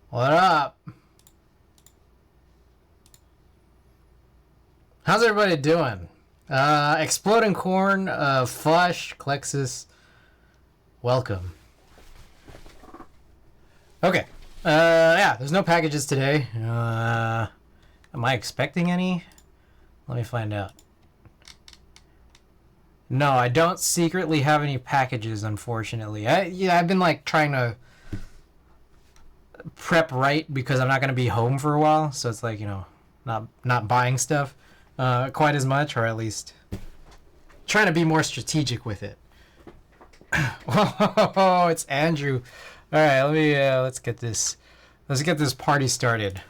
What up? How's everybody doing? Exploding Corn, Flush, Klexus, welcome. Okay. Yeah, there's no packages today. Am I expecting any? Let me find out. No, I don't secretly have any packages, unfortunately. I've been like trying to prep right because I'm not going to be home for a while, so it's like, you know, not buying stuff quite as much, or at least trying to be more strategic with it. Oh, it's Andrew. All right, let's get this party started.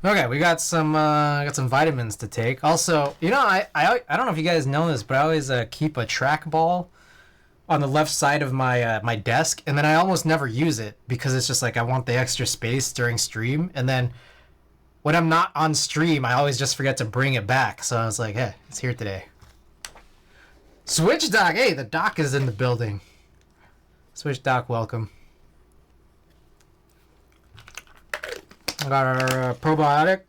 Okay, we got some vitamins to take. Also, you know, I don't know if you guys know this, but I always keep a trackball on the left side of my my desk, and then I almost never use it because it's just like I want the extra space during stream, and then when I'm not on stream, I always just forget to bring it back. So I was like, hey, it's here today. Switch Doc, hey, the doc is in the building. Switch Doc, welcome. Got our probiotic.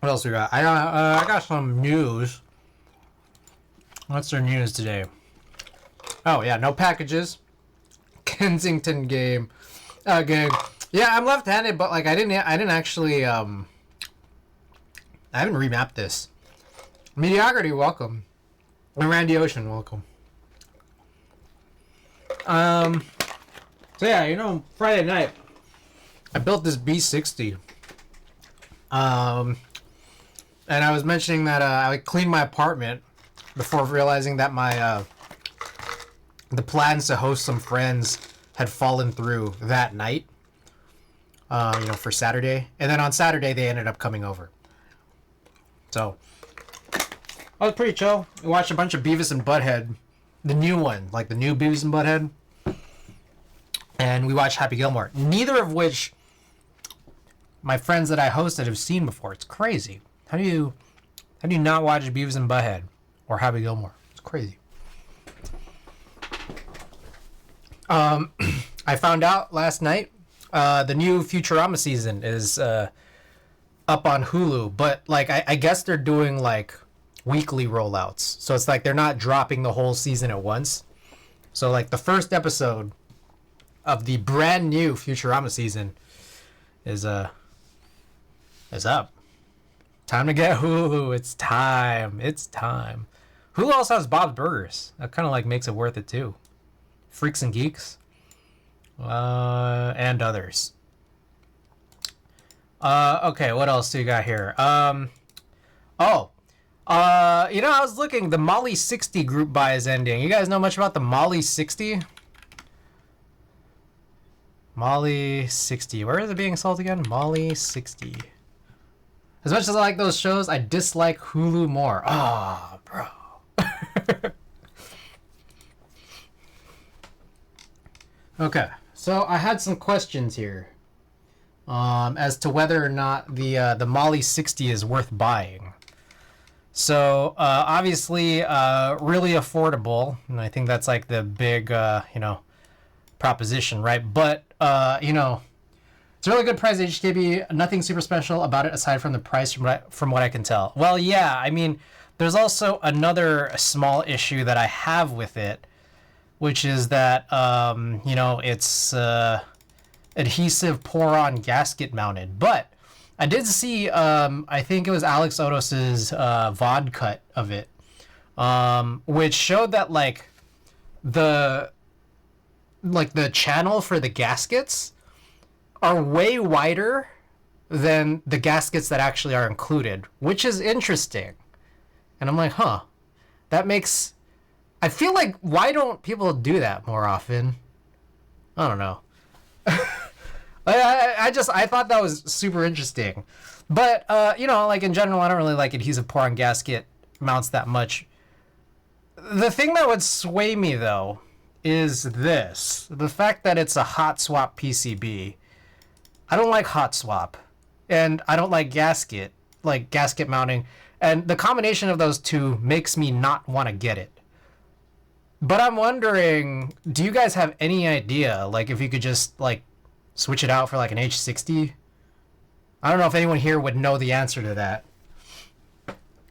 What else we got? I got some news. What's their news today? Oh yeah, no packages. Kensington game. Game. Yeah, I'm left-handed, but like I didn't actually I haven't remapped this. Mediocrity, welcome. And Randy Ocean, welcome. So yeah, you know, Friday night I built this B60. And I was mentioning that I cleaned my apartment before realizing that my the plans to host some friends had fallen through that night. You know, for Saturday, and then on Saturday they ended up coming over. So I was pretty chill. We watched a bunch of Beavis and Butthead, the new one, like the new Beavis and Butthead, and we watched Happy Gilmore. Neither of which my friends that I hosted have seen before. It's crazy. How do you not watch Beavis and Butthead or Happy Gilmore? It's crazy. I found out last night the new Futurama season is up on Hulu, but like I guess they're doing like weekly rollouts, so it's like they're not dropping the whole season at once. So like the first episode of the brand new Futurama season is up. Time to get Hulu. It's time. Hulu also has Bob's Burgers. That kind of like makes it worth it too. Freaks and Geeks, and others. Okay, what else do you got here? You know, I was looking. The Molly 60 group buy is ending. You guys know much about the Molly 60? Molly 60. Where is it being sold again? Molly 60. As much as I like those shows, I dislike Hulu more. Oh, bro. Okay, so I had some questions here as to whether or not the Molly 60 is worth buying. So obviously, really affordable, and I think that's like the big you know, proposition, right? But you know, it's a really good price HKB. Nothing super special about it aside from the price, from what I can tell. Well, yeah, I mean, there's also another small issue that I have with it, which is that you know, it's adhesive pour-on gasket mounted. But I did see, I think it was Alex Odos's VOD cut of it, which showed that like the channel for the gaskets are way wider than the gaskets that actually are included, which is interesting. And I'm like, huh, that makes... I feel like, why don't people do that more often? I don't know. I thought that was super interesting. But, you know, like in general, I don't really like adhesive pour-on gasket mounts that much. The thing that would sway me, though, is this. The fact that it's a hot swap PCB. I don't like hot swap. And I don't like gasket. like gasket mounting, and the combination of those two makes me not want to get it. But I'm wondering, do you guys have any idea, like, if you could just like switch it out for like an H60? I don't know if anyone here would know the answer to that.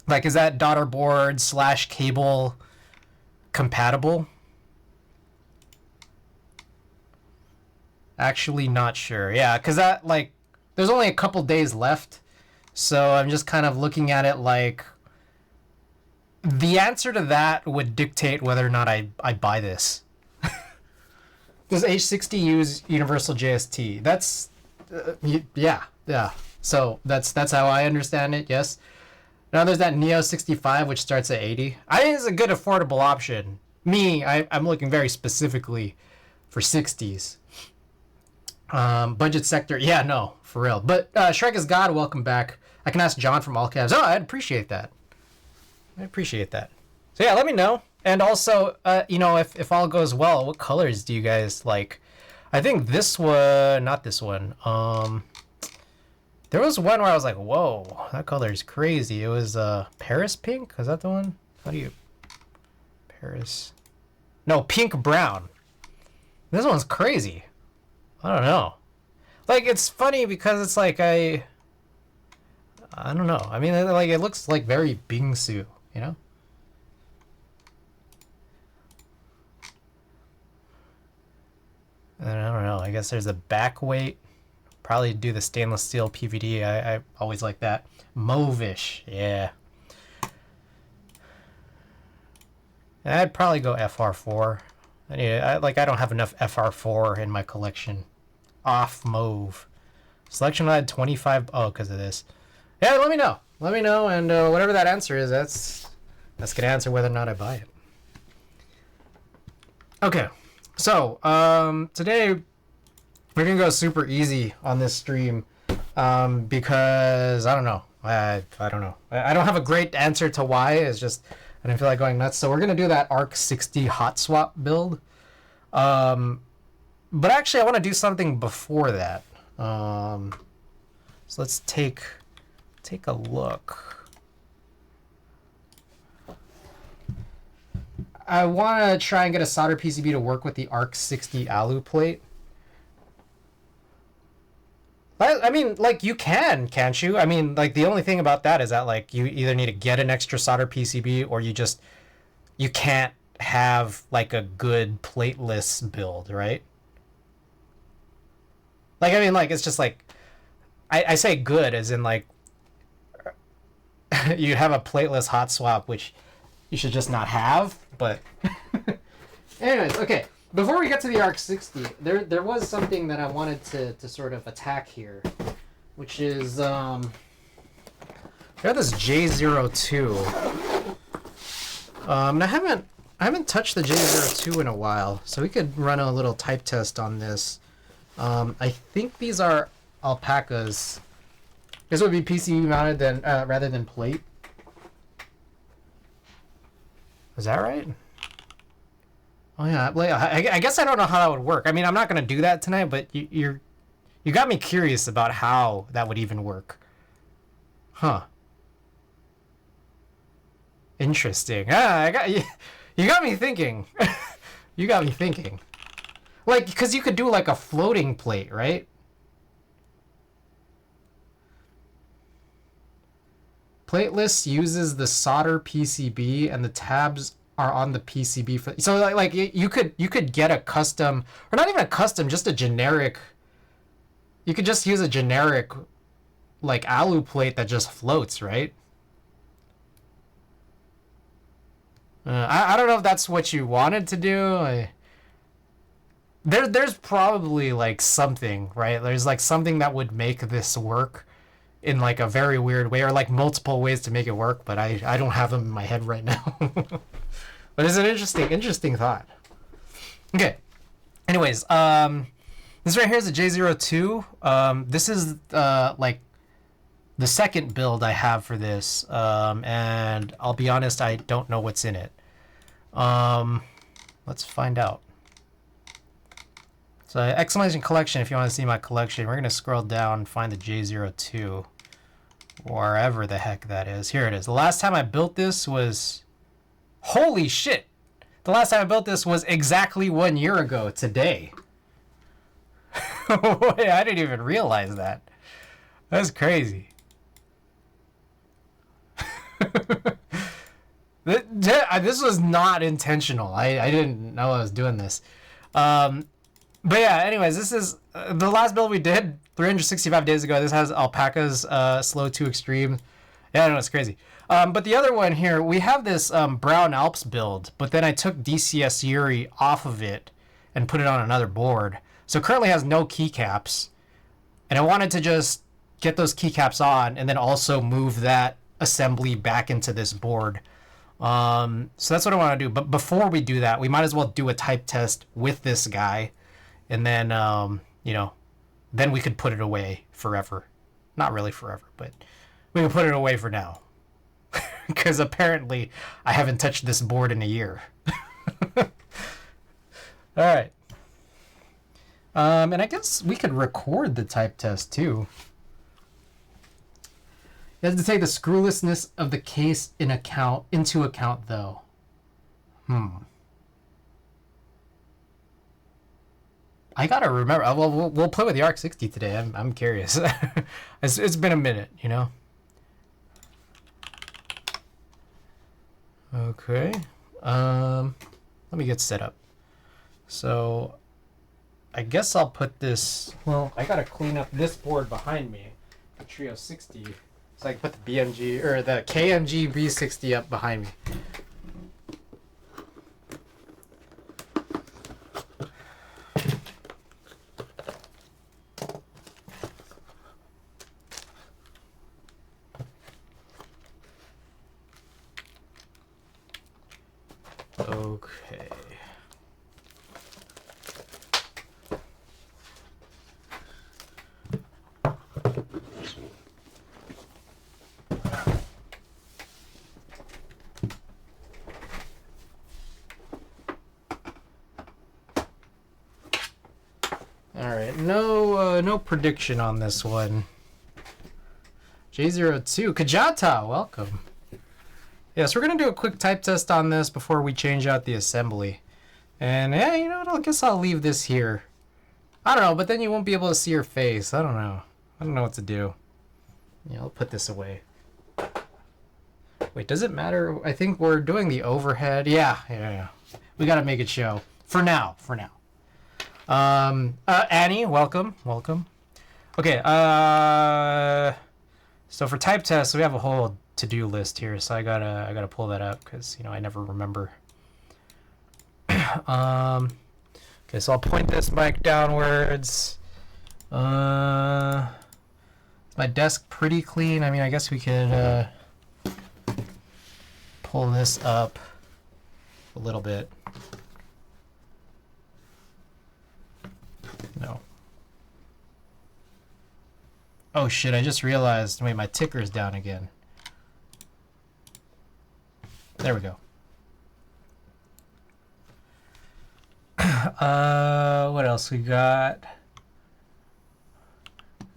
Like, is that daughter board / cable compatible? Actually not sure. Yeah, because that, like, there's only a couple days left, so I'm just kind of looking at it like the answer to that would dictate whether or not I buy this. Does H60 use universal JST? That's yeah. So that's how I understand it. Yes. Now there's that Neo 65, which starts at 80. I think it's a good affordable option. I'm looking very specifically for 60s. Budget sector, yeah, no, for real. But Shrek is God, welcome back. I can ask John from All Caps. Oh, I'd appreciate that. So yeah, let me know. And also, if all goes well, what colors do you guys like? I think this one, not this one. There was one where I was like, whoa, that color is crazy. It was Paris pink. Is that the one? How do you? Paris. No, pink brown. This one's crazy. I don't know. Like, it's funny because it's like I don't know. I mean, like, it looks like very Bingsu, you know? And I don't know. I guess there's a back weight. Probably do the stainless steel PVD. I always like that. Mauve-ish, yeah. I'd probably go FR4. I don't have enough FR4 in my collection. Off mauve. Selection I had 25. Oh, because of this. Yeah, let me know. And whatever that answer is, that's gonna answer whether or not I buy it. Okay, so today we're gonna go super easy on this stream because I don't know. I don't know. I don't have a great answer to why. It's just I didn't feel like going nuts. So we're gonna do that arc60 hot swap build. But actually, I want to do something before that. So let's take a look. I want to try and get a solder PCB to work with the arc60 alu plate. I mean, like, you can't you? I mean, like, the only thing about that is that, like, you either need to get an extra solder PCB or you can't have, like, a good plateless build, right? Like, I mean, like, it's just, like, I say good as in, like, you have a plateless hot swap, which you should just not have, but... Anyways, okay. Before we get to the arc60, there was something that I wanted to sort of attack here, which is, we have this J02. And I haven't touched the J02 in a while, so we could run a little type test on this. I think these are alpacas. This would be PCB mounted rather than plate. Is that right? Oh yeah, I guess I don't know how that would work. I mean, I'm not gonna do that tonight, but you got me curious about how that would even work. Huh. Interesting. You got me thinking. You got me thinking. Like, because you could do like a floating plate, right? Plateless uses the solder PCB and the tabs are on the PCB for, so like you could get a custom, or not even a custom, just a generic, you could just use a generic like alu plate that just floats, right? I don't know if that's what you wanted to do. There's probably like something, right? There's like something that would make this work in like a very weird way, or like multiple ways to make it work, but I don't have them in my head right now. But it's an interesting thought. Okay. Anyways, this right here is a J02. This is like the second build I have for this, and I'll be honest, I don't know what's in it. Let's find out. So exclamation collection, if you want to see my collection, we're going to scroll down and find the J02. wherever the heck that is. Here it is. The last time I built this was... Holy shit! The last time I built this was exactly 1 year ago today. Wait, I didn't even realize that. That's crazy. This was not intentional. I didn't know I was doing this. But yeah, anyways, this is the last build we did 365 days ago. This has alpacas, slow to extreme. Yeah, I know, it's crazy. But the other one here, we have this Brown Alps build, but then I took DCS Yuri off of it and put it on another board. So it currently has no keycaps. And I wanted to just get those keycaps on and then also move that assembly back into this board. So that's what I want to do. But before we do that, we might as well do a type test with this guy. And then, you know, then we could put it away forever. Not really forever, but we can put it away for now. Because apparently I haven't touched this board in a year. Alright. And I guess we could record the type test too. You have to take the screwlessness of the case into account though. I gotta remember. Well, we'll play with the arc60 today. I'm curious. It's been a minute, you know. Okay. Let me get set up. So, I guess I'll put this. Well, I gotta clean up this board behind me, the Trio 60, so I can put the BMG or the KMG B60 up behind me. Okay. All right, no prediction on this one. J02 Kajata, welcome. Yes, we're gonna do a quick type test on this before we change out the assembly. And yeah, you know what? I guess I'll leave this here. I don't know, but then you won't be able to see your face. I don't know. I don't know what to do. Yeah, I'll put this away. Wait, does it matter? I think we're doing the overhead. Yeah. We gotta make it show. For now. Annie, welcome. Okay, so for type tests, we have a whole to-do list here, so I gotta pull that up because, you know, I never remember. Okay, so I'll point this mic downwards. Is my desk pretty clean? I mean, I guess we could pull this up a little bit. No. Oh shit, I just realized, wait, my ticker's down again. There we go. What else we got?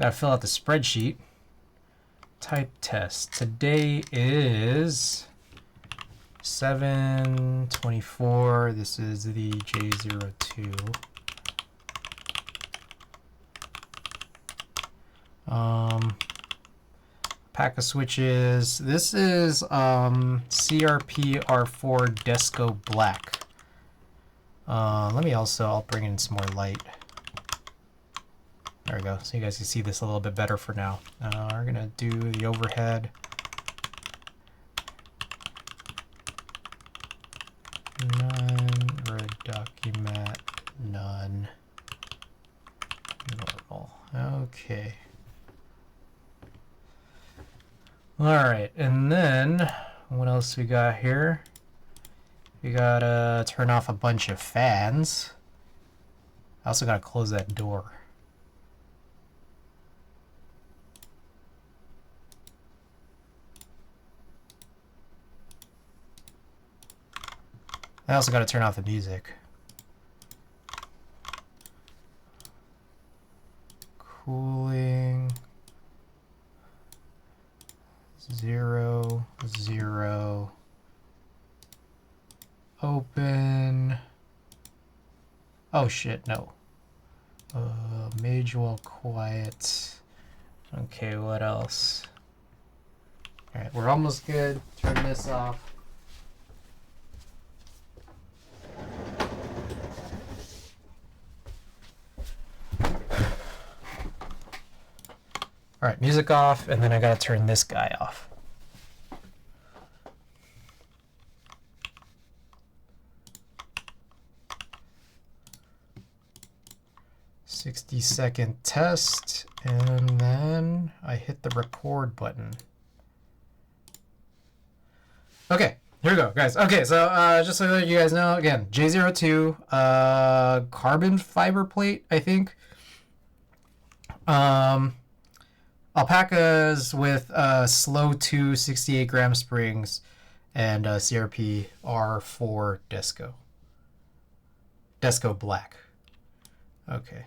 Gotta fill out the spreadsheet. Type test. Today is 7/24. This is the J02. Pack of switches. This is CRP R4 Desco Black. I'll bring in some more light. There we go, so you guys can see this a little bit better for now. We're gonna do the overhead. None, red document, none, normal. Okay. Alright, and then what else we got here? We gotta turn off a bunch of fans. I also gotta close that door. I also gotta turn off the music. Cooling. 0, 0, open. Oh shit, no. Mage wall quiet. Okay, what else? Alright, we're almost good. Turn this off. Alright, music off, and then I gotta turn this guy off. "60-second test," and then I hit the record button. Okay, here we go, guys. Okay, so just so that you guys know, again, J02, carbon fiber plate, I think. Alpacas with slow 2 68 gram springs and CRP R4 Desco. Desco black. Okay.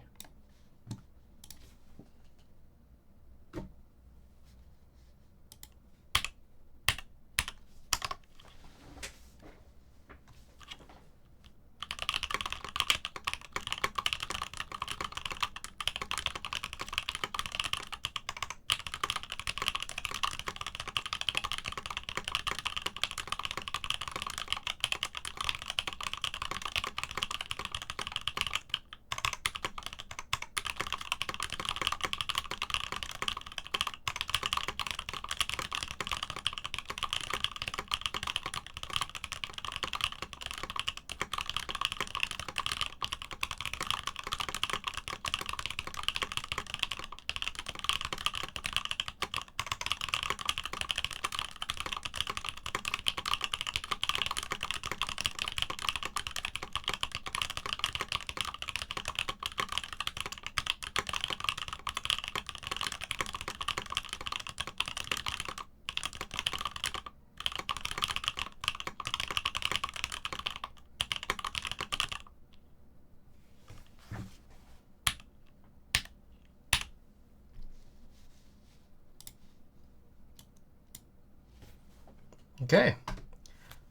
Okay,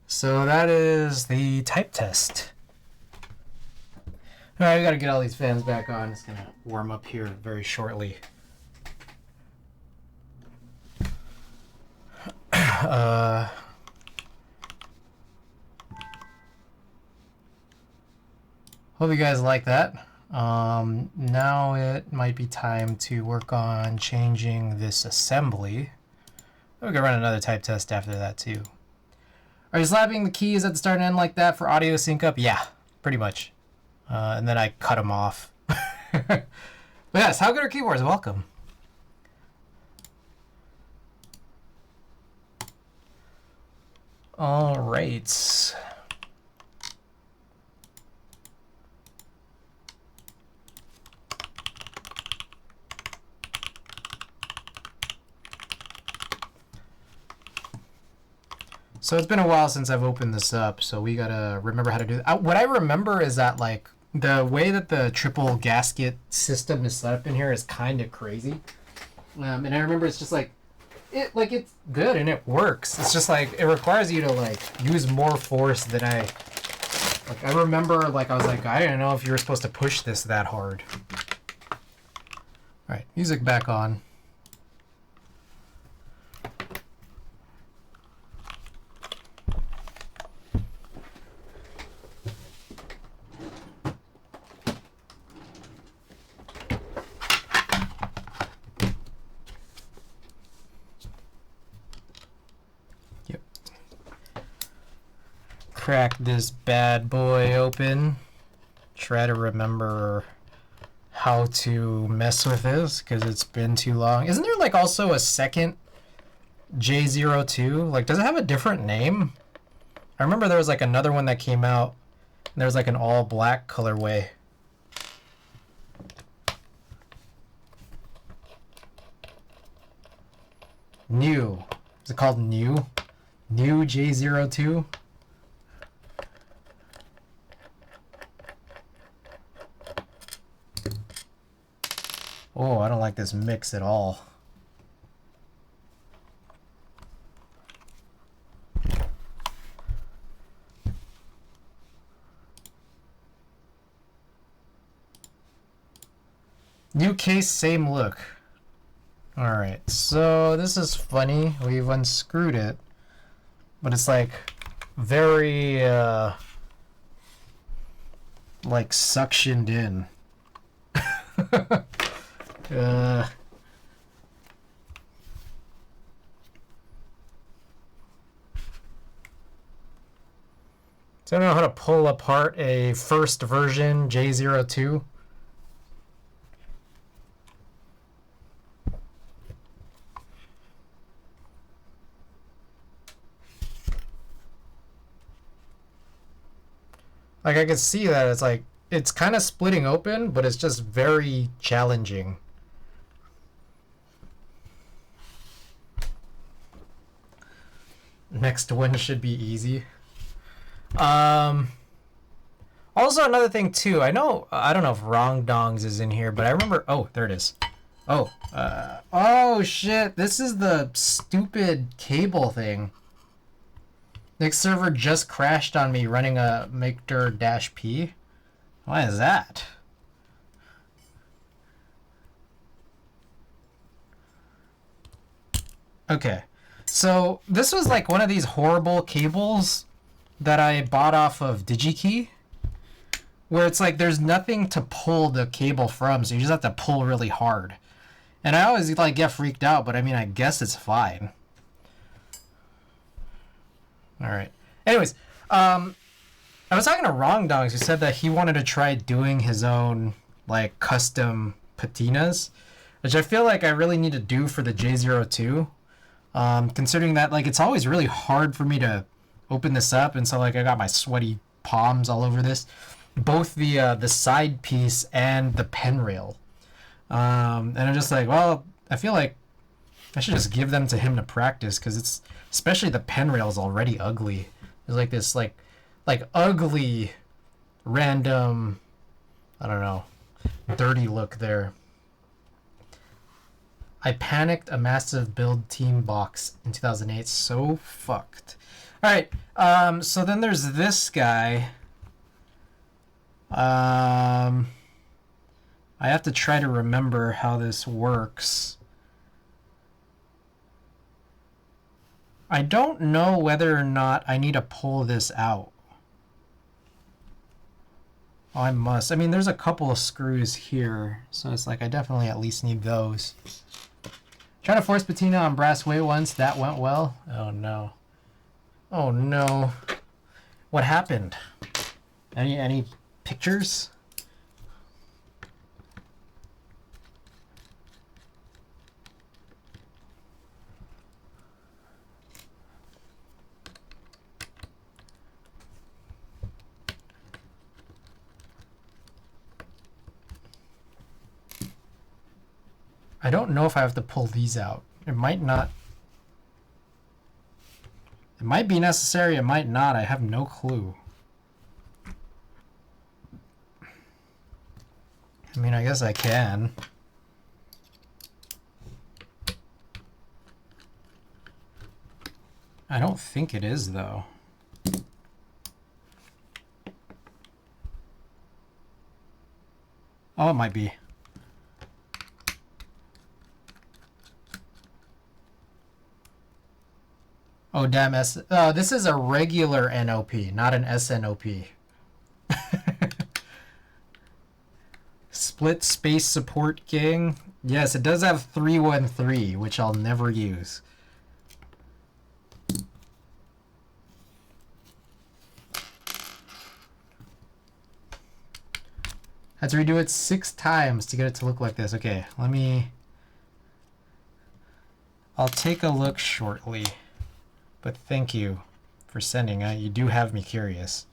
so that is the type test. All right, we gotta get all these fans back on. It's gonna warm up here very shortly. Hope you guys like that. Now it might be time to work on changing this assembly. We can run another type test after that too. Are you slapping the keys at the start and end like that for audio sync up? Yeah, pretty much. And then I cut them off. But yes, how good are keyboards? Welcome. All right. So it's been a while since I've opened this up, so we gotta remember how to do that. What I remember is that, like, the way that the triple gasket system is set up in here is kind of crazy. And I remember it's just like, it's good and it works. It's just like, it requires you to, like, use more force than I remember, like, I was like, I didn't know if you were supposed to push this that hard. All right, music back on. Crack this bad boy open. Try to remember how to mess with this because it's been too long. Isn't there like also a second J02? Like, does it have a different name? I remember there was like another one that came out and there was like an all black colorway. New. Is it called New? New J02? Oh, I don't like this mix at all. New case, same look. Alright, so this is funny. We've unscrewed it. But it's like very like suctioned in. So I don't know how to pull apart a first version J02. Like I can see that it's like it's kind of splitting open, but it's just very challenging. Next one should be easy. Also another thing too, I don't know if Wrong Dongs is in here, but I remember, oh, there it is. Oh shit, this is the stupid cable thing. Next server just crashed on me running a Maker-P. Why is that? Okay, so this was like one of these horrible cables that I bought off of DigiKey, where it's like there's nothing to pull the cable from, so you just have to pull really hard. And I always like get freaked out, but I mean I guess it's fine. Alright. Anyways, I was talking to Wrong Dongs who said that he wanted to try doing his own like custom patinas, which I feel like I really need to do for the J02. Considering that like it's always really hard for me to open this up, and so like I got my sweaty palms all over this, both the side piece and the pen rail, and I'm just like, well, I feel like I should just give them to him to practice, because it's, especially the pen rail is already ugly. There's like this like ugly random, I don't know, dirty look there. I panicked a massive build team box in 2008. So fucked. Alright, so then there's this guy. I have to try to remember how this works. I don't know whether or not I need to pull this out. Oh, I must. I mean, there's a couple of screws here, so it's like I definitely at least need those. Trying to force patina on brass weight once. That went well. Oh no. Oh no. What happened? Any pictures? I don't know if I have to pull these out. It might not. It might be necessary, it might not. I have no clue. I mean, I guess I can. I don't think it is, though. Oh, it might be. Oh, damn. Oh, this is a regular NOP, not an SNOP. Split space support gang. Yes, it does have 313, which I'll never use. Had to redo it 6 times to get it to look like this. Okay, I'll take a look shortly. But thank you for sending. You do have me curious.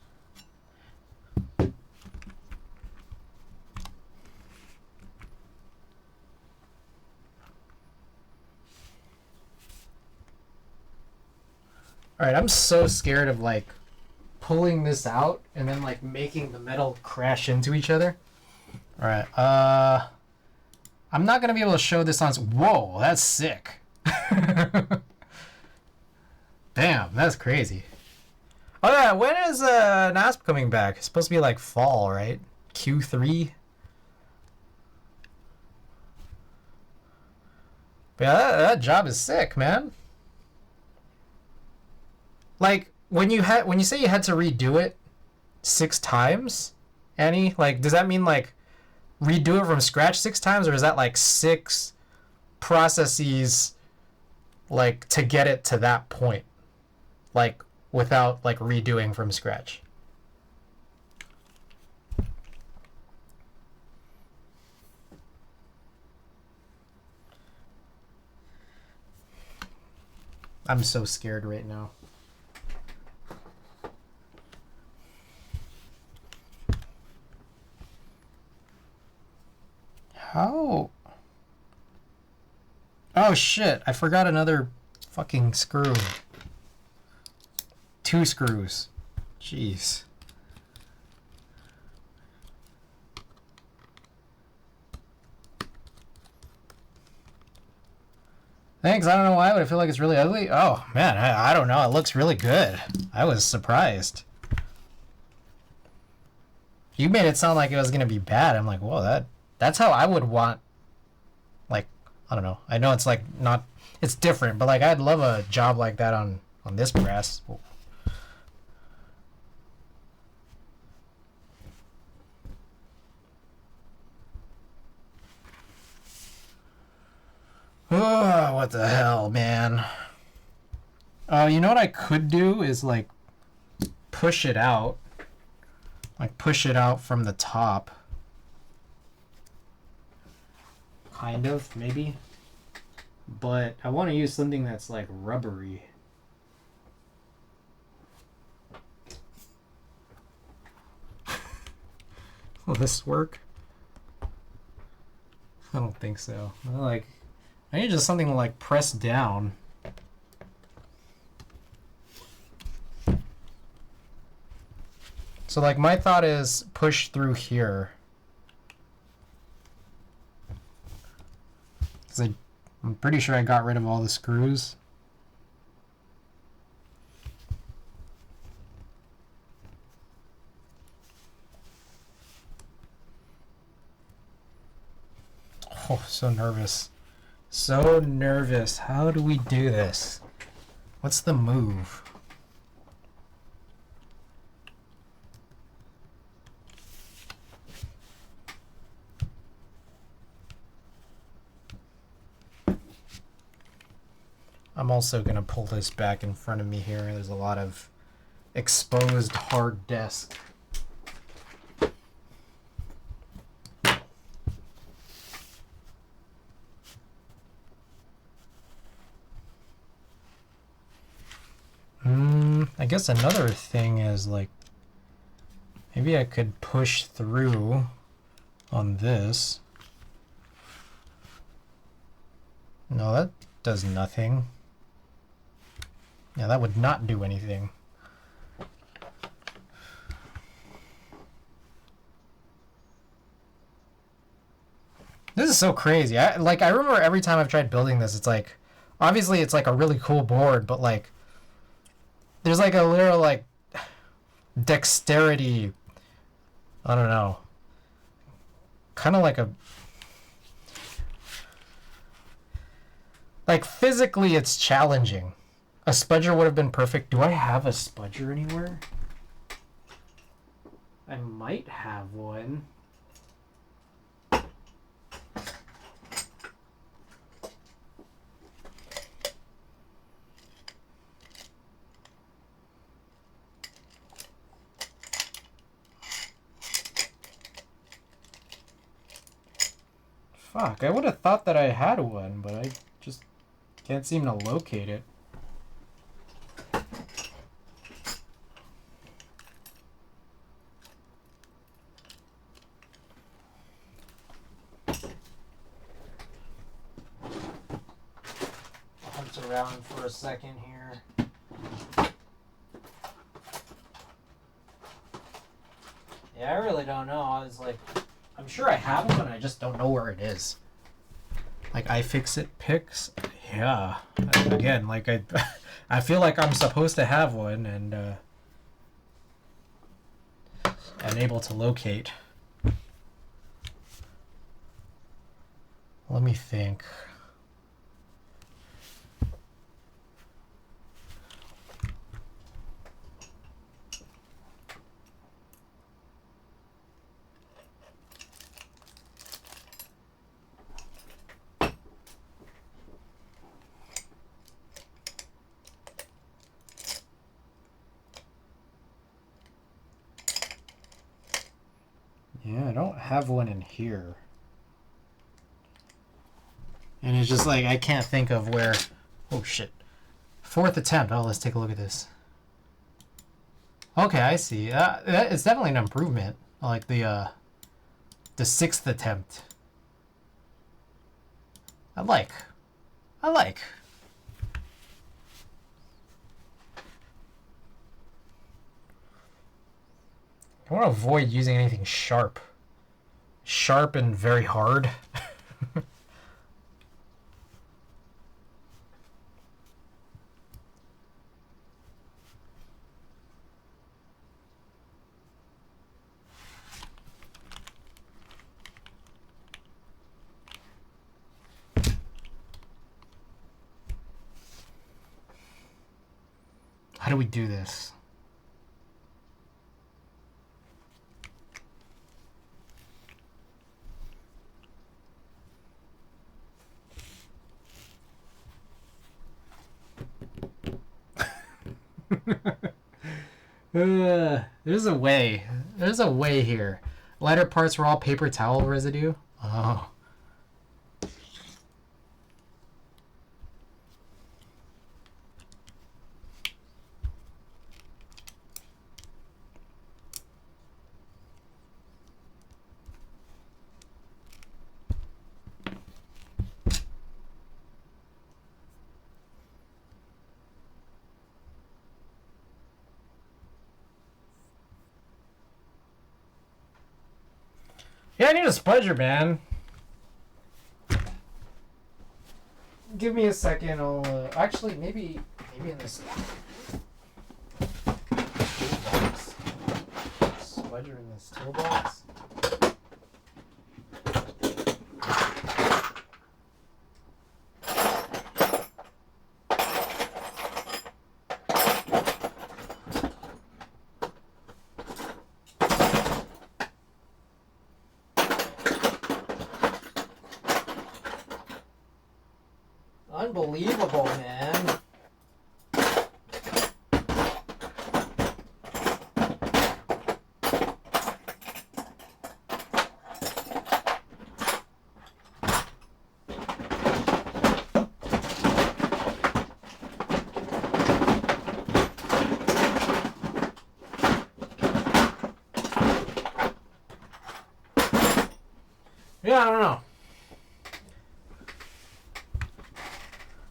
Alright, I'm so scared of like pulling this out and then like making the metal crash into each other. Alright, I'm not gonna be able to show this on. Whoa, that's sick. Damn, that's crazy. Oh yeah, when is NASP coming back? It's supposed to be like fall, right? Q3? But yeah, that job is sick, man. Like when you say you had to redo it 6 times, Annie, like does that mean like redo it from scratch 6 times, or is that like 6 processes like to get it to that point, like without like redoing from scratch? I'm so scared right now. How? Oh shit, I forgot another fucking screw. 2 screws. Jeez. Thanks, I don't know why, but I feel like it's really ugly. Oh man, I don't know, it looks really good. I was surprised. You made it sound like it was gonna be bad. I'm like, whoa, that's how I would want, like, I don't know. I know it's like not, it's different, but like I'd love a job like that on this press. Oh, what the hell, man. You know what I could do is like push it out. Like push it out from the top. Kind of, maybe. But I want to use something that's like rubbery. Will this work? I don't think so. Like, I need just something to like press down. So like my thought is push through here. Because I'm pretty sure I got rid of all the screws. Oh, so nervous. So nervous. How do we do this? What's the move? I'm also going to pull this back in front of me here. There's a lot of exposed hard desk. I guess another thing is like maybe I could push through on this. No, that does nothing. Yeah, that would not do anything. This is so crazy. I remember every time I've tried building this, it's like, obviously it's like a really cool board, but like, there's like a literal like dexterity, I don't know, kind of like a, like physically it's challenging. A spudger would have been perfect. Do I have a spudger anywhere? I might have one. Fuck, I would have thought that I had one, but I just can't seem to locate it. Hunt around for a second here. Yeah, I really don't know. I was like, I'm sure I have one, I just don't know where it is. Like, iFixit picks? Yeah. Again, like, I feel like I'm supposed to have one and unable to locate. Let me think. have one in here. And it's just like, I can't think of where... Oh, shit. Fourth attempt. Oh, let's take a look at this. Okay, I see. It's definitely an improvement. Like the sixth attempt. I like. I want to avoid using anything sharp. Sharp and very hard. How do we do this? There's a way. There's a way here. Lighter parts were all paper towel residue. Oh. Yeah, I need a spudger, man. Give me a second. I'll actually maybe in this toolbox. Spudger in this toolbox. Unbelievable, man. Yeah, I don't know.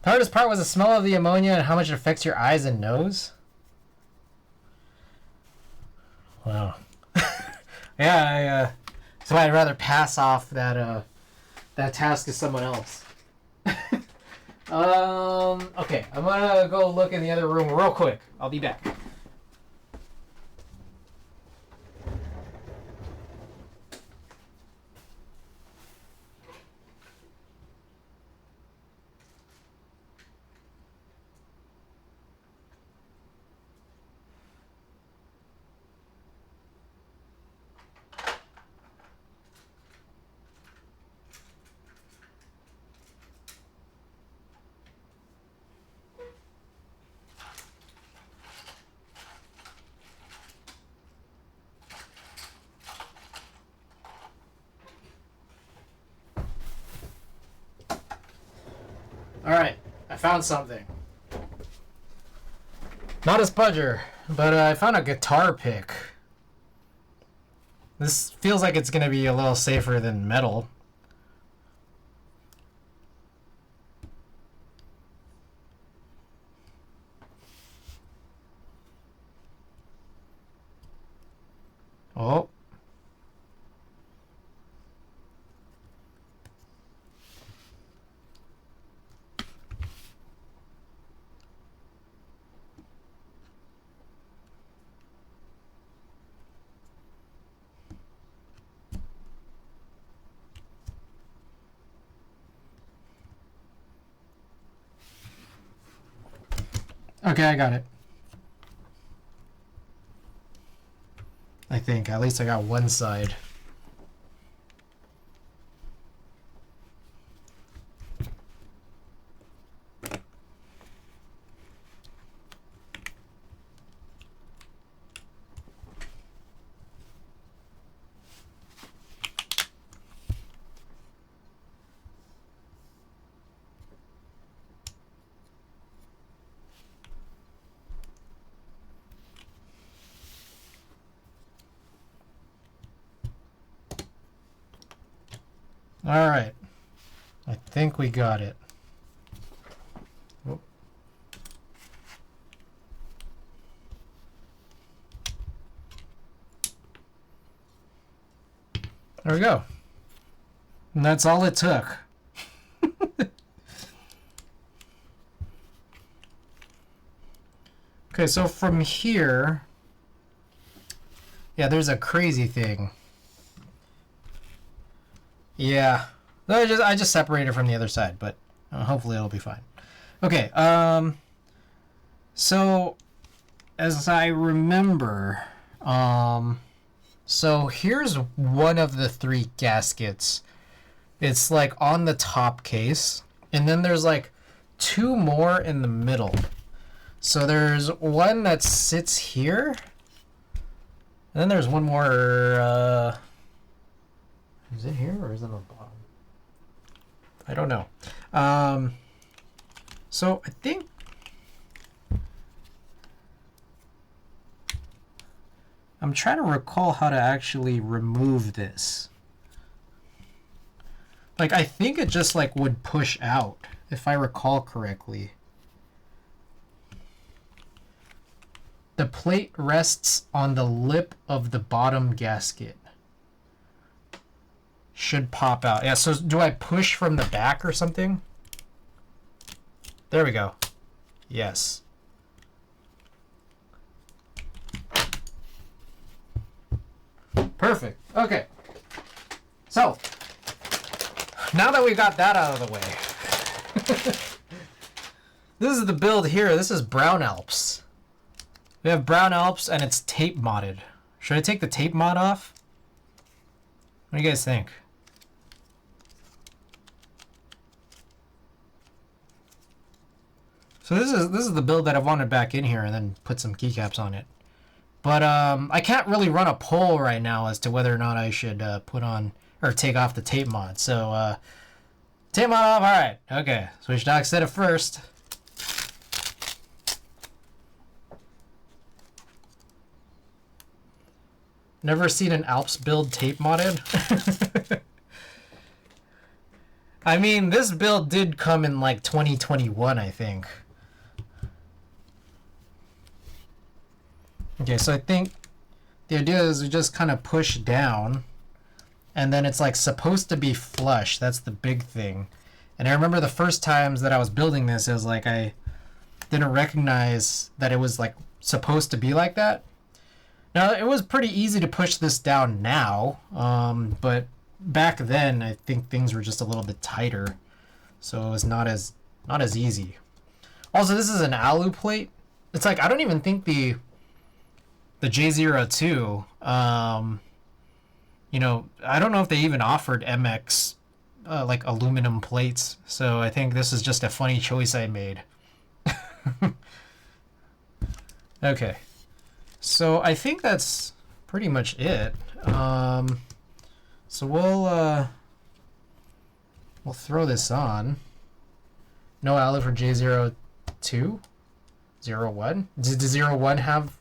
The hardest part was the smell of the ammonia and how much it affects your eyes and nose. Wow. Yeah, so I'd rather pass off that task to someone else. Okay, I'm gonna go look in the other room real quick. I'll be back. Alright, I found something. Not a spudger, but I found a guitar pick. This feels like it's going to be a little safer than metal. Oh. Okay, I got it. I think. At least I got one side. All right. I think we got it. Whoop. There we go. And that's all it took. Okay, so from here, yeah, there's a crazy thing. Yeah, I just separated from the other side, but hopefully it'll be fine. Okay, so as I remember, so here's one of the 3 gaskets. It's like on the top case, and then there's like 2 more in the middle. So there's one that sits here, and then there's one more, is it here or is it on the bottom? I don't know. So I think I'm trying to recall how to actually remove this. Like, I think it just like would push out, if I recall correctly. The plate rests on the lip of the bottom gasket. Should pop out. Yeah, so do I push from the back or something? There we go. Yes. Perfect. Okay. So, now that we got that out of the way, this is the build here. This is Brown Alps. We have Brown Alps and it's tape modded. Should I take the tape mod off? What do you guys think? So this is the build that I wanted back in here and then put some keycaps on it. But I can't really run a poll right now as to whether or not I should put on or take off the tape mod. So tape mod off. All right. Okay. Switch dock set it first. Never seen an Alps build tape modded. I mean, this build did come in like 2021, I think. Okay, so I think the idea is we just kind of push down, and then it's like supposed to be flush. That's the big thing. And I remember the first times that I was building this, it was like I didn't recognize that it was like supposed to be like that. Now, it was pretty easy to push this down now, but back then I think things were just a little bit tighter, so it was not as easy. Also, this is an alu plate. It's like I don't even think the J02, you know, I don't know if they even offered MX like aluminum plates, so I think this is just a funny choice I made. Okay. So I think that's pretty much it. So we'll throw this on. No alu for J02? 01? Did the 01 have...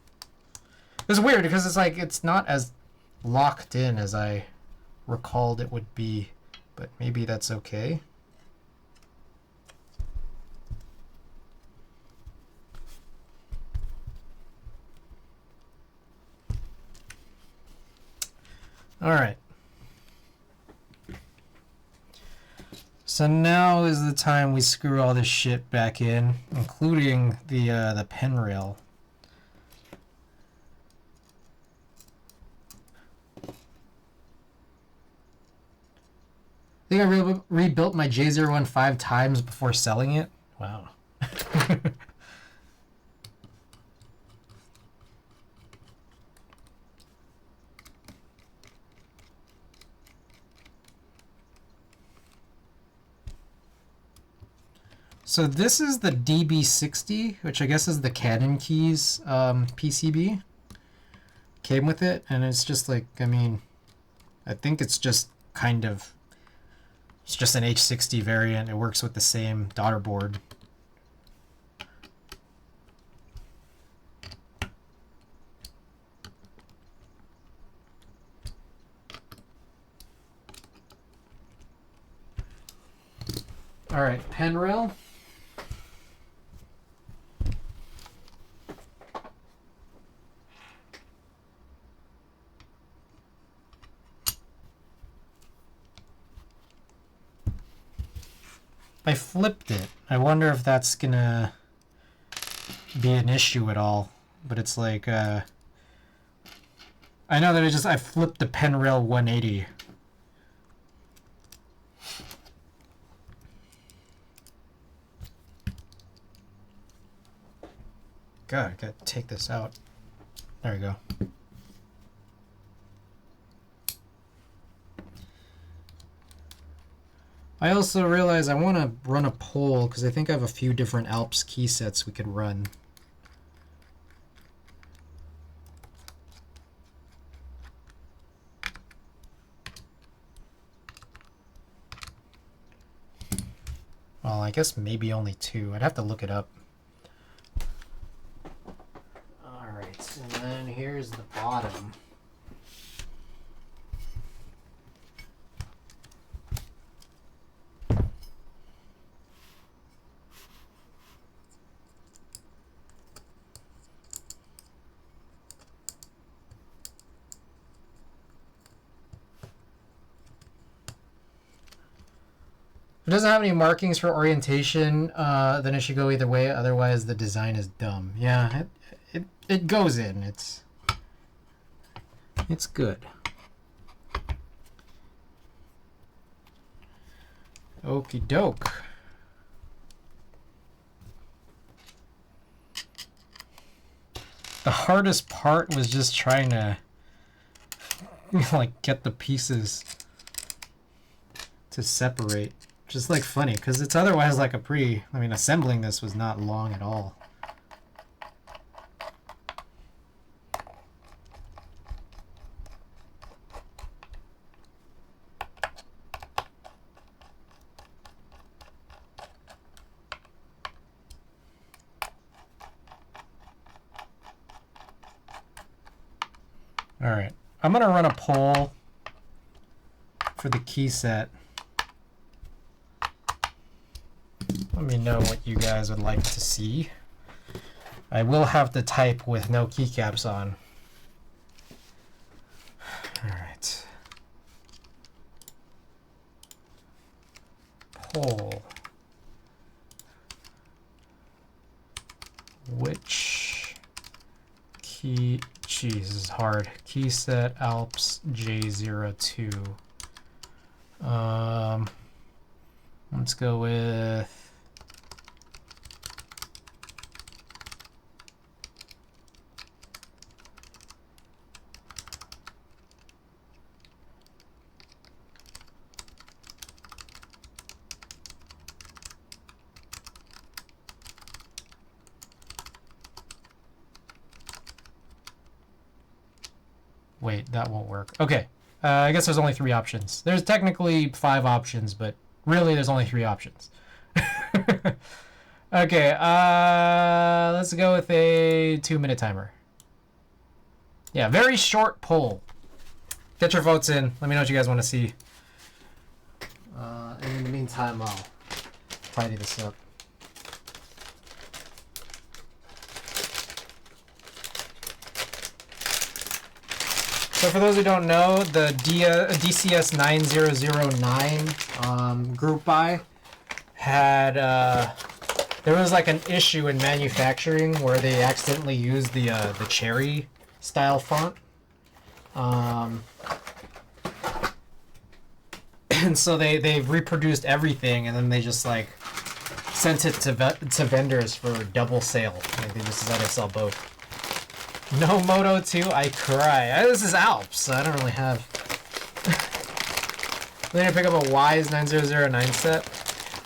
It's weird because it's like it's not as locked in as I recalled it would be, but maybe that's okay. All right. So now is the time we screw all this shit back in, including the pen rail. I think I rebuilt my J01 5 times before selling it. Wow. So this is the DB60, which I guess is the Canon keys PCB. Came with it, and it's just like, I mean, I think it's just kind of, it's just an H60 variant. It works with the same daughter board. All right, pen rail. I flipped it. I wonder if that's gonna be an issue at all. But it's like, I know that I flipped the pen rail 180. God, I gotta take this out. There we go. I also realize I want to run a poll because I think I have a few different Alps key sets we could run. Well, I guess maybe only 2. I'd have to look it up. Alright, and then here's the bottom. If it doesn't have any markings for orientation, then it should go either way. Otherwise, the design is dumb. Yeah, it goes in. It's good. Okie doke. The hardest part was just trying to like get the pieces to separate. Just like funny, because it's otherwise like I mean, assembling this was not long at all. All right, I'm gonna run a poll for the key set. Let me know what you guys would like to see. I will have to type with no keycaps on. All right. Poll. Which key, geez, this is hard. Key set Alps J02. Let's go with wait, that won't work. Okay, I guess there's only 3 options. There's technically 5 options, but really there's only 3 options. Okay, let's go with a 2-minute timer. Yeah, very short poll. Get your votes in. Let me know what you guys want to see. And in the meantime, I'll tidy this up. So for those who don't know, the DCS 9009 group buy had there was like an issue in manufacturing where they accidentally used the cherry style font, and so they reproduced everything, and then they just like sent it to vendors for double sale. Like they just decided to sell both. No Moto 2, I cry. This is Alps, so I don't really have. We're gonna pick up a Wise 9009 set.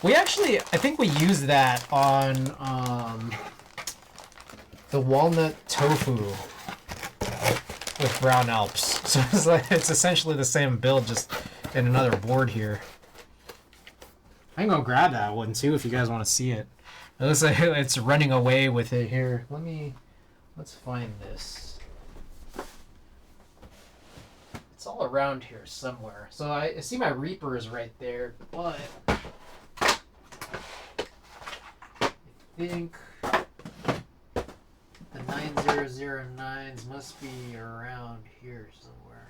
We actually, I think we used that on the walnut tofu with brown Alps. So it's like it's essentially the same build, just in another board here. I can go grab that one too if you guys want to see it. It looks like it's running away with it here. Let's find this. It's all around here somewhere. So I see my Reaper is right there, but think the 9009s must be around here somewhere.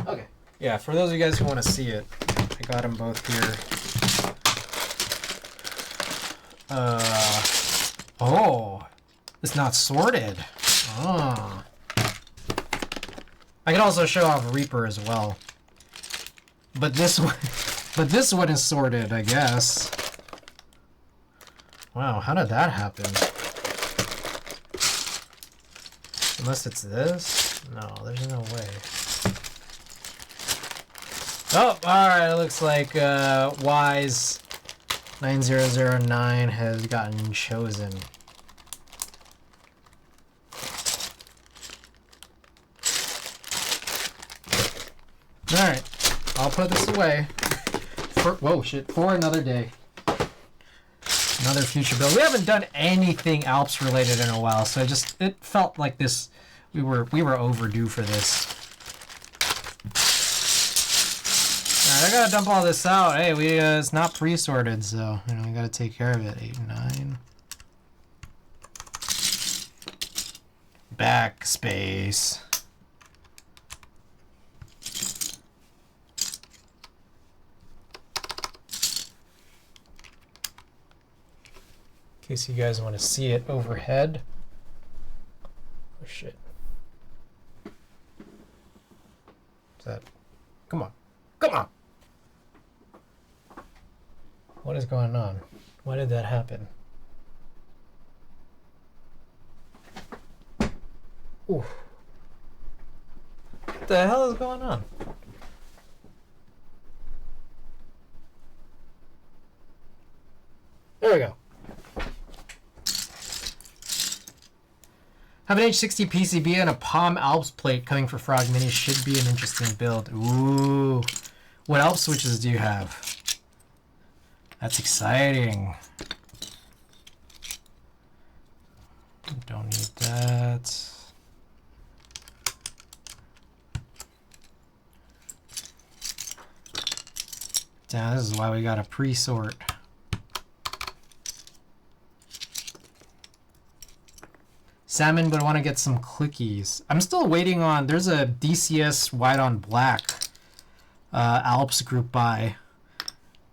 Okay. Yeah, for those of you guys who want to see it, I got them both here. Oh, it's not sorted. Oh. I can also show off Reaper as well. But this one is sorted, I guess. Wow, how did that happen? Unless it's this? No, there's no way. Oh, alright, it looks like Wise 9009 has gotten chosen. Alright, I'll put this away. For another day. Another future build. We haven't done anything Alps related in a while, so it felt like this we were overdue for this. Alright, I gotta dump all this out. Hey, it's not pre-sorted, so we gotta take care of it. 8, 9. Backspace. In case you guys want to see it overhead. Oh shit. Is that? Come on. Come on! What is going on? Why did that happen? Ooh. What the hell is going on? There we go. Have an H60 PCB and a Palm Alps plate coming for Frog Mini should be an interesting build. Ooh. What Alps switches do you have? That's exciting. Don't need that. Damn, this is why we gotta pre-sort. Salmon would want to get some clickies. I'm still waiting on, there's a DCS white on black Alps group buy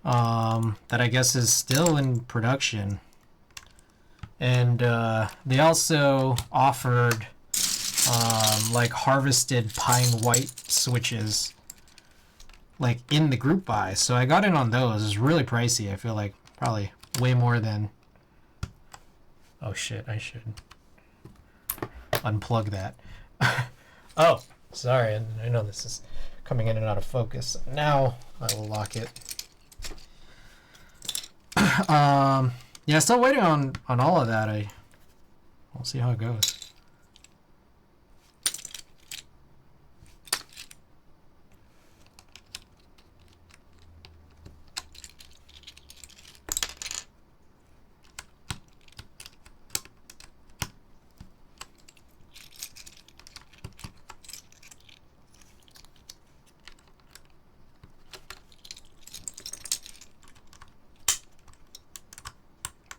that I guess is still in production. And they also offered like harvested pine white switches like in the group buy. So I got in on those. It's really pricey. I feel like probably way more than... Oh shit, I should unplug that. Oh, sorry. I know this is coming in and out of focus. Now I will lock it. Yeah, still waiting on all of that. We'll see how it goes.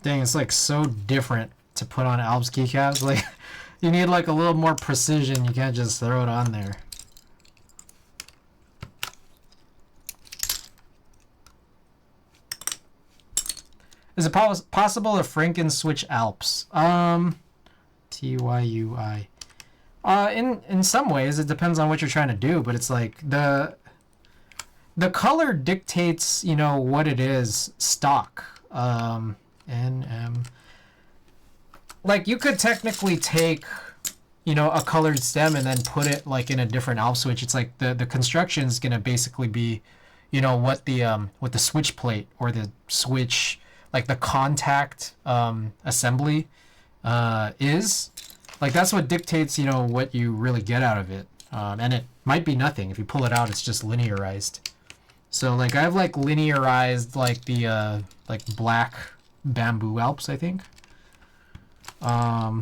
Dang, it's like so different to put on Alps keycaps. Like, you need like a little more precision. You can't just throw it on there. Is it possible to Franken switch Alps? TYUI. In some ways, it depends on what you're trying to do, but it's like the color dictates, you know, what it is stock. Like you could technically take, you know, a colored stem and then put it like in a different Alp switch. It's like the construction is gonna basically be, you know, what the switch plate or the switch, like the contact assembly is. Like that's what dictates, you know, what you really get out of it. And it might be nothing. If you pull it out, it's just linearized. So like I've like linearized like the like black bamboo Alps, I think. Yeah.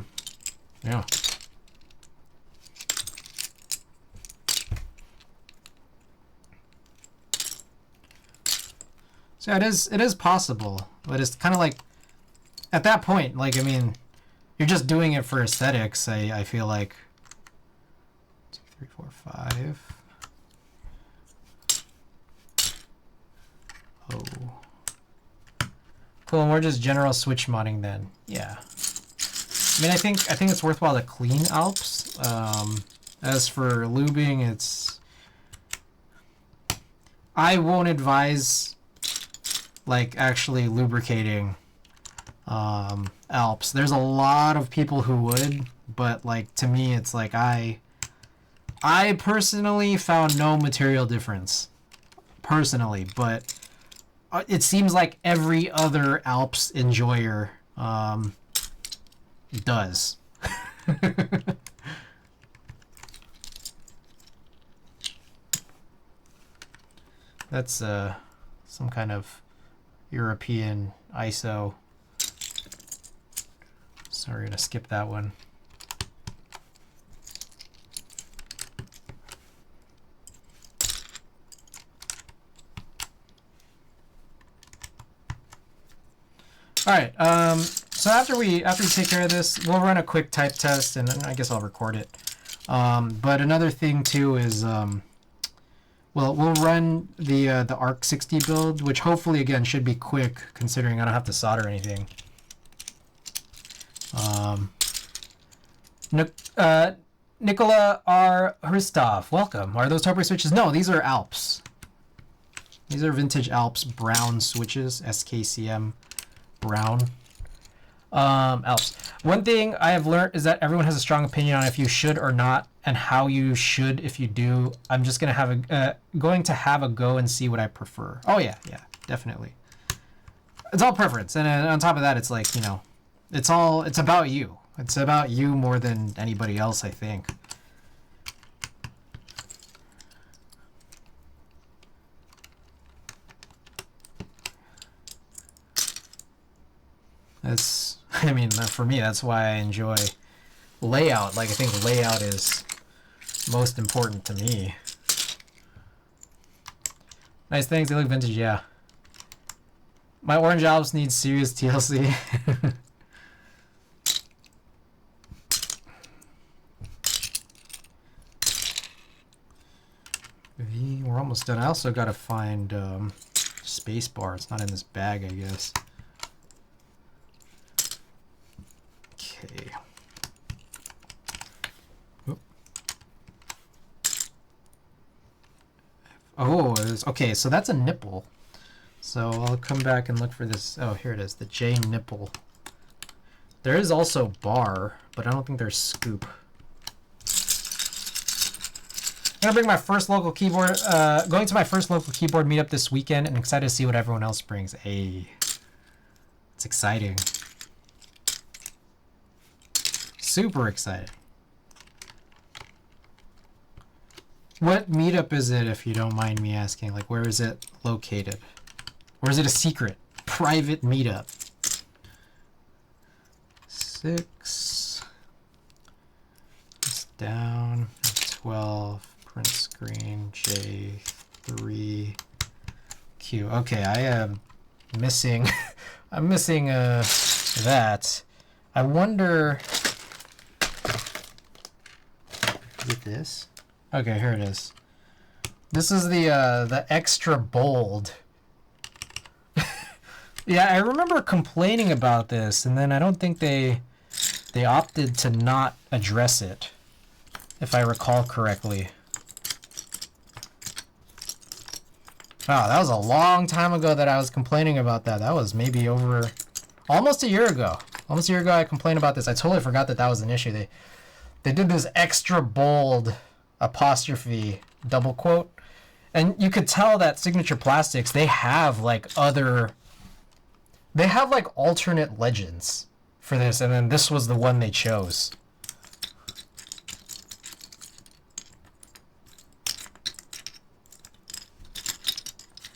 So it is possible, but it's kind of like, at that point, like, I mean, you're just doing it for aesthetics, I feel like. 2, 3, 4, 5. Oh. Cool, and we're just general switch modding then. Yeah. I mean, I think it's worthwhile to clean Alps. As for lubing, it's... I won't advise, like, actually lubricating Alps. There's a lot of people who would, but, like, to me, it's like I personally found no material difference. Personally, but it seems like every other Alps enjoyer does. That's some kind of European ISO. So we're gonna skip that one. All right. So after we take care of this, we'll run a quick type test, and I guess I'll record it. But another thing too is, we'll run the arc60 build, which hopefully again should be quick, considering I don't have to solder anything. Nicola R. Hristov, welcome. Are those Topper switches? No, these are Alps. These are vintage Alps brown switches, SKCM brown. Alps. One thing I have learned is that everyone has a strong opinion on if you should or not, and how you should if you do. I'm just gonna have a go and see what I prefer. Oh yeah, definitely. It's all preference, and on top of that, it's like, you know, it's about you. It's about you more than anybody else, I think. That's, I mean, for me, that's why I enjoy layout. Like, I think layout is most important to me. Nice things, they look vintage, yeah. My Orange Alps needs serious TLC. We're almost done. I also gotta find spacebar. It's not in this bag, I guess. Okay. Oop. Oh, it is, okay, so that's a nipple. So I'll come back and look for this. Oh, here it is, the J nipple. There is also bar, but I don't think there's scoop. I'm gonna bring my first local keyboard, going to my first local keyboard meetup this weekend, and excited to see what everyone else brings. Hey, it's exciting. Super excited. What meetup is it, if you don't mind me asking? Like, where is it located? Or is it a secret, private meetup? 6. It's down. 12. Print screen. J3. Q. Okay, I am missing. I'm missing that. I wonder. Is it this? Okay, here it is. This is the extra bold. Yeah, I remember complaining about this, and then I don't think they opted to not address it, if I recall correctly. Wow, that was a long time ago that I was complaining about that. That was maybe over almost a year ago. Almost a year ago I complained about this. I totally forgot that that was an issue. They did this extra bold apostrophe double quote, and you could tell that Signature Plastics, they have like alternate legends for this, and then this was the one they chose.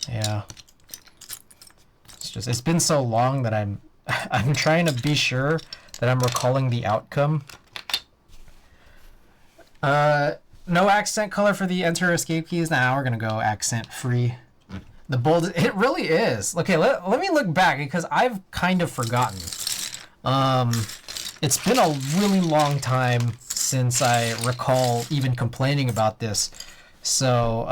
Yeah. It's been so long that I'm trying to be sure that I'm recalling the outcome. No accent color for the enter escape keys. Now we're gonna go accent free. The bold, it really is. Okay, let me look back because I've kind of forgotten. It's been a really long time since I recall even complaining about this. So,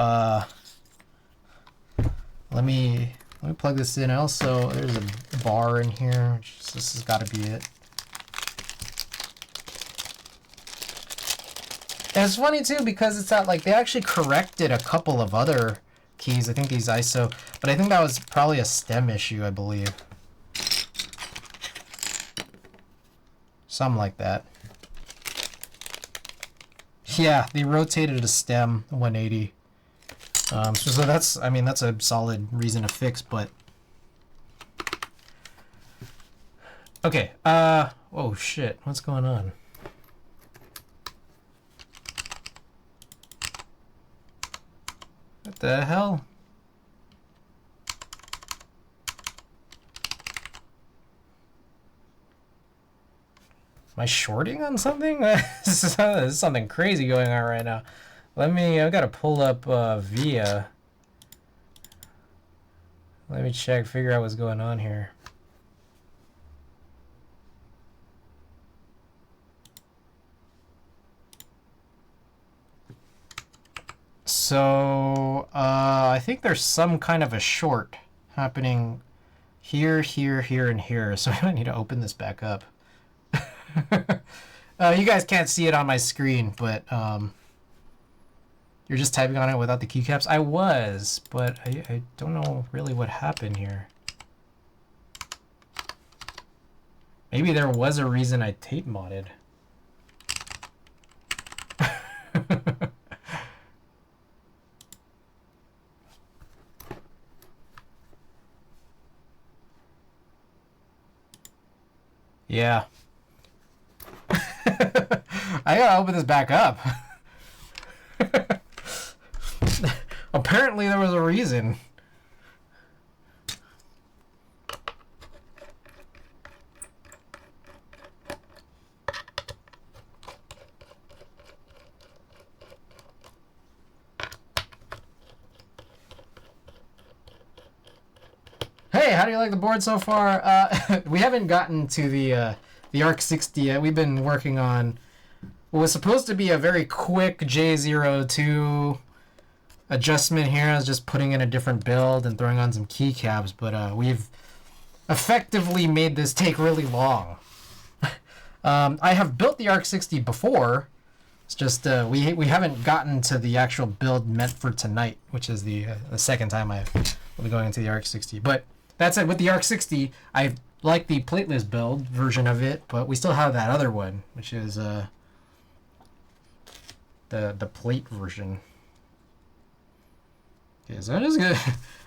let me plug this in. Also, there's a bar in here. This has got to be it. And it's funny too because it's not like they actually corrected a couple of other keys. I think these ISO, but I think that was probably a stem issue, I believe. Something like that. Yeah, they rotated a stem 180. So that's, I mean, that's a solid reason to fix, but okay. Oh shit, what's going on? What the hell? Am I shorting on something? This is something crazy going on right now. I've got to pull up VIA. Let me figure out what's going on here. So, I think there's some kind of a short happening here, here, here, and here. So I need to open this back up. You guys can't see it on my screen, but you're just typing on it without the keycaps. I was, but I don't know really what happened here. Maybe there was a reason I tape modded. Yeah. I gotta open this back up. Apparently there was a reason. Hey, how do you like the board so far? We haven't gotten to the arc60 yet. We've been working on what was supposed to be a very quick J02 adjustment here. I was just putting in a different build and throwing on some keycaps, but we've effectively made this take really long. I have built the arc60 before. It's just we haven't gotten to the actual build meant for tonight, which is the second time I will be going into the arc60. But that said, with the arc60, I like the plateless build version of it, but we still have that other one, which is the plate version. Okay, so I'm just gonna,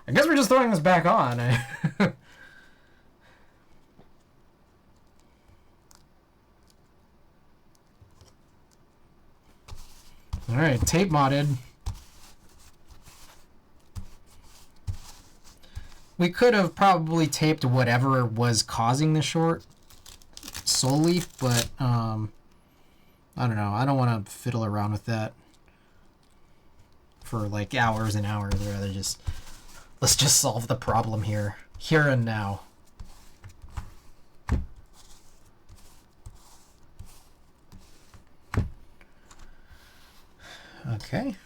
I guess we're just throwing this back on. All right, tape modded. We could have probably taped whatever was causing the short solely, but I don't know. I don't want to fiddle around with that for like hours and hours. I'd rather let's just solve the problem here and now. Okay.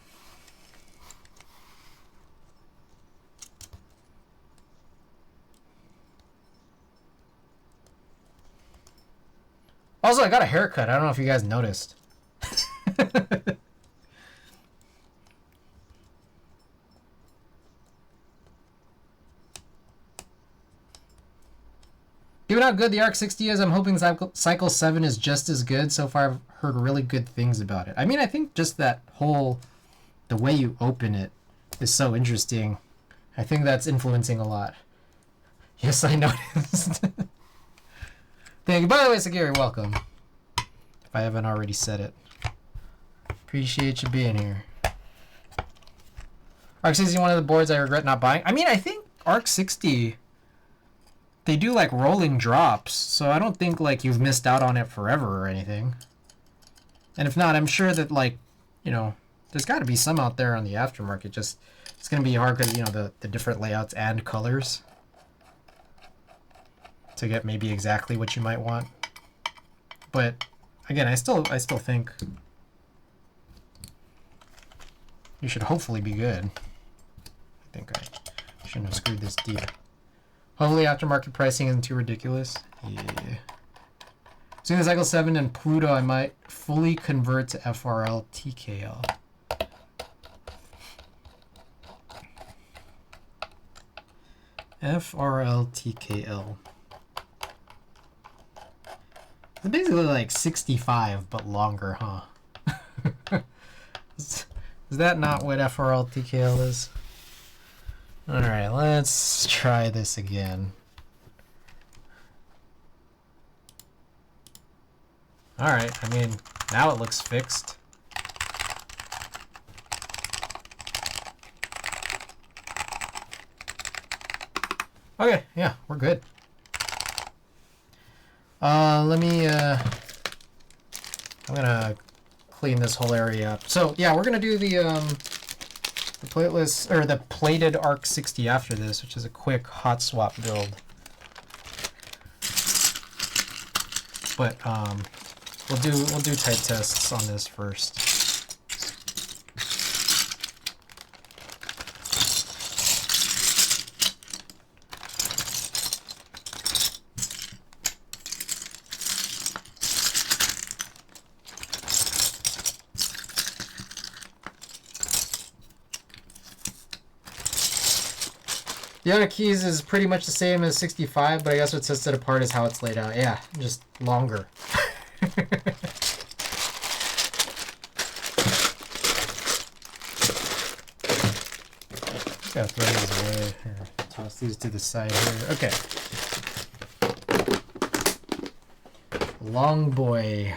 Also, I got a haircut. I don't know if you guys noticed. Given how good the arc60 is, I'm hoping Cycle 7 is just as good. So far, I've heard really good things about it. I mean, I think just the way you open it is so interesting. I think that's influencing a lot. Yes, I noticed. Thank you. By the way, Sagiri, welcome. If I haven't already said it. Appreciate you being here. arc60 one of the boards I regret not buying. I mean, I think arc60, they do like rolling drops, so I don't think like you've missed out on it forever or anything. And if not, I'm sure that like, you know, there's got to be some out there on the aftermarket. Just it's going to be hard because, you know, the different layouts and colors to get maybe exactly what you might want. But again, I still think you should hopefully be good. I think I shouldn't have screwed this deep. Hopefully aftermarket pricing isn't too ridiculous. Yeah. As soon as Cycle 7 and Pluto, I might fully convert to FRL TKL. FRL TKL. It's basically like 65, but longer, huh? Is that not what FRL TKL is? Alright, let's try this again. Alright, I mean, now it looks fixed. Okay, yeah, we're good. Let me, I'm gonna clean this whole area up. So, yeah, we're gonna do the plateless, or the plated arc60 after this, which is a quick hot swap build. But, we'll do type tests on this first. The other keys is pretty much the same as 65, but I guess what sets it apart is how it's laid out. Yeah, just longer. Gotta throw these away. Here, toss these to the side here. Okay. Long boy.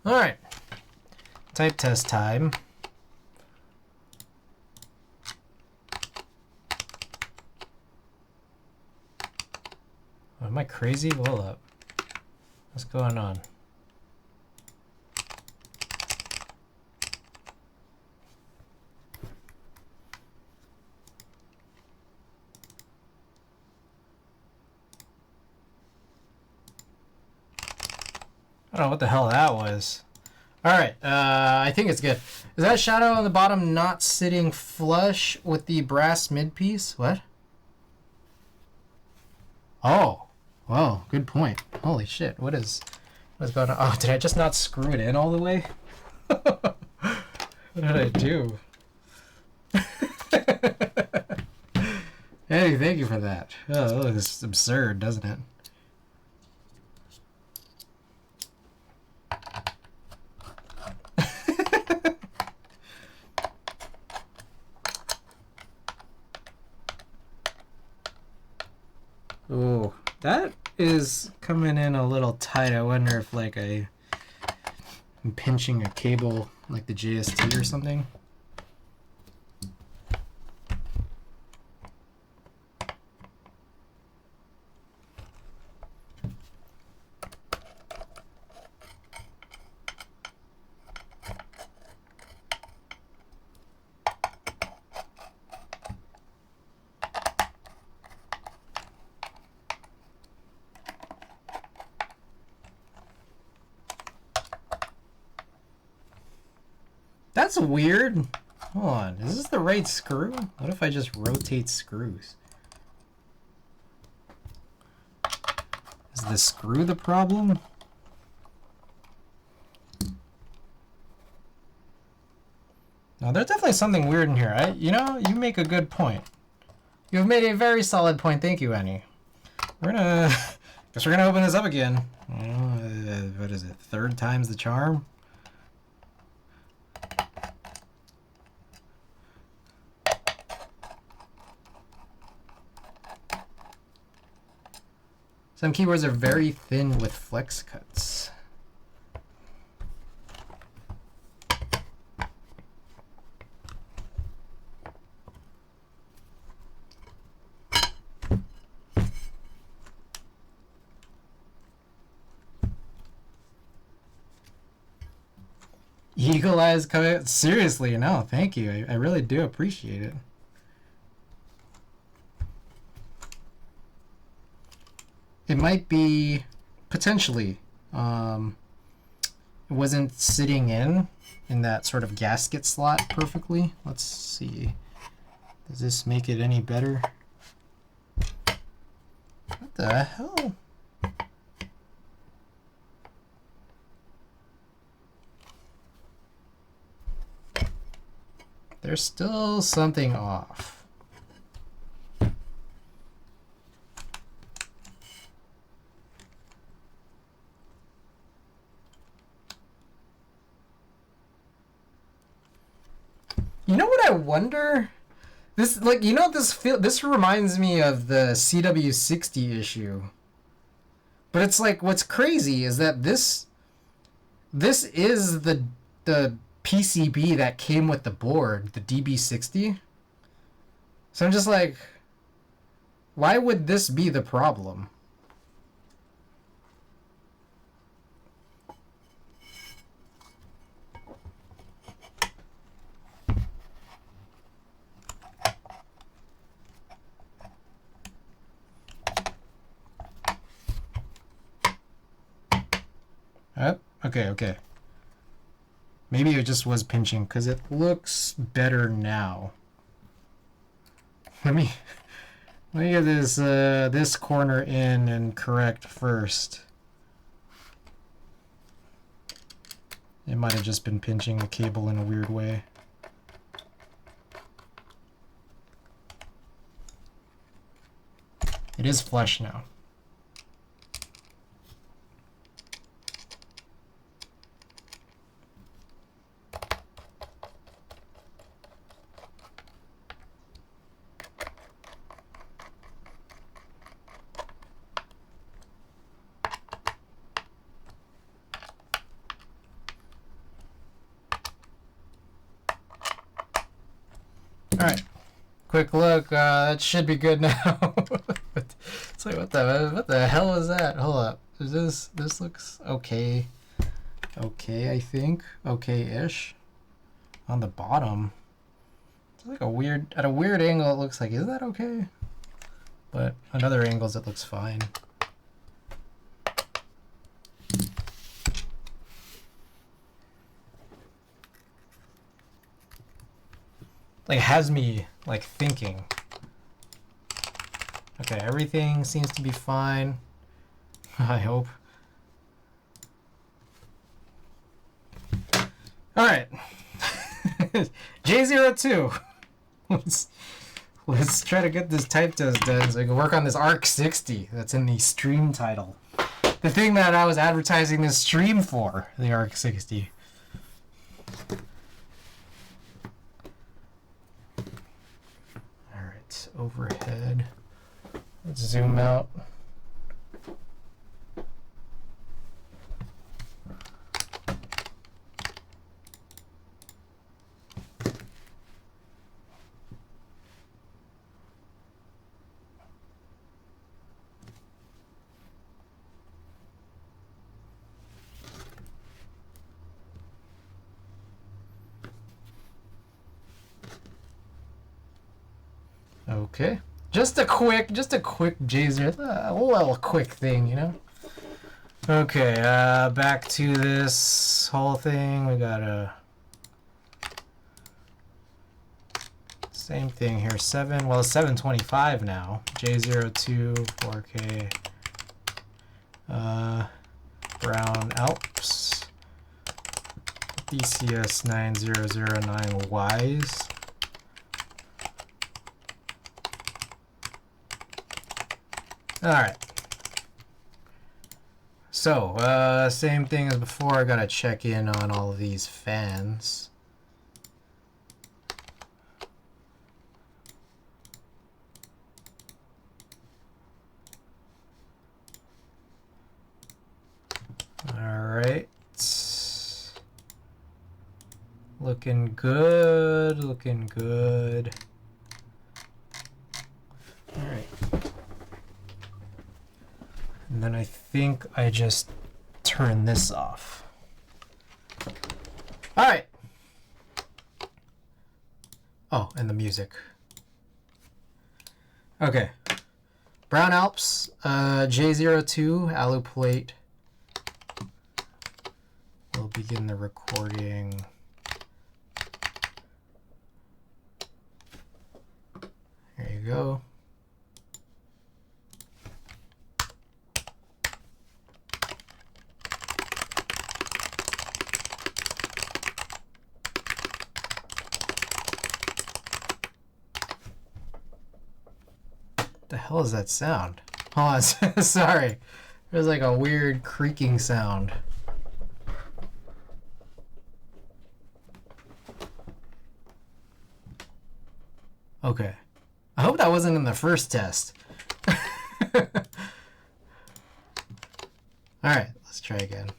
Alright, type test time. Am I crazy? Hold up. What's going on? I don't know what the hell that was. Alright, I think it's good. Is that shadow on the bottom not sitting flush with the brass mid piece? What? Oh, well, good point. Holy shit, what is going on? Oh, did I just not screw it in all the way? What did I do? Hey, thank you for that. Oh, that looks absurd, doesn't it? Oh, that is coming in a little tight. I wonder if like I'm pinching a cable like the JST or something. That's weird. Hold on. Is this the right screw? What if I just rotate screws? Is the screw the problem? No, there's definitely something weird in here. You know, you make a good point. You've made a very solid point. Thank you, Annie. Guess we're gonna open this up again. What is it? Third time's the charm? Some keyboards are very thin with flex cuts. Eagle eyes coming. Seriously, no, thank you. I really do appreciate it. It might be potentially. It wasn't sitting in that sort of gasket slot perfectly. Let's see. Does this make it any better? What the hell? There's still something off. You know what I wonder? This, like, you know, this reminds me of the CW60 issue. But it's like, what's crazy is that this is the PCB that came with the board, the DB60. So I'm just like, why would this be the problem? Okay. Maybe it just was pinching because it looks better now. Let me get this corner in and correct first. It might have just been pinching the cable in a weird way. It is flush now. Alright, quick look, that should be good now. It's like, what the hell is that? Hold up, this looks okay. Okay, I think. Okay-ish. On the bottom. It's like at a weird angle it looks like, is that okay? But on other angles it looks fine. Like, has me like thinking. Okay, everything seems to be fine. I hope. All right. J02. Let's try to get this type test done so we can work on this arc60 that's in the stream title. The thing that I was advertising this stream for, the arc60. Overhead. Let's zoom out. Okay. Just a quick Jazer, a little quick thing, you know? Okay, back to this whole thing. We got a same thing here. 725 now. J02 4K. Brown Alps. DCS 9009 Wise. Alright. So, same thing as before, I gotta check in on all of these fans. Alright. Looking good, looking good. Alright. And then I think I just turn this off. All right. Oh, and the music. Okay. Brown Alps, J02, alu plate. We'll begin the recording. There you go. The hell is that sound? Oh, sorry. There's like a weird creaking sound. Okay. I hope that wasn't in the first test. Alright, let's try again.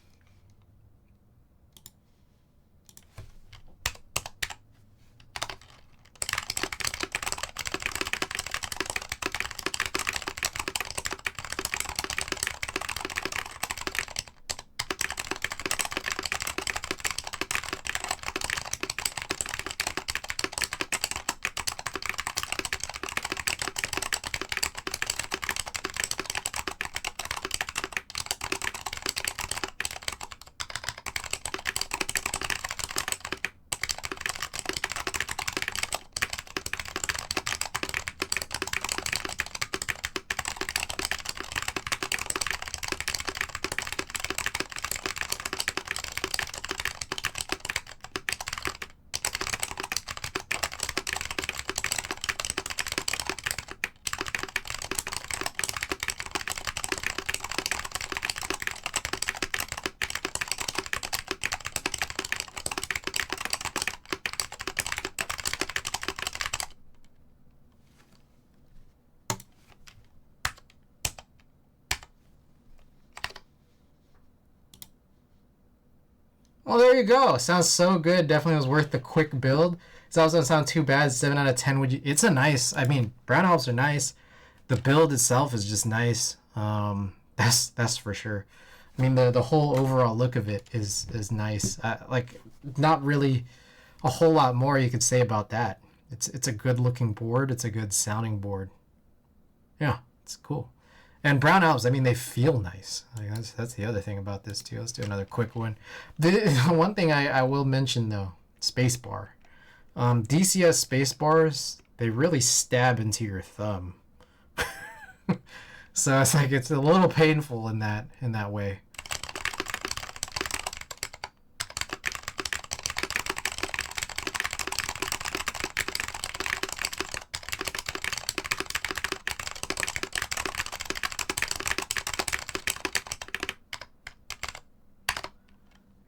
Well, there you go. Sounds so good. Definitely was worth the quick build. It also doesn't sound too bad. 7 out of 10. It's a nice. I mean, brown Alps are nice. The build itself is just nice. That's for sure. I mean, the whole overall look of it is nice. Like, not really a whole lot more you could say about that. It's a good looking board. It's a good sounding board. Yeah, it's cool. And brown Alps, I mean, they feel nice. Like, that's the other thing about this too. Let's do another quick one. The one thing I will mention though, spacebar. DCS spacebars, they really stab into your thumb. So it's like it's a little painful in that way.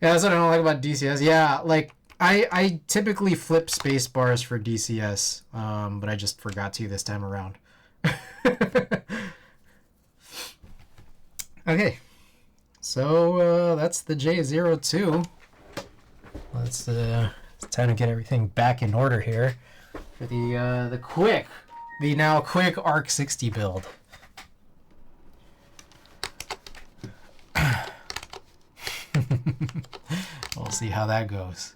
Yeah, that's what I don't like about DCS. Yeah, like I typically flip space bars for DCS, but I just forgot to this time around. Okay, so that's the J02. It's time to get everything back in order here for the now quick arc60 build. We'll see how that goes.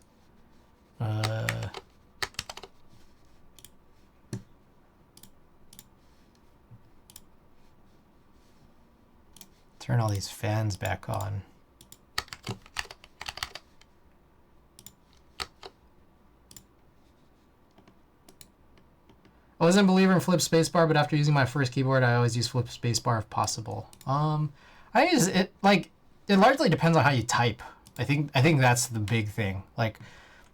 Turn all these fans back on. I wasn't a believer in flip spacebar, but after using my first keyboard, I always use flip spacebar if possible. It largely depends on how you type. I think that's the big thing. Like,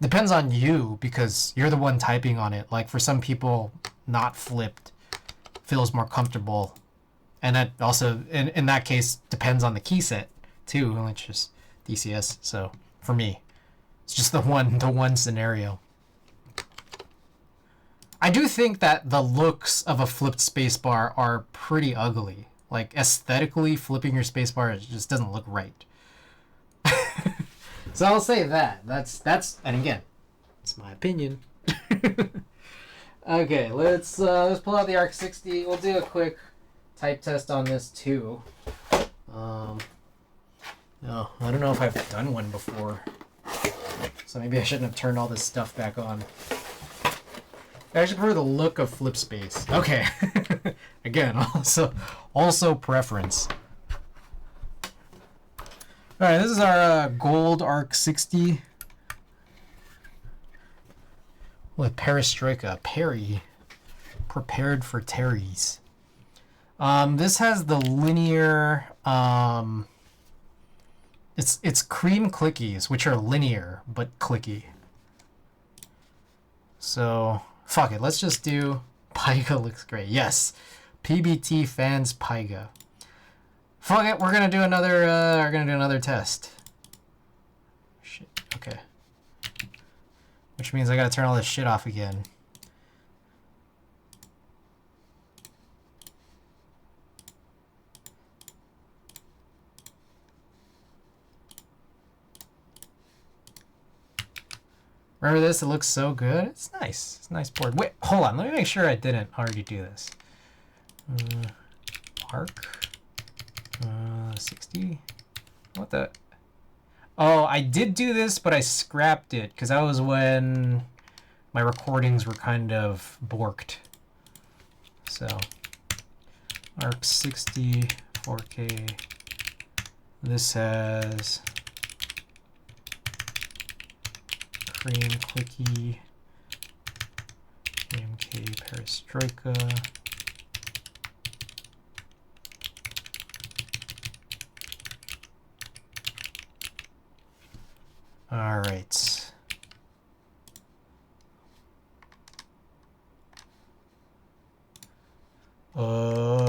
depends on you because you're the one typing on it. Like, for some people, not flipped feels more comfortable, and that also in that case depends on the key set too, which is DCS. So for me, it's just the one scenario. I do think that the looks of a flipped spacebar are pretty ugly. Like, aesthetically, flipping your spacebar just doesn't look right. So I'll say that. That's and again, it's my opinion. Okay, let's pull out the arc60. We'll do a quick type test on this too. No, I don't know if I've done one before. So maybe I shouldn't have turned all this stuff back on. I actually prefer the look of flip space. Okay. Again, also preference. Alright, this is our gold arc60 with perestroika. Perry. Prepared for Terry's. This has the linear, it's cream clickies, which are linear, but clicky. So, fuck it, let's just do, Paiga looks great. Yes, PBT fans Paiga. Fuck it, we're gonna do another test. Shit, okay. Which means I gotta turn all this shit off again. Remember this? It looks so good. It's nice. It's a nice board. Wait, hold on. Let me make sure I didn't already do this. Arc 60. What the? Oh, I did do this, but I scrapped it because that was when my recordings were kind of borked. So, arc60 4K. This has cream clicky, AMK perestroika. All right. All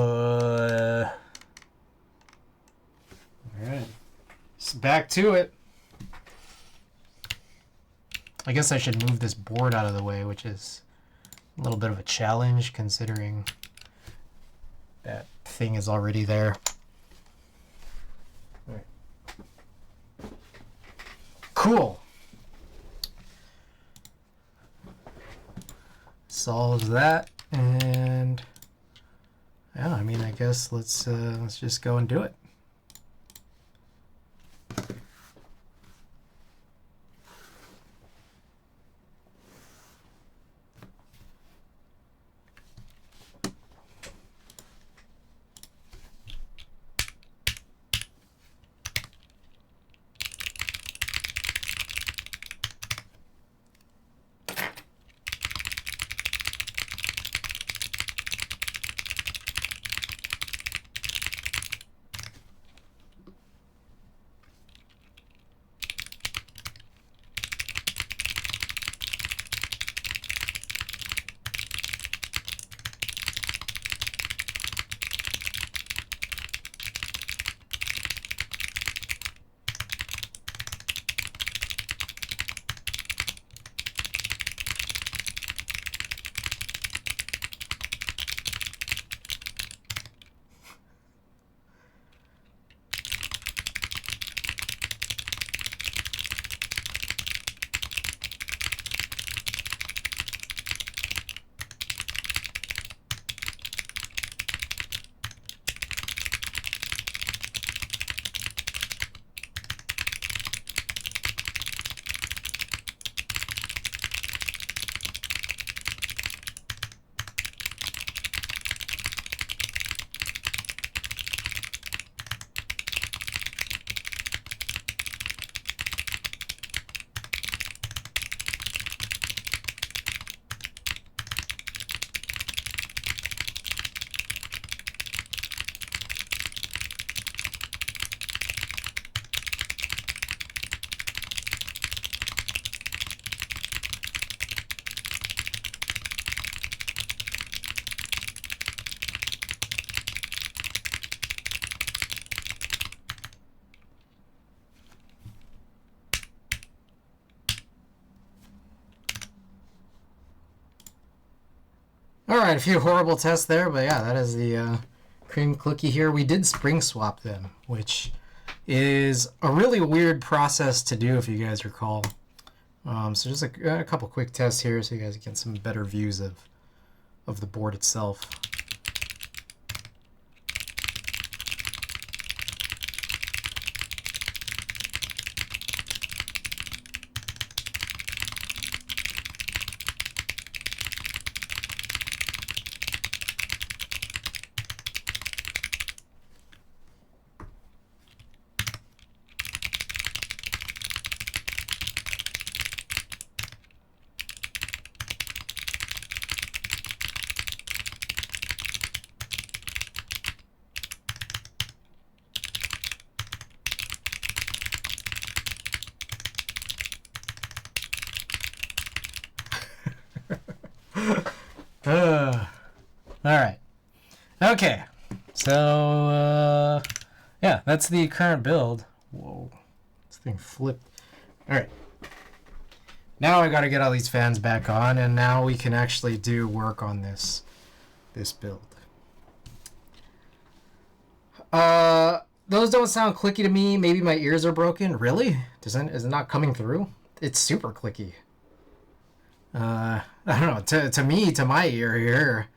right. So back to it. I guess I should move this board out of the way, which is a little bit of a challenge considering that thing is already there. All right. Cool. Solves that, and yeah, I mean, I guess let's just go and do it. All right, a few horrible tests there, but yeah, that is the cream cookie here. We did spring swap them, which is a really weird process to do if you guys recall. So just a couple quick tests here so you guys get some better views of the board itself. Alright. Okay. So, yeah, that's the current build. Whoa. This thing flipped. Alright. Now I gotta get all these fans back on, and now we can actually do work on this build. Those don't sound clicky to me. Maybe my ears are broken. Really? Is it not coming through? It's super clicky. I don't know. To me, to my ear here,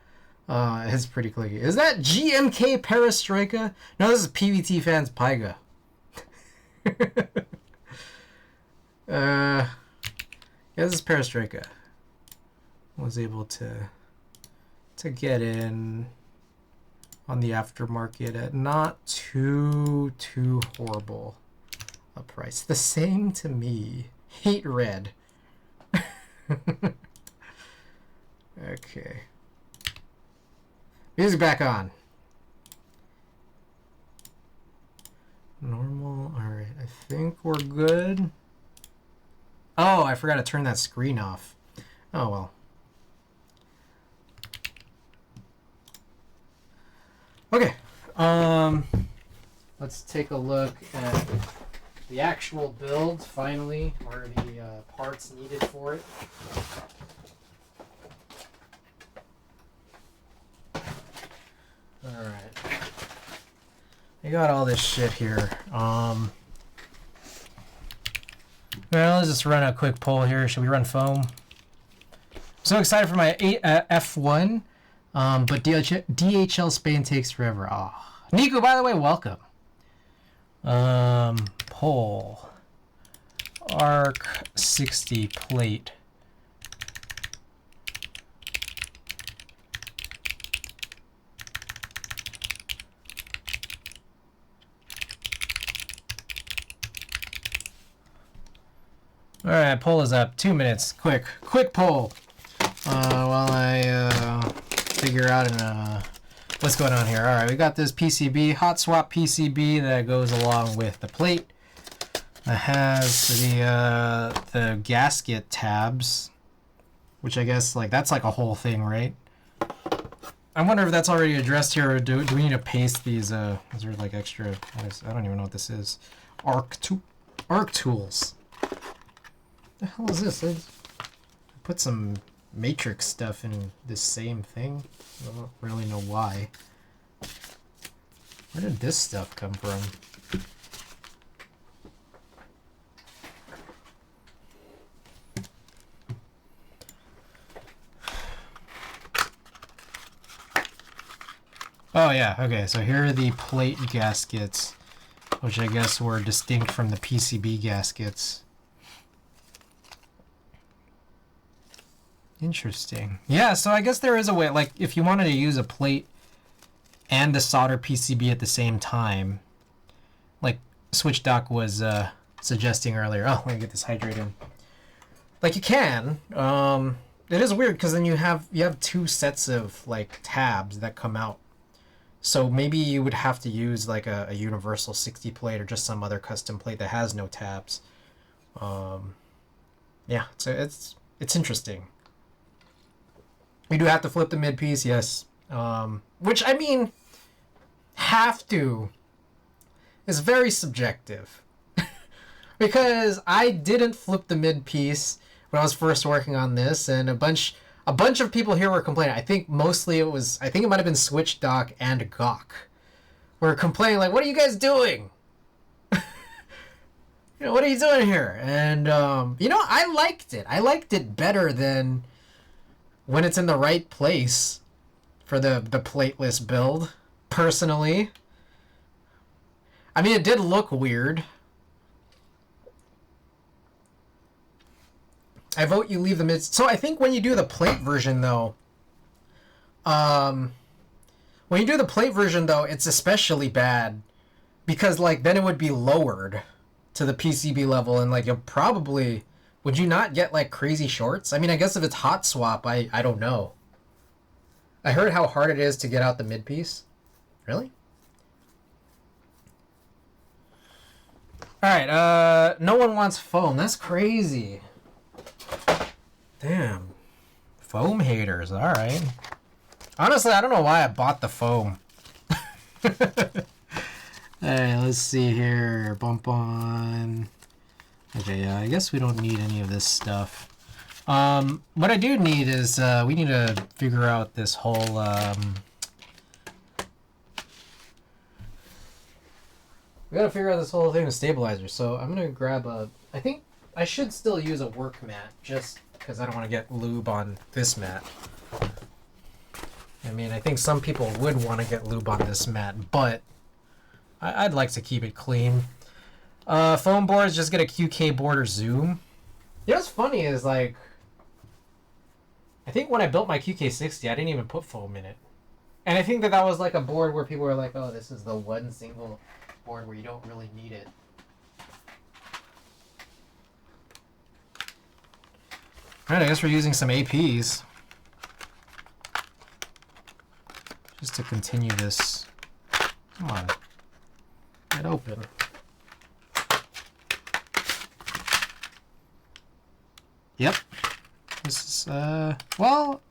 it's pretty clicky. Is that GMK Perestroika? No, this is PVT Fans Pyga. Yeah, this is Perestroika. Was able to get in on the aftermarket at not too horrible a price. The same to me. Hate red. Okay. Music back on. Normal. Alright, I think we're good. Oh, I forgot to turn that screen off. Oh well. Okay. Let's take a look at the actual build, finally, or the parts needed for it. Alright. I got all this shit here. Well, let's just run a quick poll here. Should we run foam? So excited for my F1, but DHL Spain takes forever. Ah, Nico, by the way, welcome. Poll. arc60 plate. All right, poll is up. 2 minutes. Quick poll. While I figure out what's going on here. All right, we got this PCB, hot swap PCB that goes along with the plate. It has the gasket tabs, which I guess that's like a whole thing, right? I wonder if that's already addressed here, or do we need to paste these? Is there like extra? I don't even know what this is. Arc tools. The hell is this? I put some matrix stuff in this same thing. I don't really know why. Where did this stuff come from? Oh yeah, okay, so here are the plate gaskets, which I guess were distinct from the PCB gaskets. Interesting. Yeah, so I guess there is a way, like, if you wanted to use a plate and the solder PCB at the same time, like SwitchDoc was suggesting earlier. Oh, let me get this hydrated. Like, you can. It is weird, because then you have two sets of, like, tabs that come out. So maybe you would have to use, like, a universal 60 plate or just some other custom plate that has no tabs. Yeah, so it's interesting. We do have to flip the mid piece, yes. Which, I mean, have to is very subjective. Because I didn't flip the mid piece when I was first working on this, and a bunch of people here were complaining. I think mostly it might have been SwitchDoc and Gawk were complaining, like, what are you guys doing? What are you doing here? And, I liked it. I liked it better than when it's in the right place for the plateless build, personally. I mean, it did look weird. I vote you leave the mid. So I think when you do the plate version, though, it's especially bad because, like, then it would be lowered to the PCB level, and, like, you'll probably... Would you not get, like, crazy shorts? I mean, I guess if it's hot swap, I don't know. I heard how hard it is to get out the mid piece. Really? Alright, no one wants foam. That's crazy. Damn. Foam haters, alright. Honestly, I don't know why I bought the foam. Alright, let's see here. Bump on. Okay, yeah, I guess we don't need any of this stuff. What I do need is, we need to figure out this whole, we gotta figure out this whole thing with stabilizers. So I'm gonna grab I think I should still use a work mat, just because I don't want to get lube on this mat. I mean, I think some people would want to get lube on this mat, but I'd like to keep it clean. Foam boards, just get a QK board or Zoom. You know what's funny is, like, I think when I built my QK60, I didn't even put foam in it. And I think that was like a board where people were like, oh, this is the one single board where you don't really need it. Alright, I guess we're using some APs. Just to continue this. Come on. Get open. Yep. This is, well,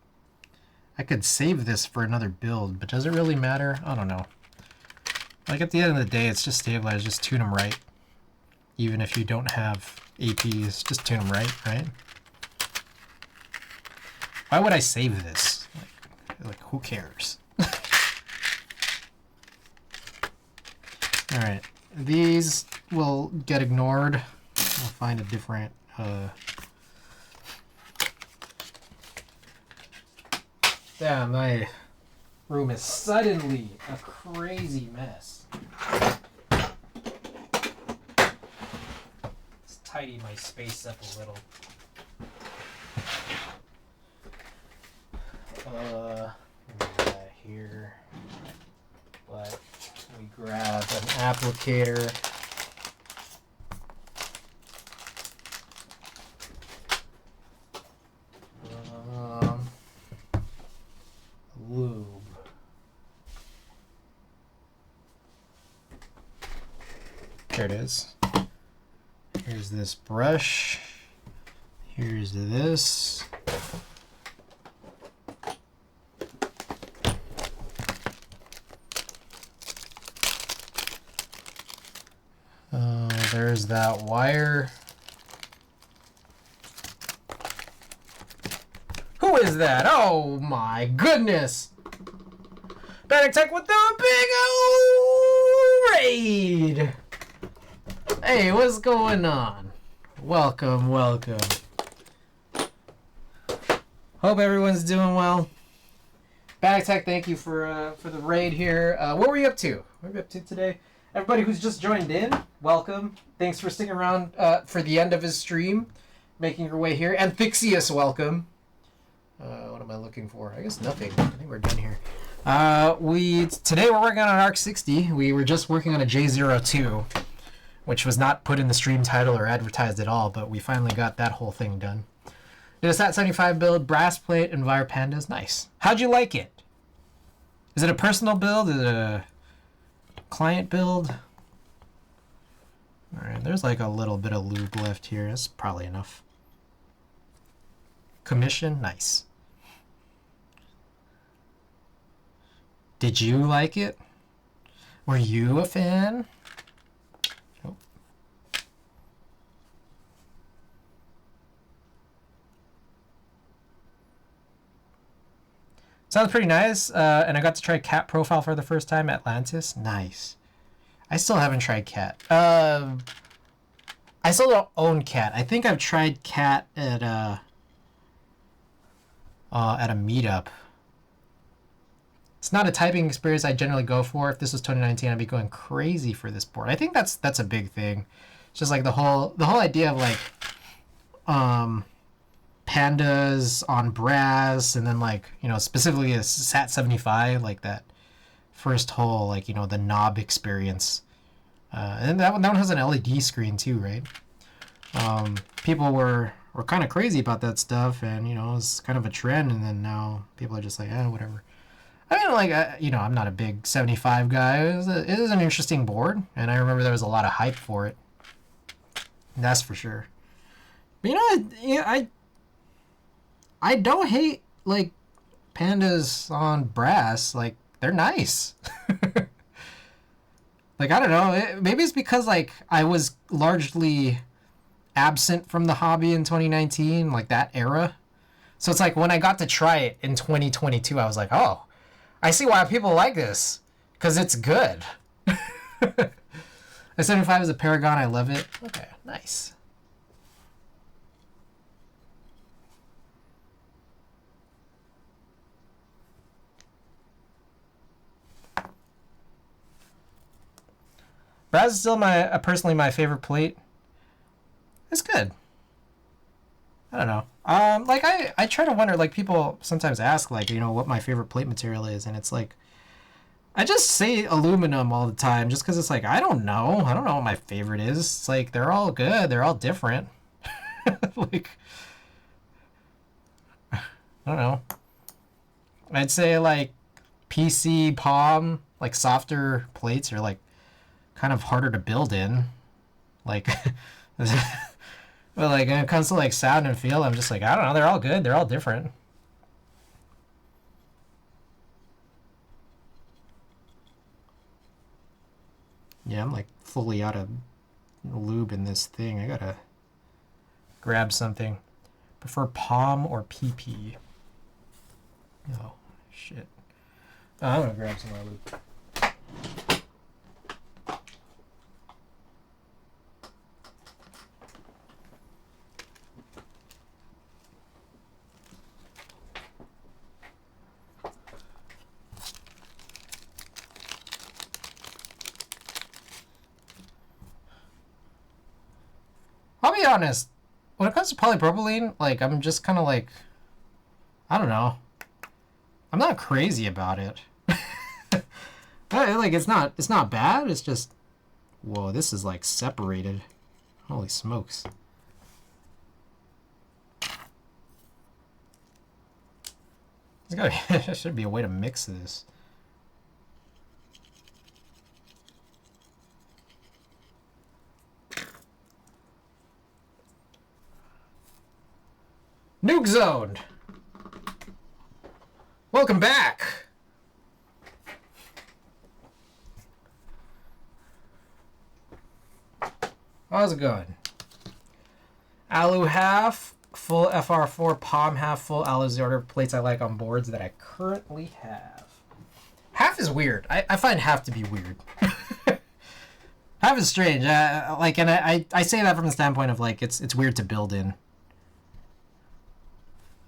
I could save this for another build, but does it really matter? I don't know. Like, at the end of the day, it's just stabilized. Just tune them right. Even if you don't have APs, just tune them right? Why would I save this? Like who cares? Alright. These will get ignored. I'll find a different, Damn, my room is suddenly a crazy mess. Let's tidy my space up a little. Here. But we grab an applicator. Lube. There it is. Here's this brush. Here's this. There's that wire. Who is that? Oh my goodness! Panic Tech with the big old raid! Hey, what's going on? Welcome, welcome. Hope everyone's doing well. Panic Tech, thank you for the raid here. What were you up to? What were we up to today? Everybody who's just joined in, welcome. Thanks for sticking around for the end of his stream, making your way here. And Thixius, welcome. What am I looking for? I guess nothing. I think we're done here. Today we're working on an arc60. We were just working on a J02, which was not put in the stream title or advertised at all, but we finally got that whole thing done. Did a SAT75 build, brass plate, and Vire Pandas. Nice. How'd you like it? Is it a personal build? Is it a client build? Alright, there's like a little bit of lube left here. That's probably enough. Commission? Nice. Did you like it? Were you a fan? Nope. Sounds pretty nice. And I got to try Cat Profile for the first time at Atlantis. Nice. I still haven't tried Cat. I still don't own Cat. I think I've tried Cat at a meetup. It's not a typing experience I generally go for. If this was 2019, I'd be going crazy for this board. I think that's a big thing. It's just like the whole idea of like pandas on brass, and then like, you know, specifically a SAT75, like that first whole, like, you know, the knob experience. And that one has an LED screen too, right? People were kind of crazy about that stuff, and, you know, it's kind of a trend, and then now people are just like, whatever. I mean, like, you know, I'm not a big 75 guy. It is an interesting board, and I remember there was a lot of hype for it. That's for sure. But, you know, I don't hate like pandas on brass, like they're nice. Like I don't know, maybe it's because like I was largely absent from the hobby in 2019, like that era. So it's like when I got to try it in 2022, I was like, oh, I see why people like this, because it's good. A 75 is a Paragon. I love it. Okay, nice. Brass is still personally my favorite plate. It's good. I don't know. Like I try to wonder. Like people sometimes ask, like what my favorite plate material is, and it's like I just say aluminum all the time, just because it's like I don't know. I don't know what my favorite is. It's like they're all good. They're all different. Like I don't know. I'd say like PC palm, like softer plates are like kind of harder to build in. Like, but like when it comes to like sound and feel, I'm just like I don't know. They're all good. They're all different. Yeah, I'm like fully out of lube in this thing. I gotta grab something. Prefer palm or PP? Oh shit. Oh, I'm gonna grab some more lube. I'll be honest. When it comes to polypropylene, like I'm just kind of like, I don't know. I'm not crazy about it. Like it's not bad. It's just, whoa, this is like separated. Holy smokes. There should be a way to mix this. Nuke zoned. Welcome back. How's it going? Alu half, full FR4, palm half full. Alu's the order of plates I like on boards that I currently have. Half is weird. I find half to be weird. Half is strange. Like, and I say that from the standpoint of like it's weird to build in.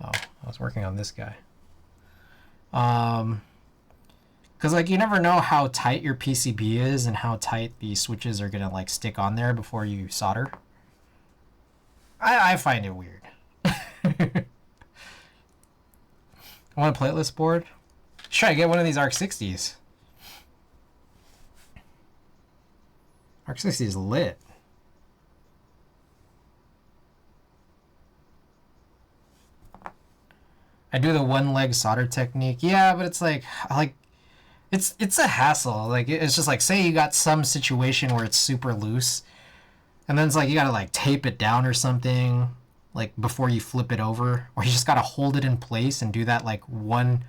Oh, I was working on this guy. Because like you never know how tight your PCB is and how tight the switches are gonna like stick on there before you solder. I find it weird. I want a plateless board. Should I get one of these arc60s? Arc60 is lit. I do the one leg solder technique. Yeah, but it's like it's a hassle. Like it's just like say you got some situation where it's super loose, and then it's like you gotta like tape it down or something, like before you flip it over, or you just gotta hold it in place and do that like one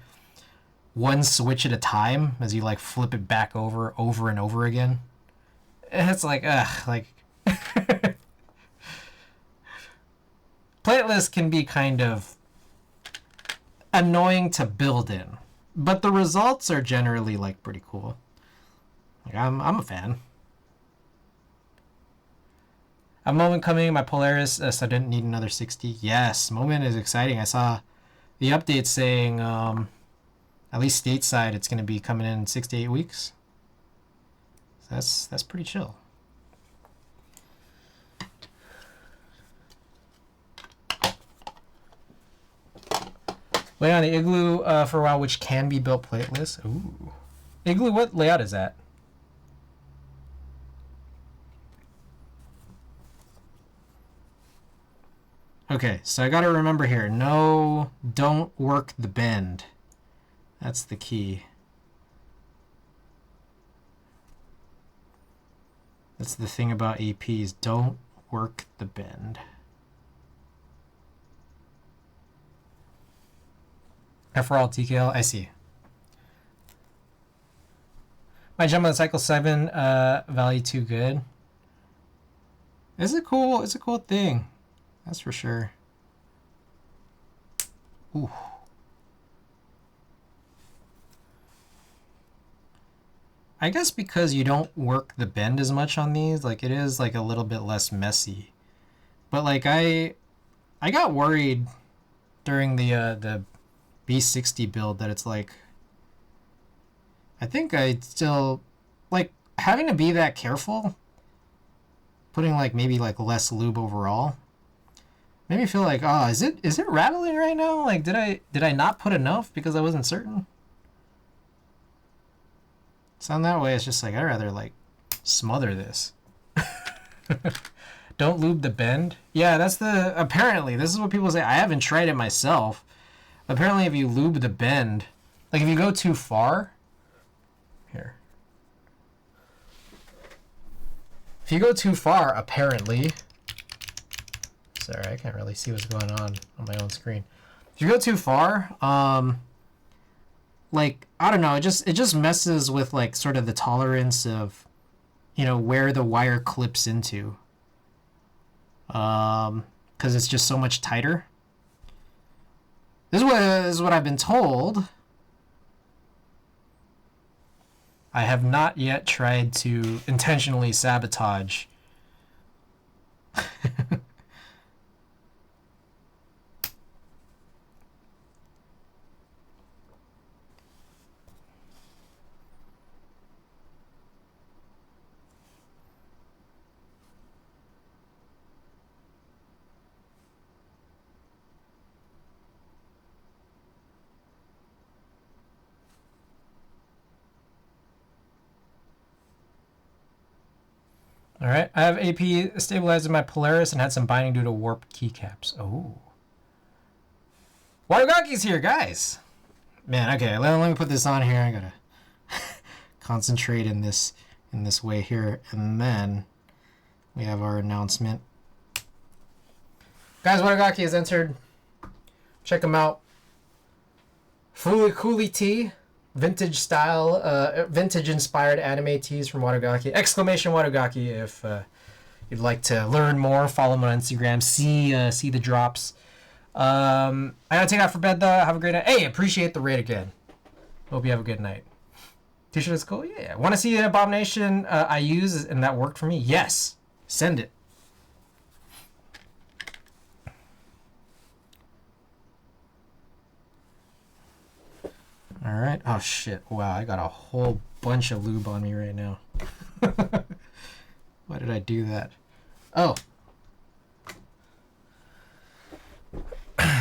switch at a time as you like flip it back over and over again. And it's like like plateless can be kind of annoying to build in, but the results are generally like pretty cool. Like I'm a fan. A moment coming, my Polaris, so I didn't need another 60. Yes, moment is exciting. I saw the update saying, at least stateside, it's going to be coming in 6 to 8 weeks. So that's pretty chill. Lay on the Igloo for a while, which can be built plateless. Ooh. Igloo, what layout is that? Okay, so I gotta remember here. No, don't work the bend. That's the key. That's the thing about APs. Don't work the bend. F for all TKL. I see. My jump on the cycle 7 value too good. It's a cool thing. That's for sure. Ooh. I guess because you don't work the bend as much on these, like it is like a little bit less messy. But like I got worried during the V60 build that it's like I think I still like having to be that careful, putting like maybe like less lube overall. Made me feel like, oh, is it rattling right now? Like did I not put enough because I wasn't certain? Sound that way, it's just like I'd rather like smother this. Don't lube the bend. Yeah, that's the apparently this is what people say. I haven't tried it myself. Apparently if you lube the bend, like if you go too far, here. If you go too far, apparently, sorry, I can't really see what's going on my own screen. If you go too far, like I don't know, it just messes with like sort of the tolerance of, you know, where the wire clips into. Because it's just so much tighter. This is what I've been told. I have not yet tried to intentionally sabotage. All right, I have AP stabilized in my Polaris and had some binding due to warp keycaps. Oh. Watagaki's here, guys. Man, okay, let me put this on here. I gotta concentrate in this way here, and then we have our announcement. Guys, Watagaki has entered. Check him out. Fuli Cooley Tea. Vintage style, vintage inspired anime tees from Watagaki. Exclamation Watagaki if you'd like to learn more. Follow him on Instagram. See the drops. I gotta take out for bed though. Have a great night. Hey, appreciate the raid again. Hope you have a good night. T-shirt is cool. Yeah. Want to see an abomination I use and that worked for me? Yes. Send it. All right. Oh shit. Wow, I got a whole bunch of lube on me right now. Why did I do that? Oh. But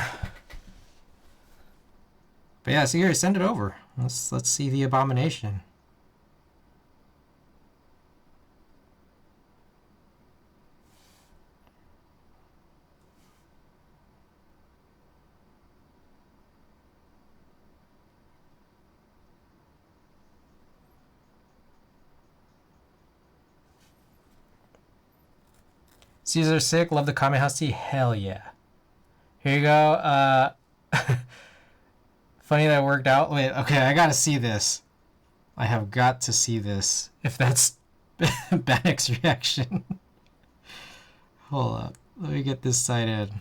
yeah, see here, send it over. Let's see the abomination. Caesar sick, love the Kame House tea. Hell yeah. Here you go. Funny that worked out. Wait, okay, I gotta see this. I have got to see this. If that's Bannock's reaction. Hold up. Let me get this sighted.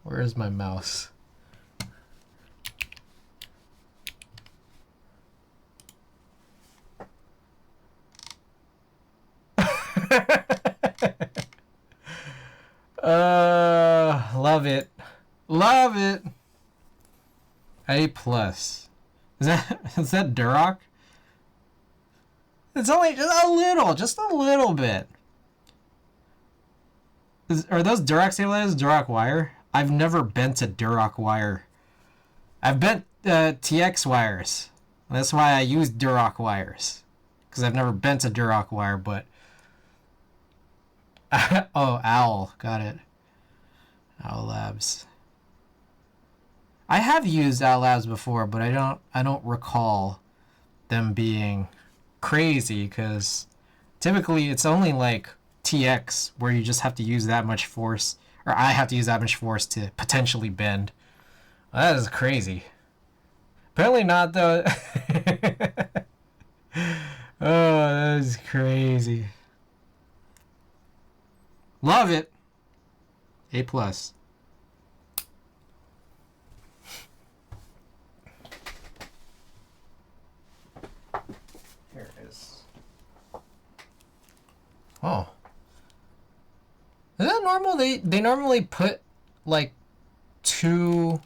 Where is my mouse? Love it. Love it. A plus. Is that Duroc? It's only just a little bit. Are those Duroc stabilizers Duroc wire? I've never bent a Duroc wire. I've bent TX wires. That's why I use Duroc wires. Because I've never bent a Duroc wire, but... oh, Owl. Got it. Owl Labs. I have used Owl Labs before, but I don't recall them being crazy, because typically it's only like TX where you just have to use that much force, or I have to use that much force to potentially bend. That is crazy. Apparently not though. Oh, that is crazy. Love it. A+. Here it is. Oh. Is that normal? They normally put like 2.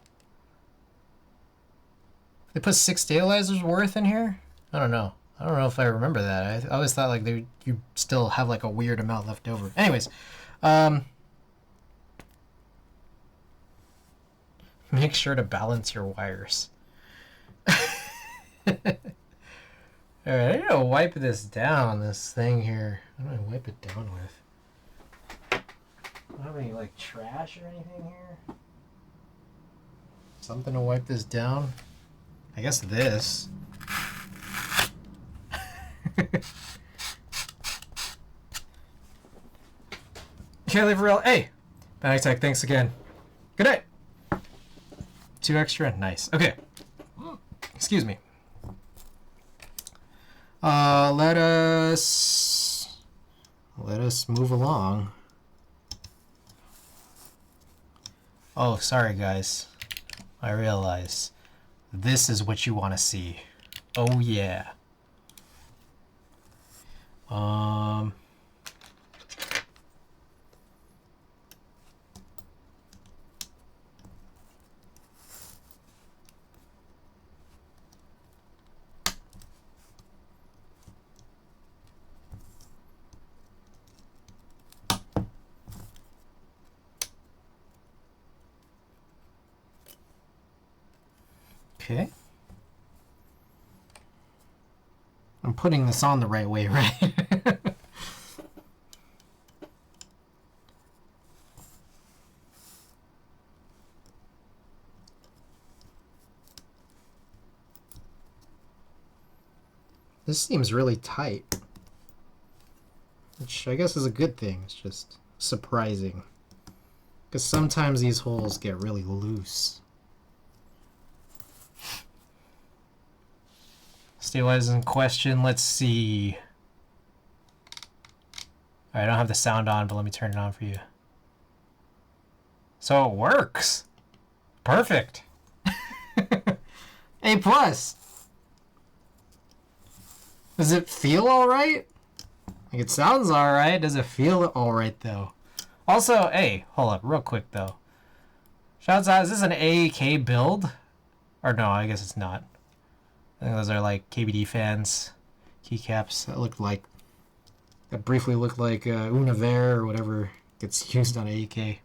They put 6 stabilizers worth in here? I don't know. I don't know if I remember that. I always thought like you still have like a weird amount left over. Anyways, make sure to balance your wires. Alright, I need to wipe this down, this thing here. What do I wipe it down with? I don't have any like trash or anything here. Something to wipe this down? I guess this. Kelly for real. Hey, Panic Tech, thanks again. Good night. 2 extra, nice. Okay. Excuse me. Let us move along. Oh, sorry guys. I realize this is what you want to see. Oh yeah. Okay. I'm putting this on the right way, right? This seems really tight, which I guess is a good thing. It's just surprising, because sometimes these holes get really loose. Stabilizers in question. Let's see. All right, I don't have the sound on, but let me turn it on for you. So it works. Perfect. A+. Does it feel all right? Like, it sounds all right. Does it feel all right though? Also, hey, hold up, real quick though. Shouts out. Is this an AAK build? Or no, I guess it's not. I think those are like KBD fans keycaps that briefly looked like Univers or whatever gets used on AAK.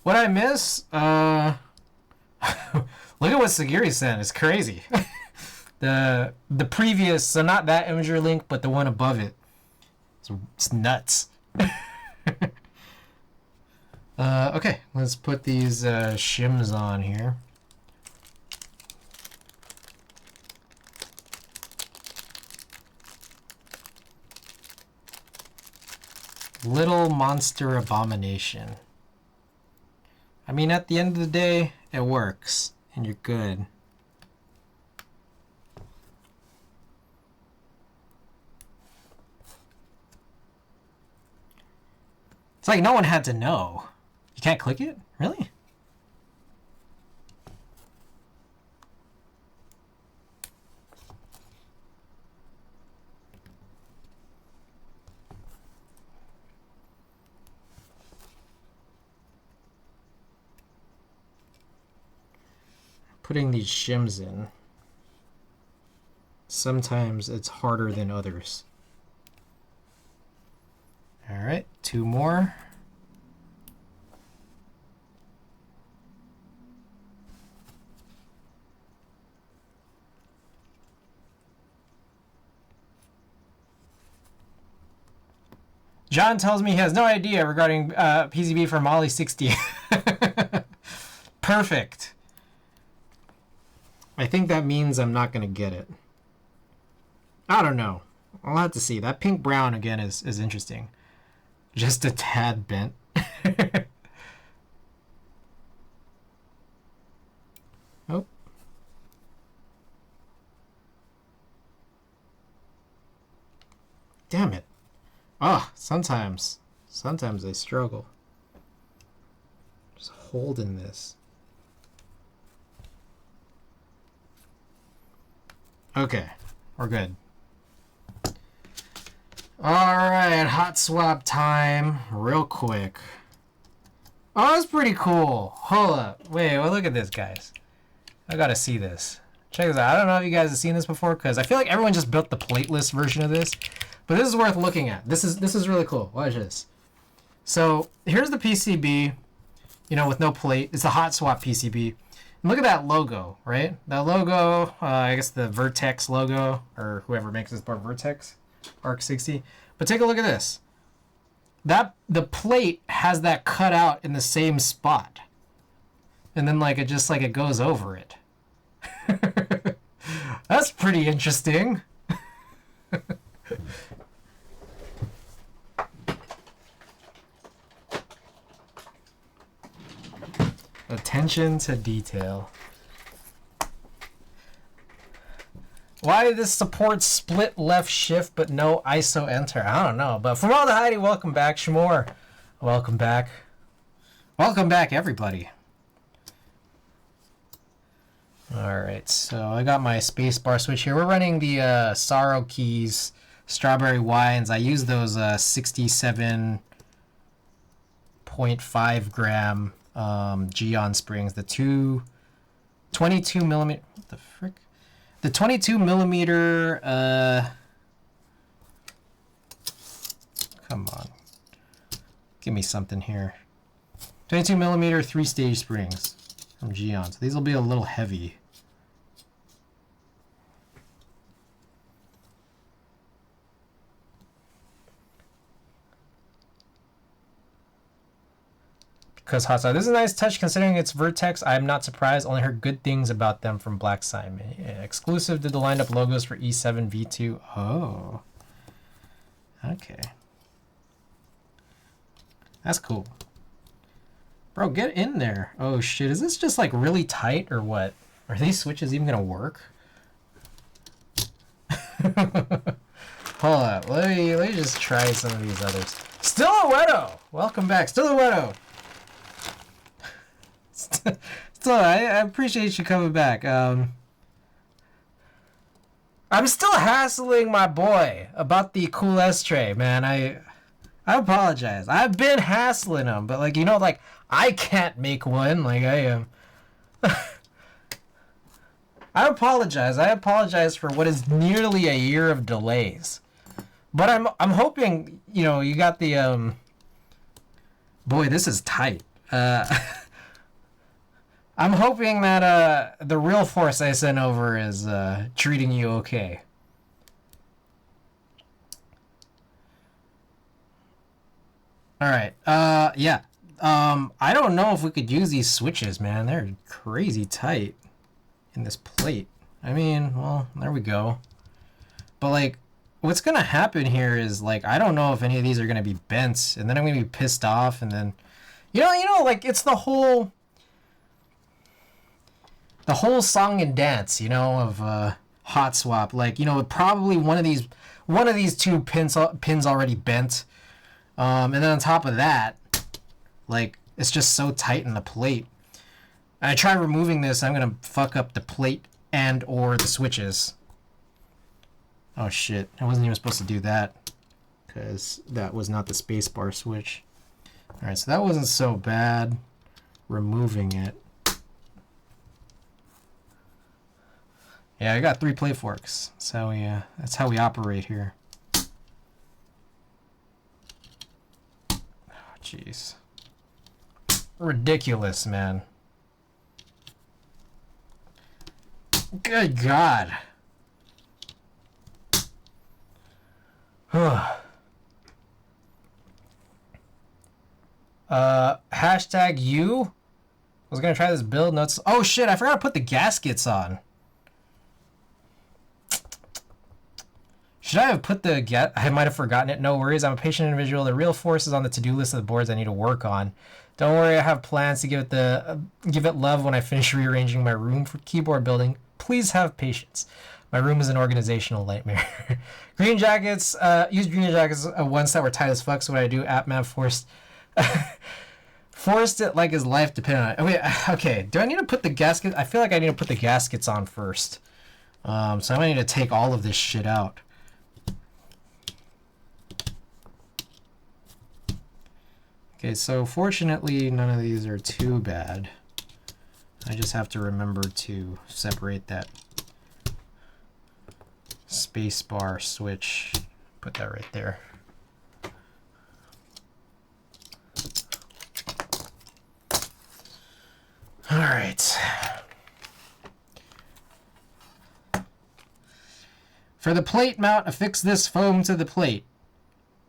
What I miss? Look at what Sagiri sent. It's crazy. The previous, so not that imagery link, but the one above it. It's nuts. Okay, let's put these shims on here. Little Monster Abomination. I mean, at the end of the day, it works, and you're good. It's like no one had to know. You can't click it? Really? Putting these shims in. Sometimes it's harder than others. All right, 2 more. John tells me he has no idea regarding PCB for Molly 60. Perfect. I think that means I'm not gonna get it. I don't know. I'll have to see. That pink brown again is interesting. Just a tad bent. Oh. Damn it. Oh, sometimes I struggle. Just holding this. Okay, we're good. Alright, hot swap time. Real quick. Oh, that's pretty cool. Hold up. Wait, well, look at this, guys. I gotta see this. Check this out. I don't know if you guys have seen this before, because I feel like everyone just built the plateless version of this. But this is worth looking at. This is really cool. Watch this. So, here's the PCB, you know, with no plate. It's a hot swap PCB. And look at that logo, right? That logo, I guess the Vertex logo, or whoever makes this part, Vertex, arc60. But take a look at this. The plate has that cut out in the same spot. And then like it goes over it. That's pretty interesting. Attention to detail. Why this supports split left shift but no ISO enter? I don't know. But from all the Heidi, welcome back. Shmore, welcome back. Welcome back, everybody. Alright, so I got my spacebar switch here. We're running the Sorrow Keys Strawberry Wines. I use those 67.5 gram Geon springs. The 22 millimeter. What the frick? The 22 millimeter. Come on. Give me something here. 22 millimeter 3-stage springs from Geon. So these will be a little heavy. Because hot sauce. This is a nice touch considering it's Vertex. I'm not surprised. Only heard good things about them from Black Simon. Yeah, exclusive to the lined up logos for E7 V2. Oh. Okay. That's cool. Bro, get in there. Oh shit. Is this just like really tight or what? Are these switches even gonna work? Hold up. Let me just try some of these others. Stiletto! Welcome back. Stiletto! Still, I appreciate you coming back. I'm still hassling my boy about the cool S tray, man. I apologize. I've been hassling him, but like, you know, like I can't make one. Like I am. I apologize. I apologize for what is nearly a year of delays. But I'm hoping, you know, you got the boy, this is tight. I'm hoping that the real force I sent over is treating you okay. Alright, yeah. I don't know if we could use these switches, man. They're crazy tight in this plate. I mean, well, there we go. But like, what's gonna happen here is like, I don't know if any of these are gonna be bent, and then I'm gonna be pissed off, and then, you know, like it's the whole song and dance, you know, of hot swap. Like, you know, probably one of these two pins already bent, and then on top of that, like it's just so tight in the plate. And I try removing this, I'm gonna fuck up the plate and or the switches. Oh shit! I wasn't even supposed to do that because that was not the spacebar switch. All right, so that wasn't so bad. Removing it. Yeah, I got 3 plate forks, so yeah, that's how we operate here. Oh, jeez. Ridiculous, man. Good God. Hashtag you? I was gonna try this build notes. Oh shit, I forgot to put the gaskets on. Should I have put the get? I might have forgotten it. No worries. I'm a patient individual. The real force is on the to-do list of the boards I need to work on. Don't worry. I have plans to give it love when I finish rearranging my room for keyboard building. Please have patience. My room is an organizational nightmare. Green jackets. Use green jackets once that were tight as fuck. So what I do, AppMap forced. Forced it like his life depended on it. Oh, wait, okay. Do I need to put the gasket? I feel like I need to put the gaskets on first. So I might need to take all of this shit out. Okay, so fortunately none of these are too bad. I just have to remember to separate that spacebar switch. Put that right there. All right. For the plate mount, affix this foam to the plate.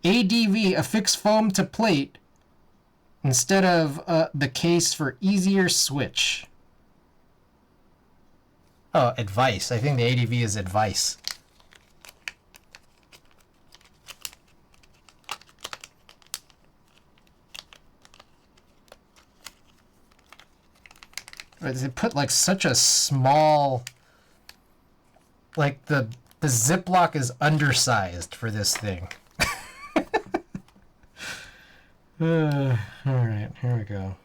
ADV, affix foam to plate instead of the case for easier switch. Oh, advice. I think the ADV is advice. They put like such a small, like the Ziploc is undersized for this thing. All right, here we go.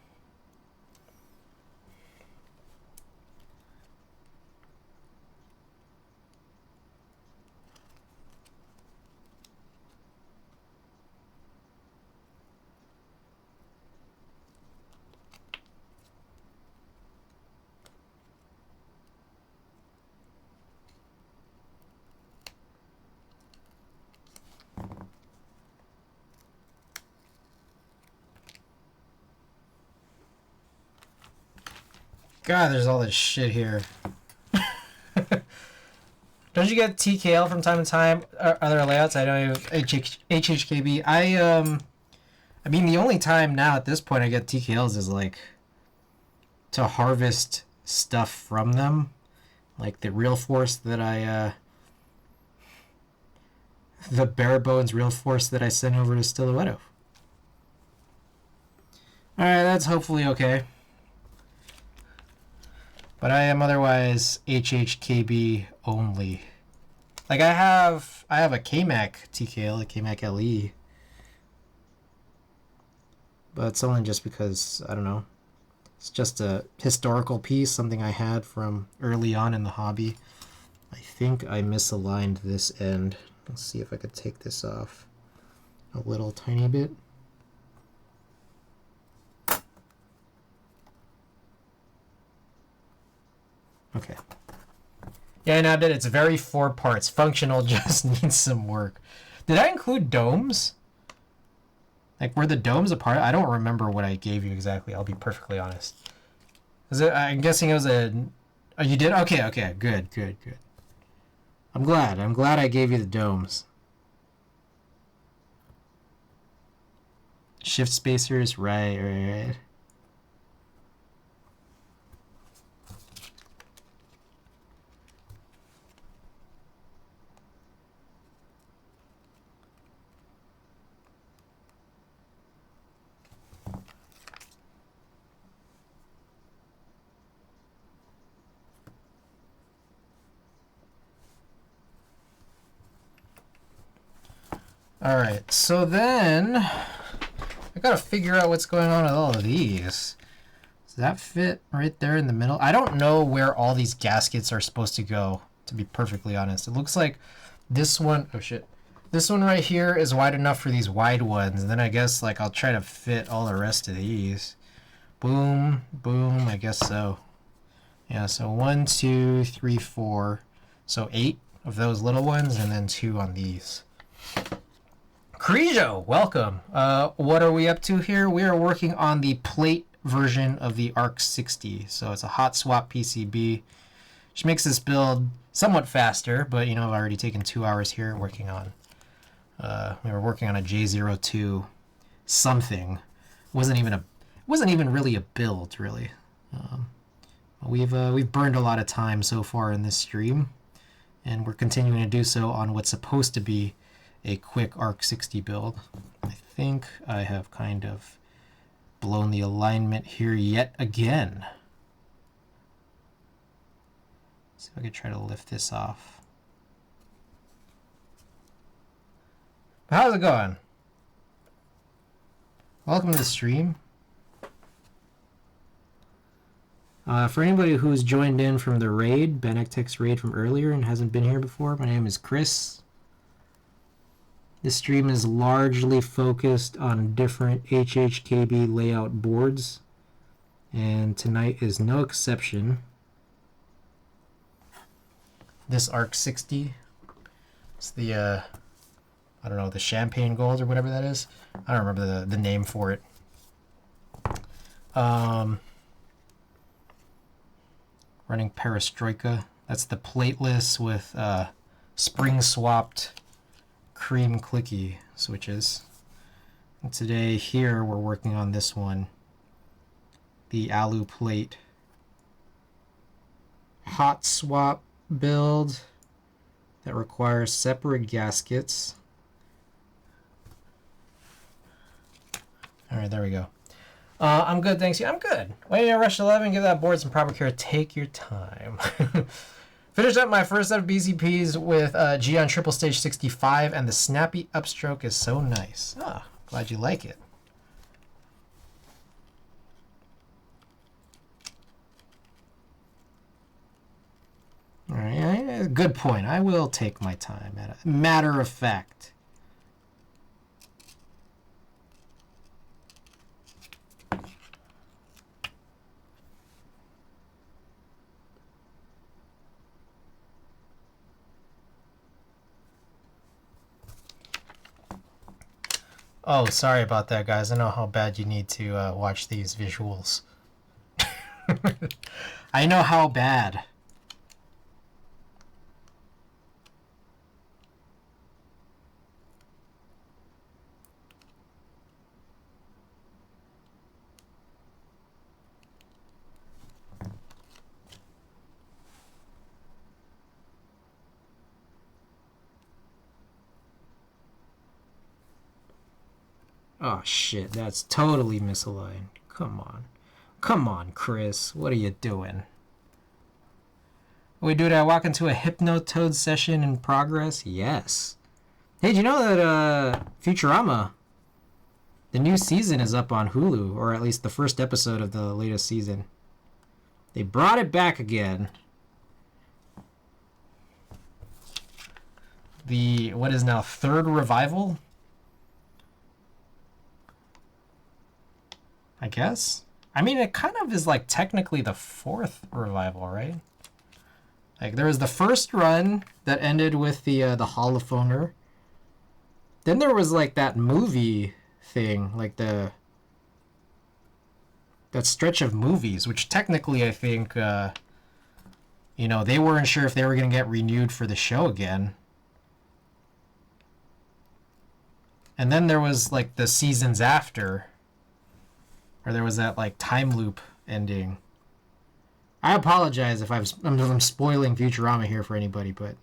God, there's all this shit here. Don't you get TKL from time to time? Other layouts? I know you HHKB. I mean, the only time now at this point I get TKLs is like to harvest stuff from them, like the real force that the bare bones real force that I sent over to Stiletto. All right, that's hopefully okay. But I am otherwise HHKB only. Like I have a KMAC TKL, a KMAC LE. But it's only just because, I don't know. It's just a historical piece, something I had from early on in the hobby. I think I misaligned this end. Let's see if I could take this off a little tiny bit. Okay. Yeah, I nabbed it. It's very 4 parts. Functional, just needs some work. Did I include domes? Like, were the domes a part? I don't remember what I gave you exactly. I'll be perfectly honest. I'm guessing it was a... Oh, you did? Okay, okay. Good. I'm glad I gave you the domes. Shift spacers, right. Alright, so then I gotta figure out what's going on with all of these. Does that fit right there in the middle? I don't know where all these gaskets are supposed to go, to be perfectly honest. It looks like this one, oh shit. This one right here is wide enough for these wide ones, and then I guess like I'll try to fit all the rest of these. Boom, boom, I guess so. Yeah, so 1, 2, 3, 4. So 8 of those little ones, and then 2 on these. Crejo, welcome. What are we up to here? We are working on the plate version of the arc60. So it's a hot swap PCB, which makes this build somewhat faster, but you know, I've already taken 2 hours here working on. We were working on a J02 something. Wasn't even really a build, really. We've burned a lot of time so far in this stream. And we're continuing to do so on what's supposed to be a quick arc60 build. I think I have kind of blown the alignment here yet again. See if I can try to lift this off. How's it going? Welcome to the stream. For anybody who's joined in from the raid, Benectech's raid from earlier and hasn't been here before, my name is Chris. This stream is largely focused on different HHKB layout boards, and tonight is no exception. This arc60, it's the, I don't know, the champagne gold or whatever that is. I don't remember the name for it. Running Perestroika. That's the plateless with spring swapped cream clicky switches. And today here we're working on this one, the alu plate hot swap build that requires separate gaskets. All right, there we go. I'm good, thanks. I'm good. Waiting to rush 11, give that board some proper care. Take your time. Finished up my first set of BCPs with G on triple stage 65, and the snappy upstroke is so nice. Ah, glad you like it. All right, good point. I will take my time. Matter of fact. Oh, sorry about that, guys. I know how bad you need to watch these visuals. I know how bad. Oh shit, that's totally misaligned. Come on. Come on, Chris. What are you doing? We do that, walk into a Hypnotoad session in progress? Yes. Hey, do you know that Futurama, the new season is up on Hulu, or at least the first episode of the latest season. They brought it back again. The, what is now, third revival? I guess. I mean, it kind of is like technically the fourth revival, right? Like there was the first run that ended with the holophoner. Then there was like that movie thing, like that stretch of movies, which technically I think, you know, they weren't sure if they were going to get renewed for the show again. And then there was like the seasons after. Or there was that like time loop ending. I apologize if I'm spoiling Futurama here for anybody, but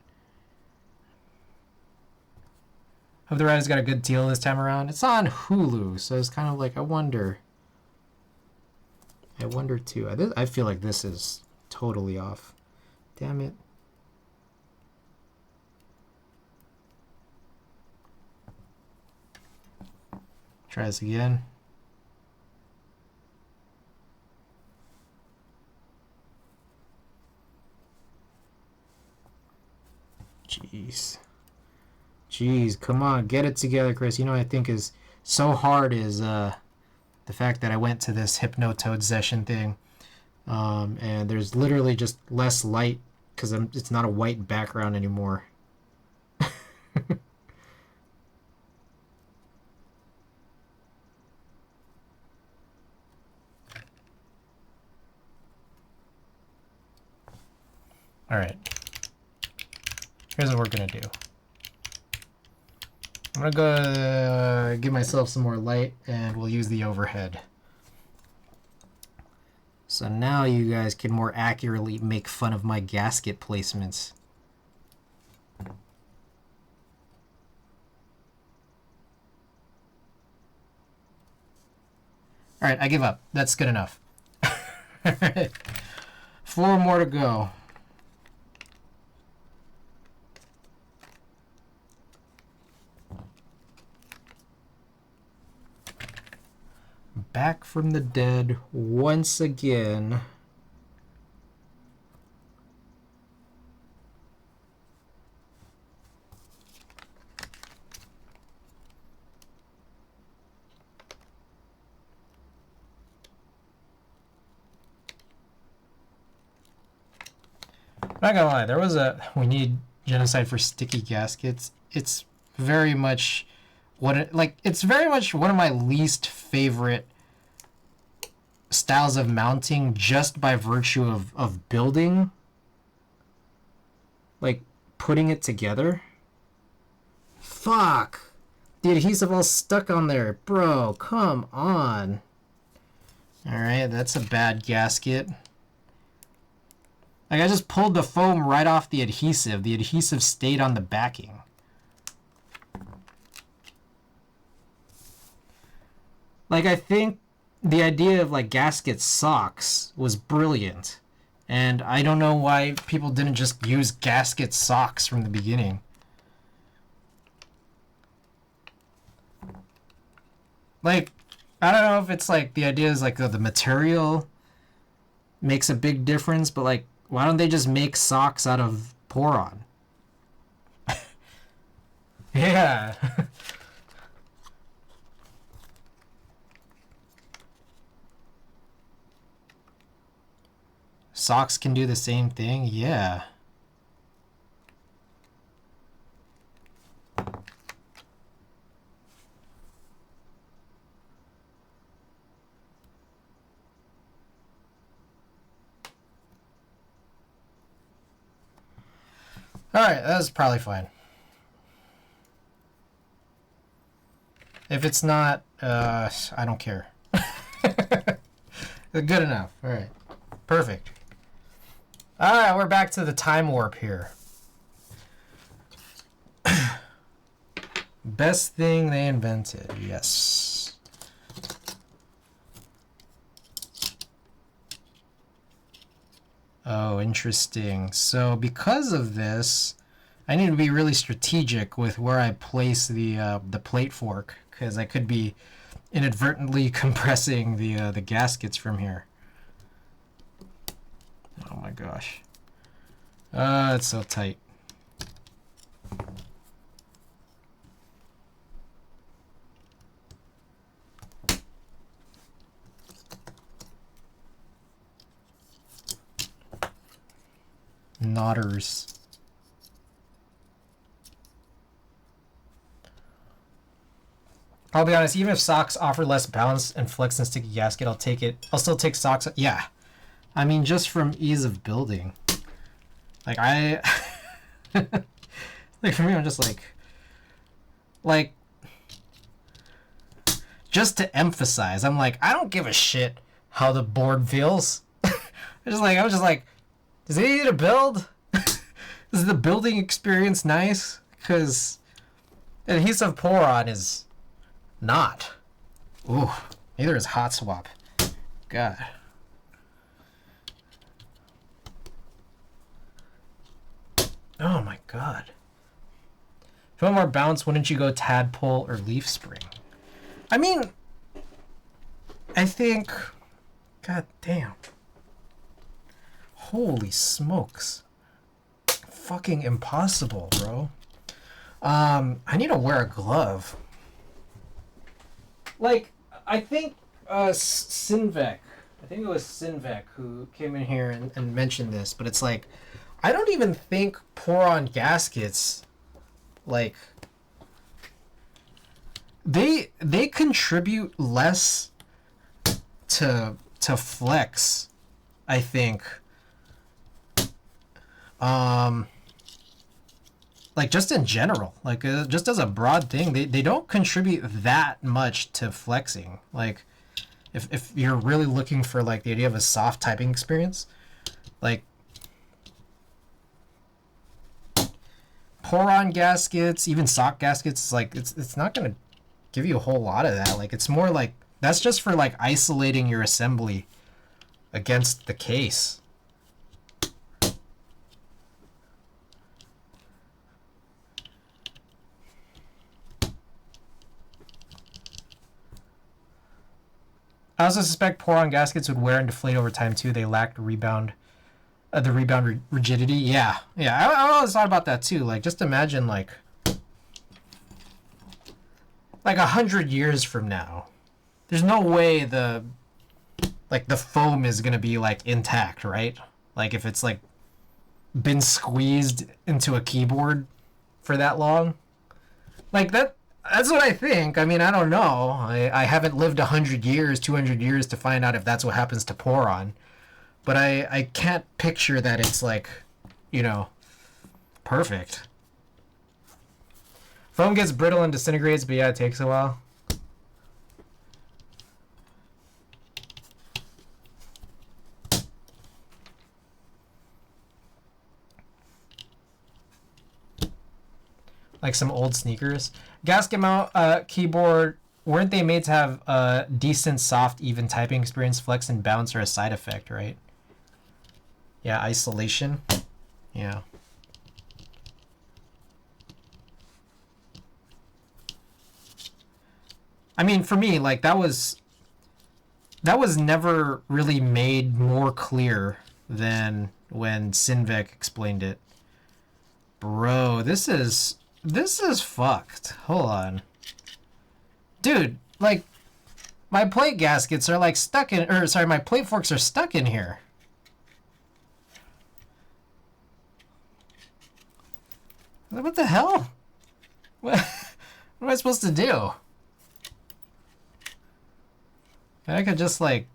hope the writer's got a good deal this time around. It's on Hulu, so it's kind of like I wonder too. I feel like this is totally off. Damn it. Try this again. Jeez, come on, get it together, Chris. You know what I think is so hard is the fact that I went to this Hypnotoad session thing, and there's literally just less light because it's not a white background anymore. All right. Here's what we're going to do. I'm going to go give myself some more light, and we'll use the overhead. So now you guys can more accurately make fun of my gasket placements. All right, I give up. That's good enough. All right. 4 more to go. Back from the dead once again. Not gonna lie, there was we need genocide for sticky gaskets. It's very much it's very much one of my least favorite styles of mounting, just by virtue of building, like putting it together. Fuck, the adhesive all stuck on there, bro. Come on. All right, that's a bad gasket. Like, I just pulled the foam right off the adhesive. The adhesive stayed on the backing. Like, I think the idea of, like, gasket socks was brilliant. And I don't know why people didn't just use gasket socks from the beginning. Like, I don't know if it's, like, the idea is, like, the material makes a big difference, but, like, why don't they just make socks out of Poron? Yeah. Socks can do the same thing? Yeah. Alright, that's probably fine. If it's not, I don't care. Good enough. Alright. Perfect. Alright, we're back to the time warp here. Best thing they invented. Yes. Oh, interesting. So because of this, I need to be really strategic with where I place the plate fork, because I could be inadvertently compressing the gaskets from here. Oh my gosh. It's so tight. Knotters. I'll be honest, even if socks offer less balance and flex than sticky gasket, I'll take it. I'll still take socks. Yeah. I mean, just from ease of building. Like, like, for me, I'm just like, just to emphasize, I'm like, I don't give a shit how the board feels. I was just like, is it easy to build? Is the building experience nice? Because adhesive Poron is not. Ooh, neither is hot swap. God. Oh my god. If you want more bounce, wouldn't you go tadpole or leaf spring? I mean, I think, god damn. Holy smokes. Fucking impossible, bro. I need to wear a glove. Like, I think Sinvec, I think it was Sinvec who came in here and mentioned this, but it's like, I don't even think Poron gaskets, like, they contribute less to flex, I think. Like, just in general, like, just as a broad thing, they don't contribute that much to flexing. Like, if you're really looking for, like, the idea of a soft typing experience, like, Poron gaskets, even sock gaskets, like it's not gonna give you a whole lot of that. Like it's more like that's just for like isolating your assembly against the case. I also suspect Poron gaskets would wear and deflate over time too. They lacked the rebound rigidity. Yeah. I always thought about that too. Like, just imagine like 100 years from now, there's no way the foam is gonna be like intact, right? Like if it's like been squeezed into a keyboard for that long, like that. That's what I think. I mean, I don't know. I haven't lived 100 years, 200 years to find out if that's what happens to Poron. But I can't picture that it's like, perfect. Foam gets brittle and disintegrates, but yeah, it takes a while. Like some old sneakers. Gasket mount keyboard, weren't they made to have a decent, soft, even typing experience? Flex and bounce are a side effect, right? Yeah, isolation. Yeah. I mean, for me, like that was never really made more clear than when Sinvec explained it. Bro, this is fucked. Hold on. Dude, like, my plate gaskets are like stuck in, or sorry, my plate forks are stuck in here. What the hell? What am I supposed to do? I could just like...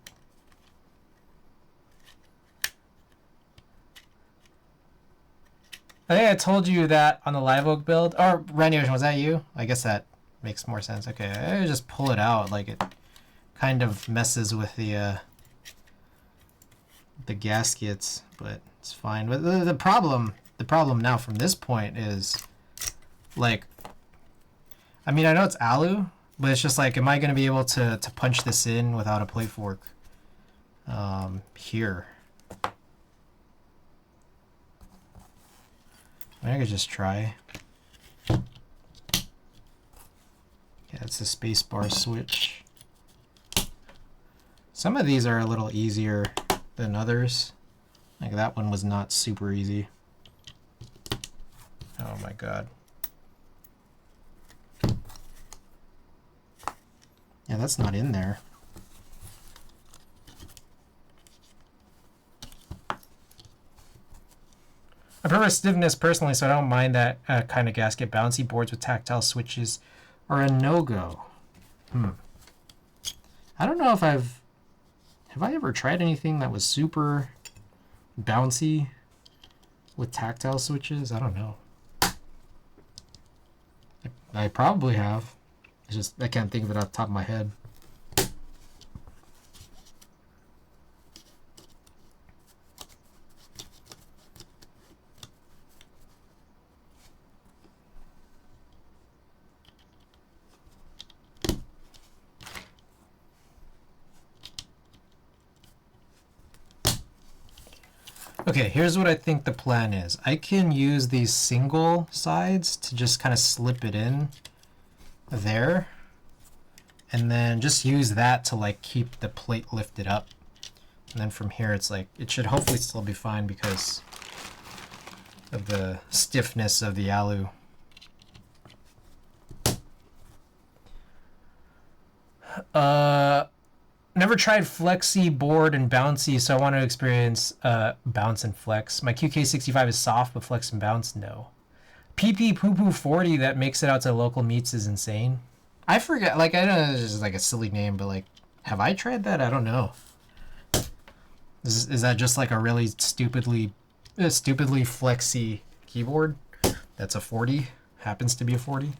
I think I told you that on the Live Oak build. Or, Randy Ocean, was that you? I guess that makes more sense. Okay, I just pull it out. Like, it kind of messes with the gaskets, but it's fine. But the problem now from this point is, like, I mean, I know it's alu, but it's just like, am I going to be able to punch this in without a plate fork? Here. I could just try. Yeah, it's a spacebar switch. Some of these are a little easier than others. Like that one was not super easy. Oh my god. Yeah, that's not in there. I prefer stiffness personally, so I don't mind that kind of gasket. Bouncy boards with tactile switches are a no-go. I don't know if have I ever tried anything that was super bouncy with tactile switches? I don't know. I probably have. It's just I can't think of it off the top of my head. Okay, here's what I think the plan is. I can use these single sides to just kind of slip it in there, and then just use that to like keep the plate lifted up. And then from here, it's like, it should hopefully still be fine because of the stiffness of the alu. Never tried flexi board and bouncy, so I want to experience bounce and flex. My QK65 is soft, but flex and bounce, no. PP Poo Poo 40 that makes it out to local meets is insane. I forget, like, I know it's just like a silly name, but like, have I tried that? I don't know. Is that just like a really stupidly flexy keyboard? That's a 40, happens to be a 40.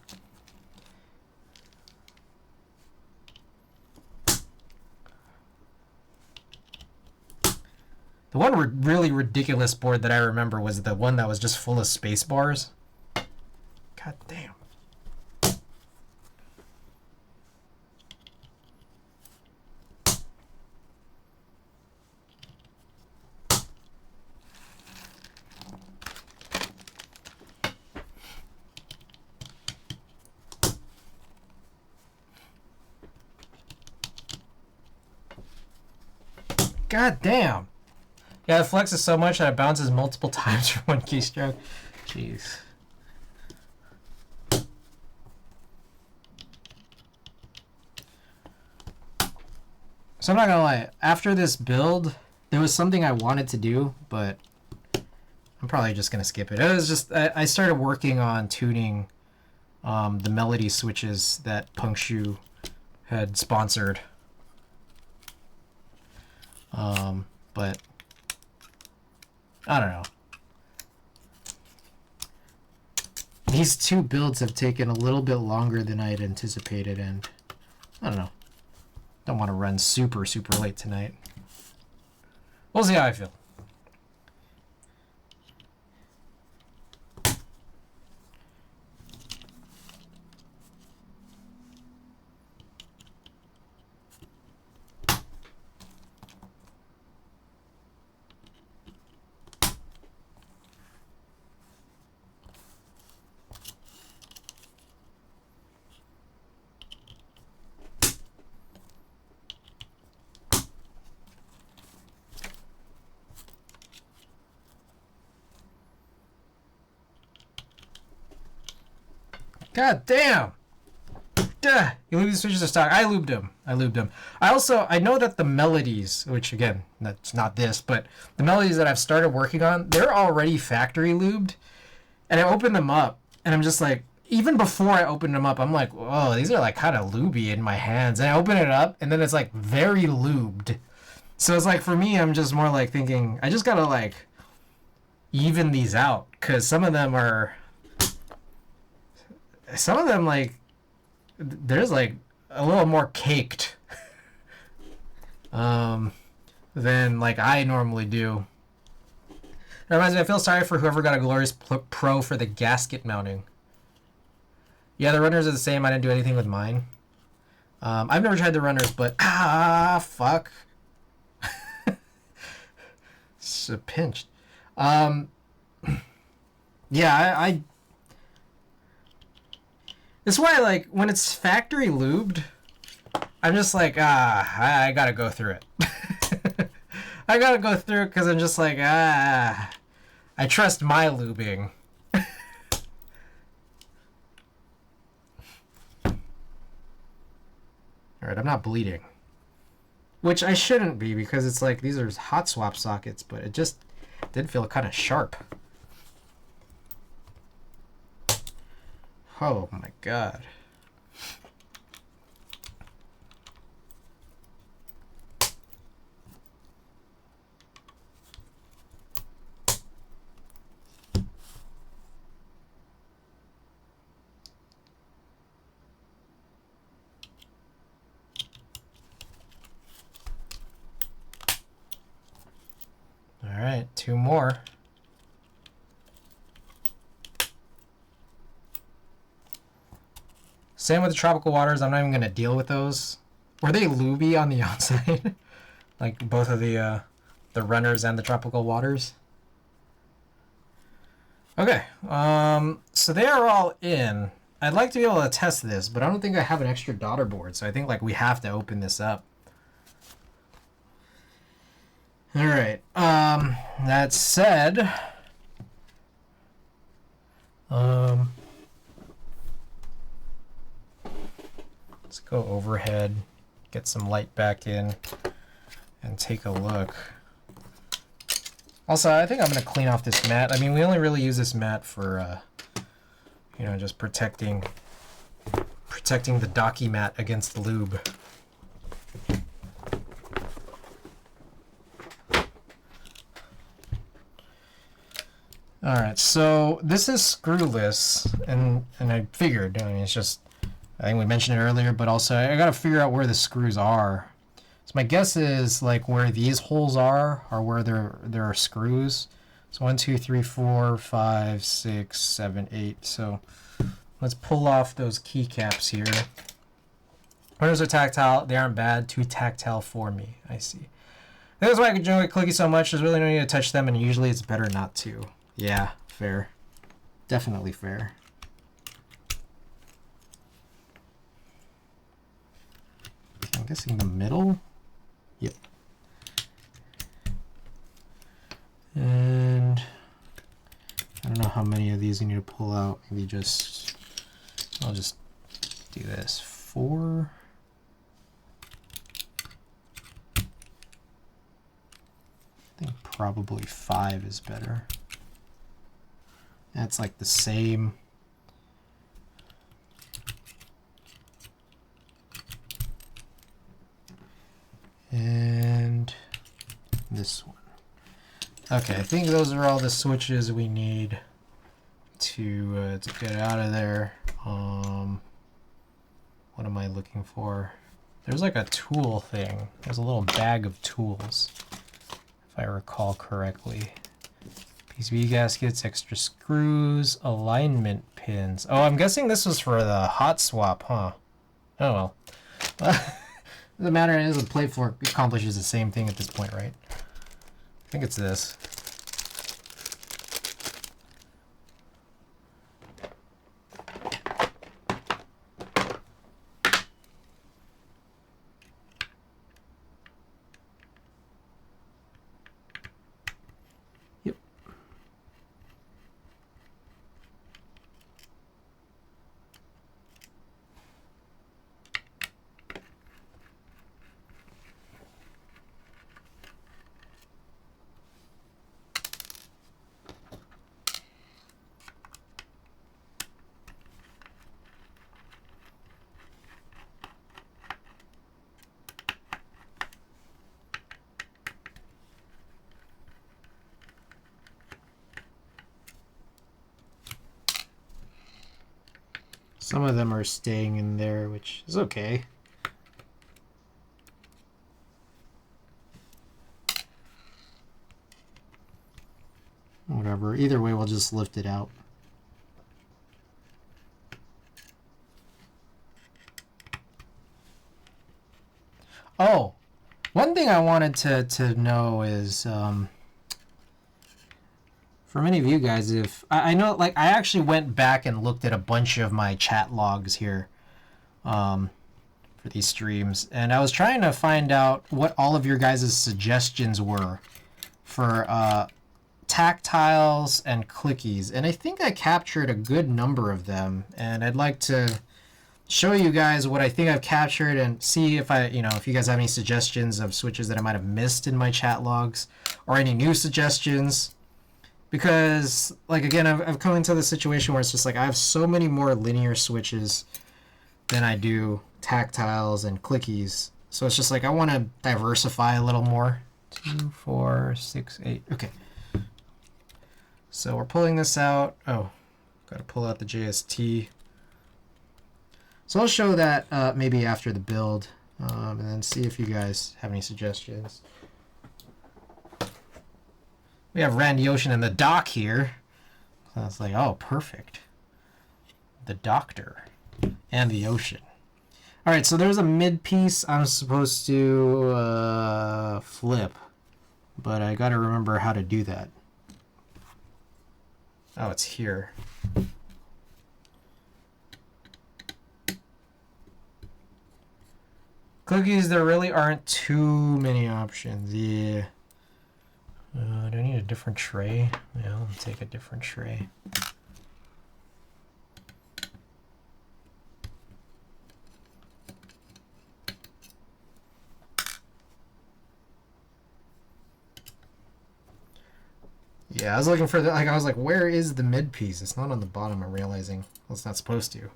The one really ridiculous board that I remember was the one that was just full of space bars. God damn. Yeah, it flexes so much that it bounces multiple times for one keystroke. Jeez. So I'm not gonna lie, after this build, there was something I wanted to do, but I'm probably just gonna skip it. It was just, I started working on tuning the melody switches that Punkshu had sponsored. But I don't know. These two builds have taken a little bit longer than I had anticipated, and I don't know. Don't want to run super late tonight. We'll see how I feel. God damn! Duh. You lube these switches to stock. I lubed them. I know that the melodies, which again, that's not this, but the melodies that I've started working on, they're already factory lubed. And I opened them up, and I'm just like, even before I opened them up, I'm like, whoa, these are like kind of lubey in my hands. And I open it up, and then it's like very lubed. So it's like, for me, I'm just more like thinking, I just gotta like even these out, because some of them like, there's like a little more caked than like I normally do. That reminds me, I feel sorry for whoever got a Glorious Pro for the gasket mounting. Yeah, the runners are the same. I didn't do anything with mine. I've never tried the runners, but fuck. So pinched. Yeah, I That's why, like, when it's factory lubed, I'm just like, I gotta go through it. I gotta go through it because I'm just like, I trust my lubing. Alright, I'm not bleeding. Which I shouldn't be, because it's like, these are hot swap sockets, but it just did feel kind of sharp. Oh my god. All right, two more. Same with the tropical waters. I'm not even gonna deal with those. Were they lubey on the outside? Like both of the runners and the tropical waters? Okay, so they are all in. I'd like to be able to test this, but I don't think I have an extra daughter board, so I think like we have to open this up. All right. That said, let's go overhead, get some light back in, and take a look. Also, I think I'm going to clean off this mat. I mean, we only really use this mat for, you know, just protecting the docky mat against the lube. All right, so this is screwless, and I figured, I mean, it's just, I think we mentioned it earlier, but also I got to figure out where the screws are. So my guess is like where these holes are where there are screws. So 1, 2, 3, 4, 5, 6, 7, 8. So let's pull off those keycaps here. Runners are tactile. They aren't bad. Too tactile for me. I see. That's why I enjoy clicky so much. There's really no need to touch them, and usually it's better not to. Yeah, fair. Definitely fair. I'm guessing the middle? Yep. these we need to pull out. Maybe just, I'll just do this. 4. I think probably 5 is better. That's like the same. And this one. Okay, I think those are all the switches we need to get out of there. What am I looking for? There's like a tool thing. There's a little bag of tools, if I recall correctly. PCB gaskets, extra screws, alignment pins. Oh, I'm guessing this was for the hot swap, huh? Oh well. Doesn't matter, it is a plate fork, accomplishes the same thing at this point, right? I think it's this. Yep. Some of them are staying in there, which is okay. Whatever. Either way, we'll just lift it out. Oh, one thing I wanted to know is, for many of you guys, if I know, like, I actually went back and looked at a bunch of my chat logs here for these streams, and I was trying to find out what all of your guys' suggestions were for tactiles and clickies, and I think I captured a good number of them, and I'd like to show you guys what I think I've captured and see if if you guys have any suggestions of switches that I might have missed in my chat logs or any new suggestions. Because, like, again, I've come into the situation where it's just like I have so many more linear switches than I do tactiles and clickies. So it's just like I want to diversify a little more. 2, 4, 6, 8. Okay. So we're pulling this out. Oh, got to pull out the JST. So I'll show that maybe after the build, and then see if you guys have any suggestions. We have Randy Ocean in the dock here. So it's like, oh, perfect. The doctor and the ocean. All right, so there's a mid piece I'm supposed to flip, but I got to remember how to do that. Oh, it's here. Cookies, there really aren't too many options. Yeah. Do I need a different tray? Yeah, I'll take a different tray. Yeah, I was looking for the, I was like, where is the mid piece? It's not on the bottom, I'm realizing. Well, it's not supposed to.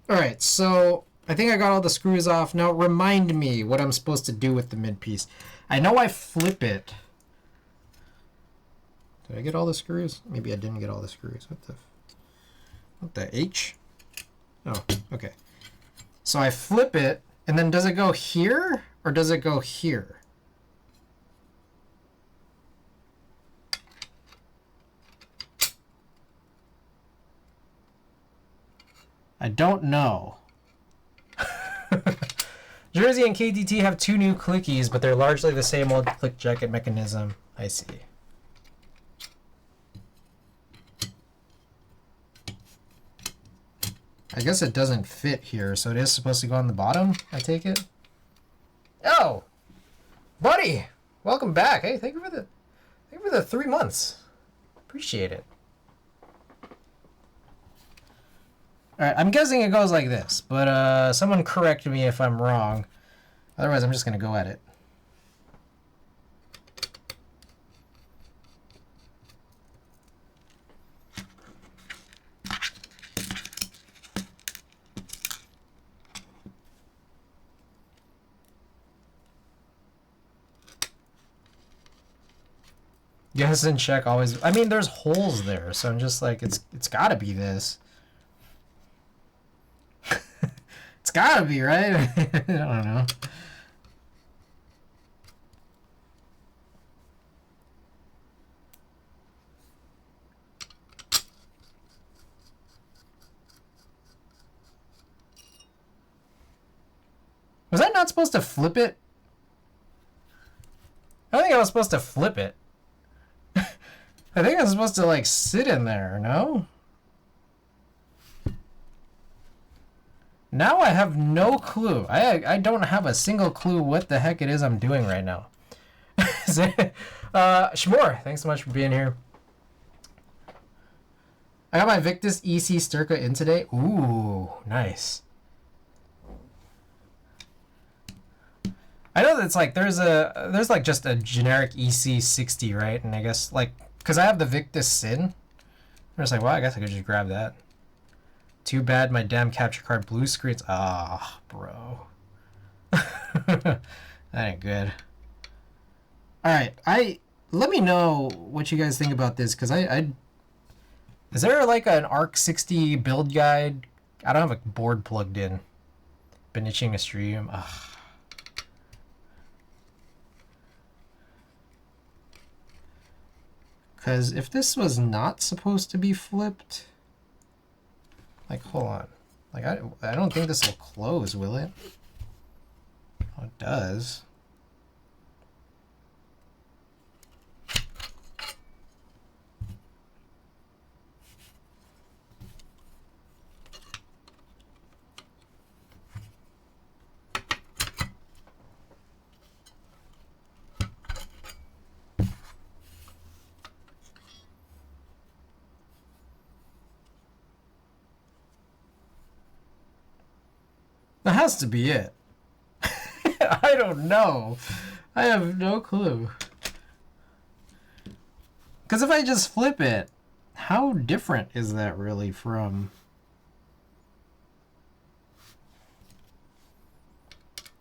Alright, so I think I got all the screws off. Now remind me what I'm supposed to do with the mid piece. I know I flip it. Did I get all the screws? Maybe I didn't get all the screws. What the H? Oh, okay. So I flip it, and then does it go here, or does it go here? I don't know. Jersey and KTT have 2 new clickies, but they're largely the same old click jacket mechanism. I see. I guess it doesn't fit here, so it is supposed to go on the bottom, I take it. Oh! Buddy! Welcome back. Hey, thank you for the 3 months. Appreciate it. Alright, I'm guessing it goes like this, but someone correct me if I'm wrong. Otherwise, I'm just going to go at it. Yes, and check always. I mean, there's holes there, so I'm just like, it's got to be this. It's gotta be, right? I don't know. Was I not supposed to flip it? I don't think I was supposed to flip it. I think I was supposed to, like, sit in there, no? Now I have no clue. I don't have a single clue what the heck it is I'm doing right now. Shmore, thanks so much for being here. I got my Victus EC Sturka in today. Ooh, nice. I know that it's like there's like just a generic EC60, right? And I guess like because I have the Victus Sin, I'm just like, well, I guess I could just grab that. Too bad my damn capture card blue screens. Ah, bro. That ain't good. Alright, let me know what you guys think about this, because is there like an arc60 build guide? I don't have a board plugged in. Been itching a stream. Ugh. Because if this was not supposed to be flipped... Like, hold on. Like, I don't think this will close, will it? Oh, it does. That has to be it. I don't know. I have no clue. Because if I just flip it, how different is that really from...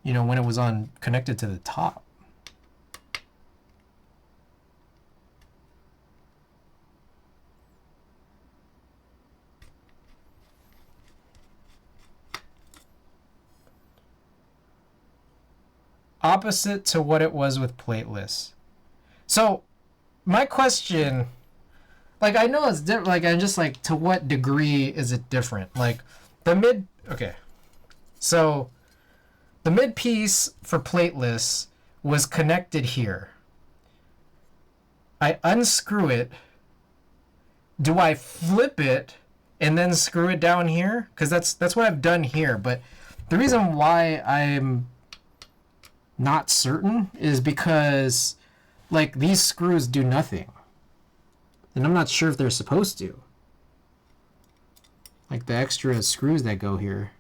You know, when it was on connected to the top? Opposite to what it was with plateless. So, my question, like, I know it's different, like, I'm just like, to what degree is it different? Like, okay. So, the mid piece for plateless was connected here. I unscrew it. Do I flip it and then screw it down here? Because that's what I've done here. But the reason why I'm not certain is because like these screws do nothing, and I'm not sure if they're supposed to, like the extra screws that go here.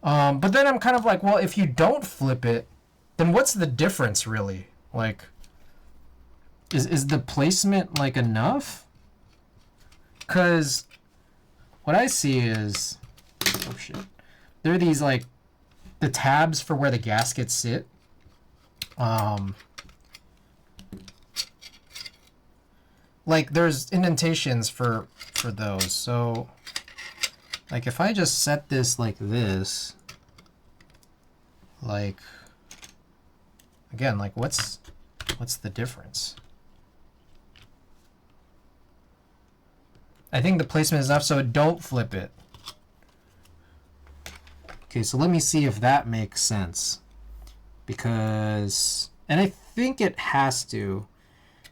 But then I'm kind of like, well, if you don't flip it, then what's the difference really? Like, is the placement like enough? Because what I see is, oh shit, there are these like the tabs for where the gaskets sit. Like there's indentations for those. So like if I just set this like this, like again, like what's the difference? I think the placement is enough, so don't flip it. Okay, so let me see if that makes sense. Because, and I think it has to.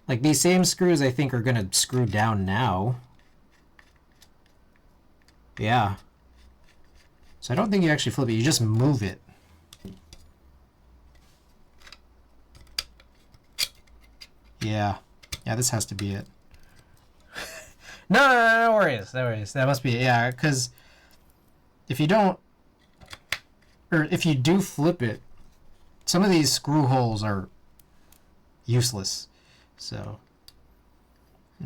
Like, these same screws, I think, are going to screw down now. Yeah. So I don't think you actually flip it. You just move it. Yeah. Yeah, this has to be it. No worries. No worries. That must be it. Yeah, because if you don't, or if you do flip it, some of these screw holes are useless. So,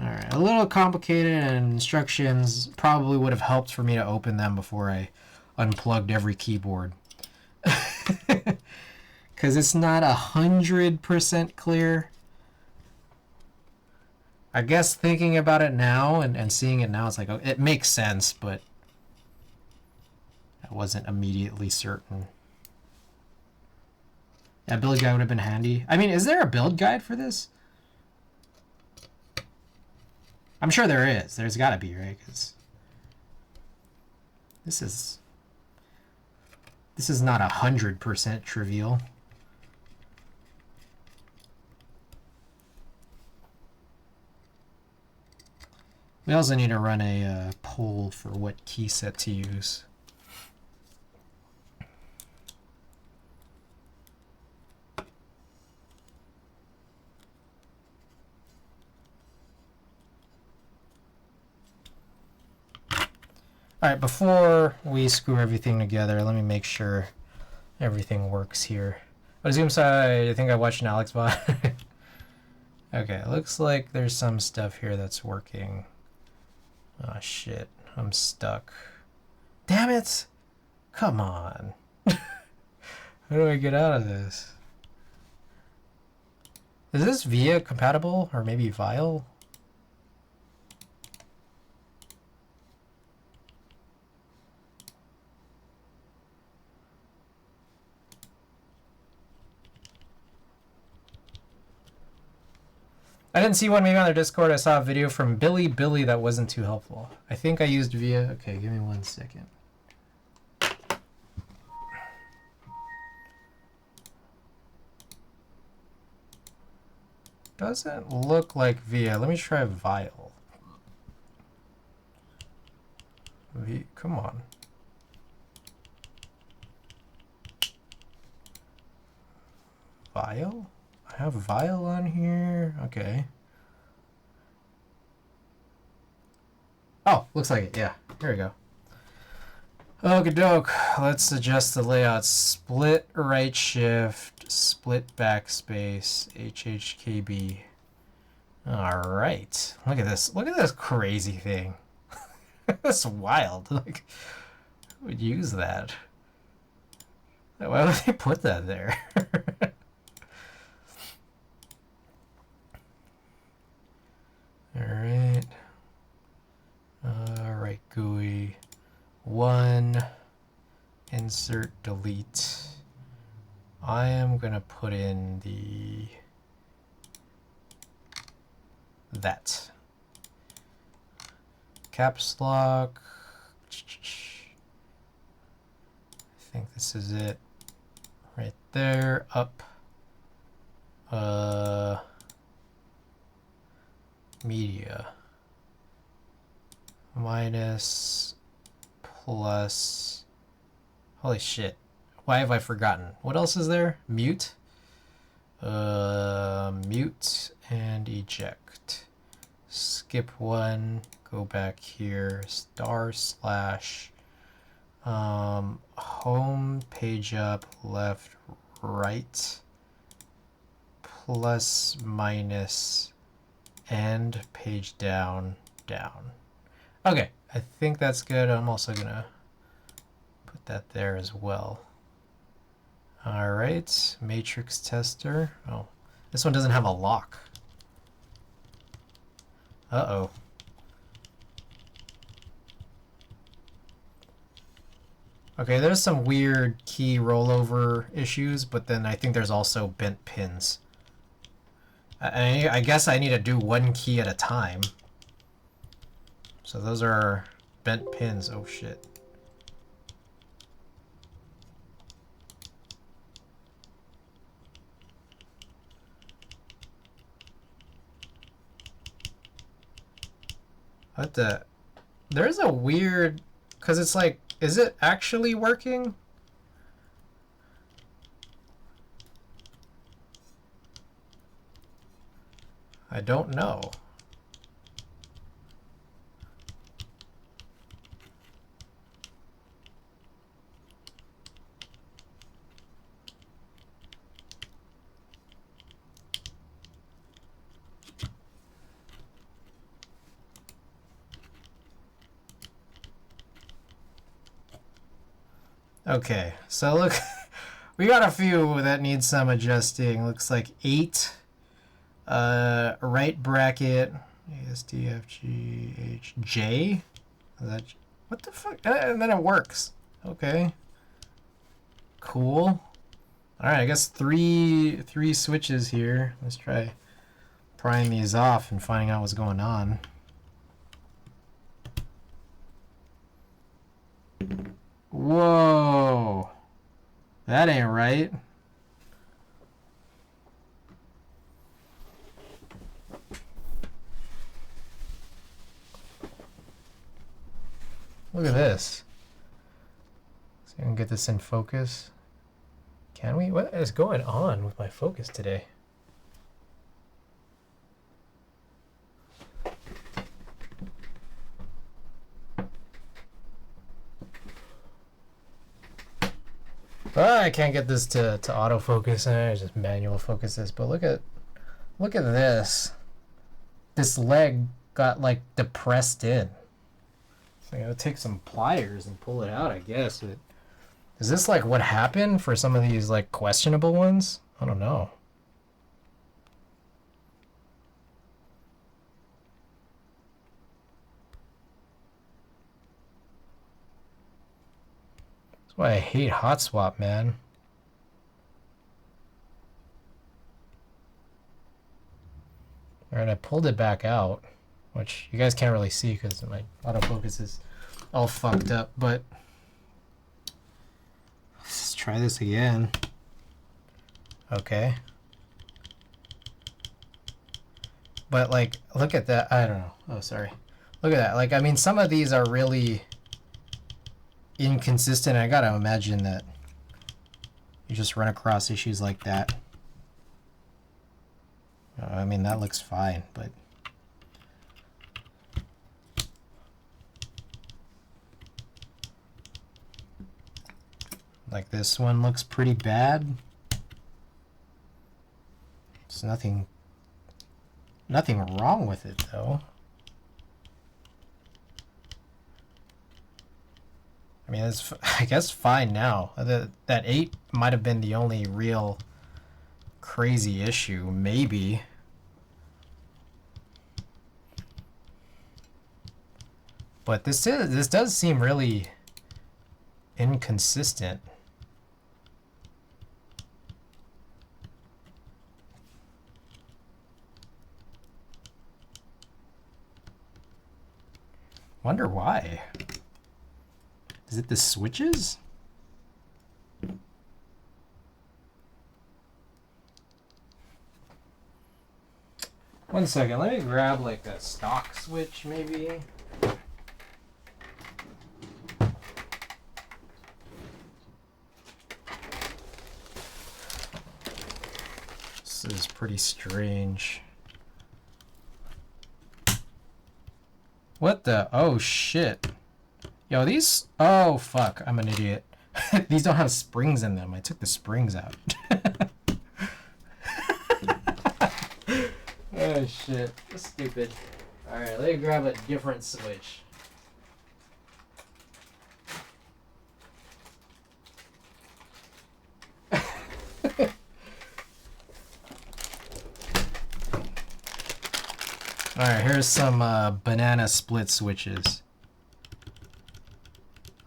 alright. A little complicated, and instructions probably would have helped for me to open them before I unplugged every keyboard. Because it's not 100% clear. I guess thinking about it now and seeing it now, it's like, oh, it makes sense, but I wasn't immediately certain. Yeah, build guide would have been handy. I mean, is there a build guide for this? I'm sure there is. There's got to be, right? Because this is not 100% trivial. We also need to run a poll for what key set to use. All right, before we screw everything together, let me make sure everything works here. On Zoom side, I think I watched an Alex VOD. Okay, looks like there's some stuff here that's working. Oh shit, I'm stuck. Damn it! Come on. How do I get out of this? Is this VIA compatible? Or maybe Vile? I didn't see one maybe on their Discord. I saw a video from Billy that wasn't too helpful. I think I used VIA. Okay, give me 1 second. Doesn't look like VIA. Let me try Vile. Come on. Vile? I have Vile on here. Okay. Oh, looks like it. Yeah. Here we go. Okie doke. Let's adjust the layout. Split right shift, split backspace, HHKB. Alright. Look at this. Look at this crazy thing. That's wild. Like, who would use that? Why would they put that there? Alright. Alright, GUI. 1. Insert, delete. I am gonna put in that. Caps lock. I think this is it. Right there, up. Media. Minus, plus. Holy shit. Why have I forgotten? What else is there? Mute. Mute and eject. Skip 1. Go back here. / home, page up, left, right, plus, minus, and page down, down. Okay, I think that's good. I'm also gonna put that there as well. All right, matrix tester. Oh, this one doesn't have a lock. Uh-oh. Okay, there's some weird key rollover issues, but then I think there's also bent pins. I guess I need to do one key at a time. So those are bent pins. Oh shit. What the? There's a weird... Because it's like, is it actually working? I don't know. Okay, so look, we got a few that need some adjusting. Looks like 8, right bracket, A, S, D, F, G, H, J. Is that, what the fuck? And then it works. Okay. Cool. All right, I guess three switches here. Let's try prying these off and finding out what's going on. Whoa, that ain't right. Look at this. So I can get this in focus. Can we? What is going on with my focus today? Oh, I can't get this to autofocus. I just manual focus this. But look at this. This leg got like depressed in. So I gotta take some pliers and pull it out, I guess. But is this like what happened for some of these like questionable ones? I don't know. That's why I hate hot swap, man. Alright, I pulled it back out, which you guys can't really see because my autofocus is all fucked up, but let's try this again. Okay. But like, look at that. I don't know. Oh, sorry. Look at that. Like, I mean, some of these are really inconsistent. I gotta imagine that you just run across issues like that. I mean, that looks fine, but like this one looks pretty bad. There's nothing wrong with it though. I mean, it's, I guess, fine now. That 8 might have been the only real crazy issue, maybe. But this does seem really inconsistent. Wonder why. Is it the switches? One second, let me grab like a stock switch maybe. This is pretty strange. What the? Oh shit. Yo, these... Oh, fuck. I'm an idiot. These don't have springs in them. I took the springs out. Oh, shit. That's stupid. Alright, let me grab a different switch. Alright, here's some banana split switches.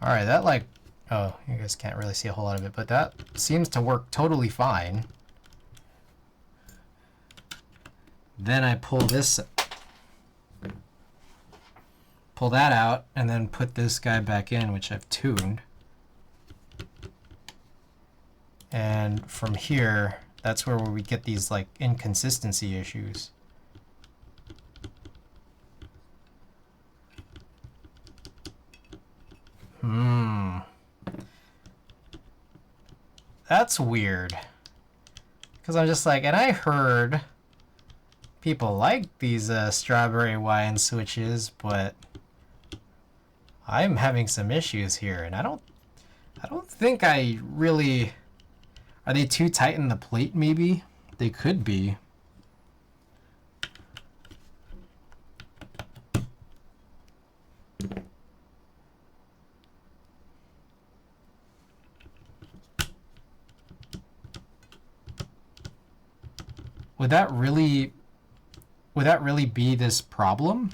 Alright, that like... Oh, you guys can't really see a whole lot of it, but that seems to work totally fine. Then I pull this pull that out, and then put this guy back in, which I've tuned. And from here, that's where we get these like inconsistency issues. That's weird. Because I'm just like, and I heard people like these strawberry wine switches, but I'm having some issues here, and I don't think I really... Are they too tight in the plate, maybe? They could be. Would that really be this problem?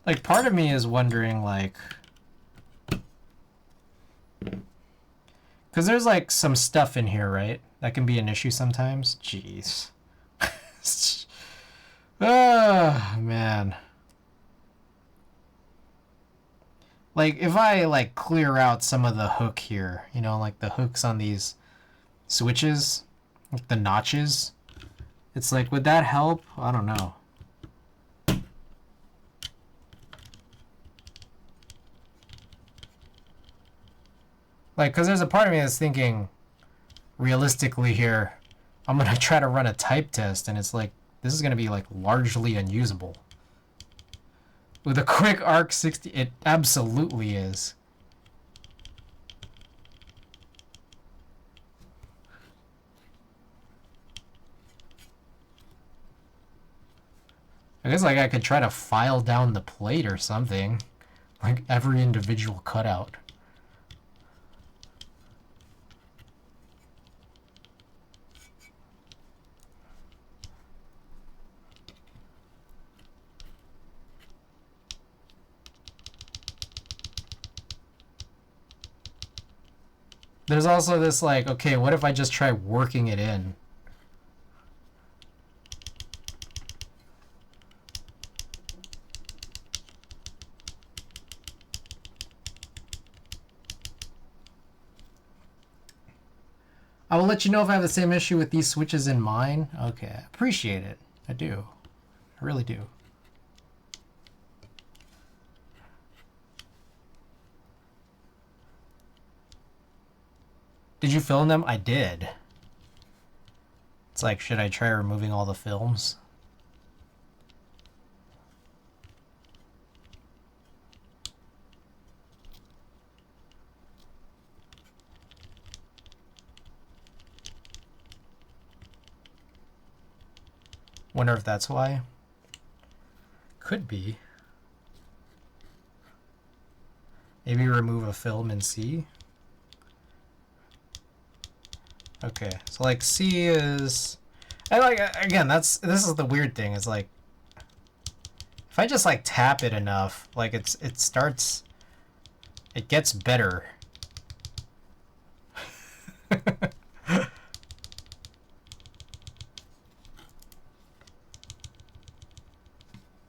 Like, part of me is wondering, like, because there's like some stuff in here, right? That can be an issue sometimes. Jeez. Oh, man. Like, if I, like, clear out some of the hook here, you know, like the hooks on these switches, like the notches, it's like, would that help? I don't know. Like, because there's a part of me that's thinking, realistically here, I'm going to try to run a type test, and it's like, this is going to be, like, largely unusable. With a quick arc60, it absolutely is. I guess, like, I could try to file down the plate or something. Like, every individual cutout. There's also this, like, okay, what if I just try working it in? I will let you know if I have the same issue with these switches in mine. Okay, I appreciate it. I do. I really do. Did you film them? I did. It's like, should I try removing all the films? Wonder if that's why. Could be. Maybe remove a film and see. Okay, so like C is, and like again, this is the weird thing, is like, if I just like tap it enough, like it gets better.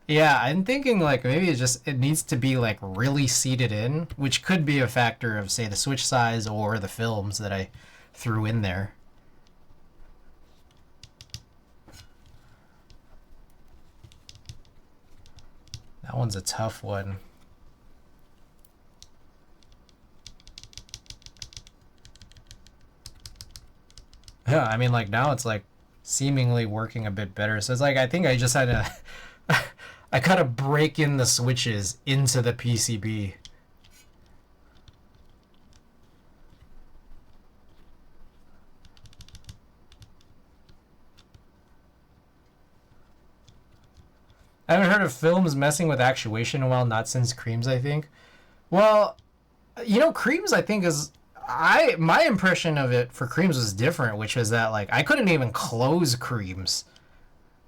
Yeah, I'm thinking like maybe it needs to be like really seated in, which could be a factor of, say, the switch size or the films that I threw in there. That one's a tough one. Yeah, I mean, like, now it's like seemingly working a bit better. So it's like, I think I just had to I gotta break in the switches into the PCB. I haven't heard of films messing with actuation in a while, not since Creams, I think. Well, you know, Creams, I think, is... my impression of it for Creams was different, which was that, like, I couldn't even close Creams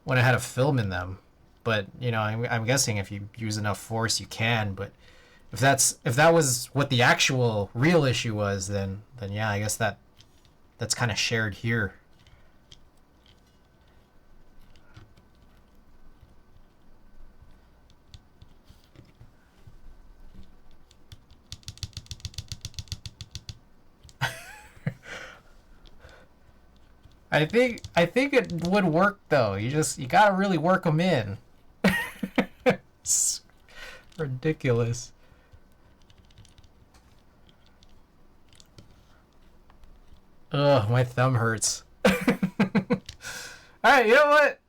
when I had a film in them. But, you know, I'm guessing if you use enough force, you can. But if that was what the actual real issue was, then yeah, I guess that's kind of shared here. I think it would work though. You gotta really work them in. It's ridiculous. Ugh, my thumb hurts. Alright, you know what?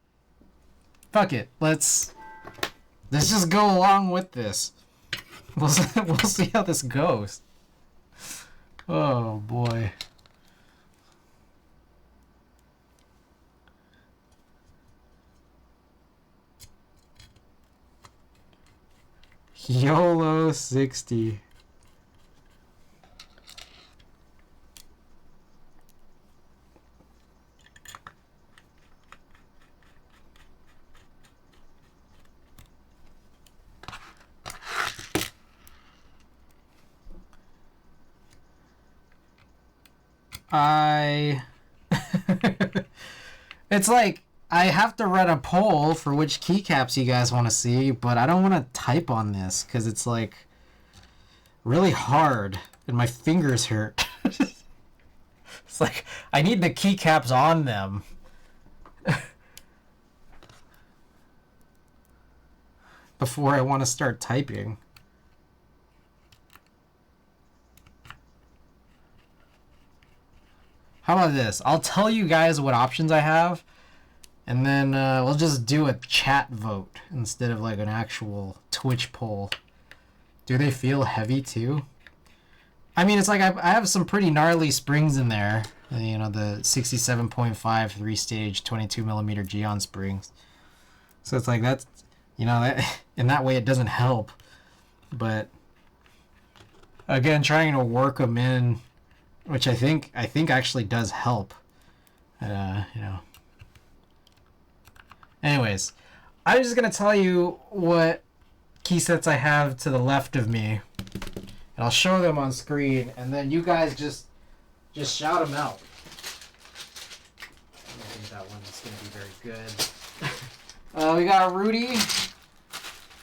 Fuck it. Let's just go along with this. We'll see how this goes. Oh boy. YOLO 60. It's like I have to run a poll for which keycaps you guys want to see, but I don't want to type on this because it's like really hard and my fingers hurt. It's like I need the keycaps on them. Before I want to start typing. How about this? I'll tell you guys what options I have, and then we'll just do a chat vote instead of like an actual Twitch poll. Do they feel heavy too? I mean, it's like I have some pretty gnarly springs in there. You know, the 67.5 3-stage 22mm Geon springs. So it's like that's, you know, that, in that way it doesn't help. But again, trying to work them in, which I think actually does help. You know. Anyways, I'm just gonna tell you what key sets I have to the left of me, and I'll show them on screen, and then you guys just shout them out. I don't think that one is gonna be very good. We got Rudy.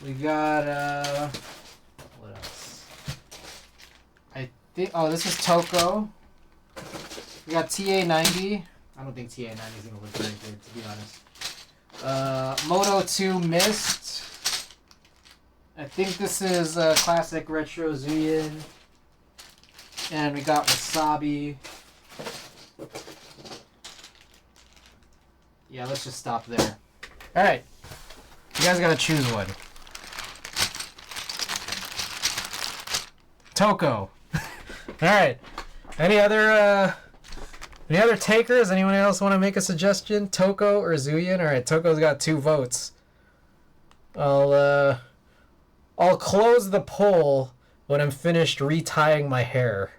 We got what else? Oh, this is Toko. We got TA90. I don't think TA90 is going to look very good, to be honest. Moto 2 Mist. I think this is a classic retro Zuyin. And we got Wasabi. Yeah, let's just stop there. Alright. You guys got to choose one. Toko. Alright. Any other takers? Anyone else want to make a suggestion? Toko or Zuyin? Alright, Toko's got 2 votes. I'll close the poll when I'm finished retying my hair.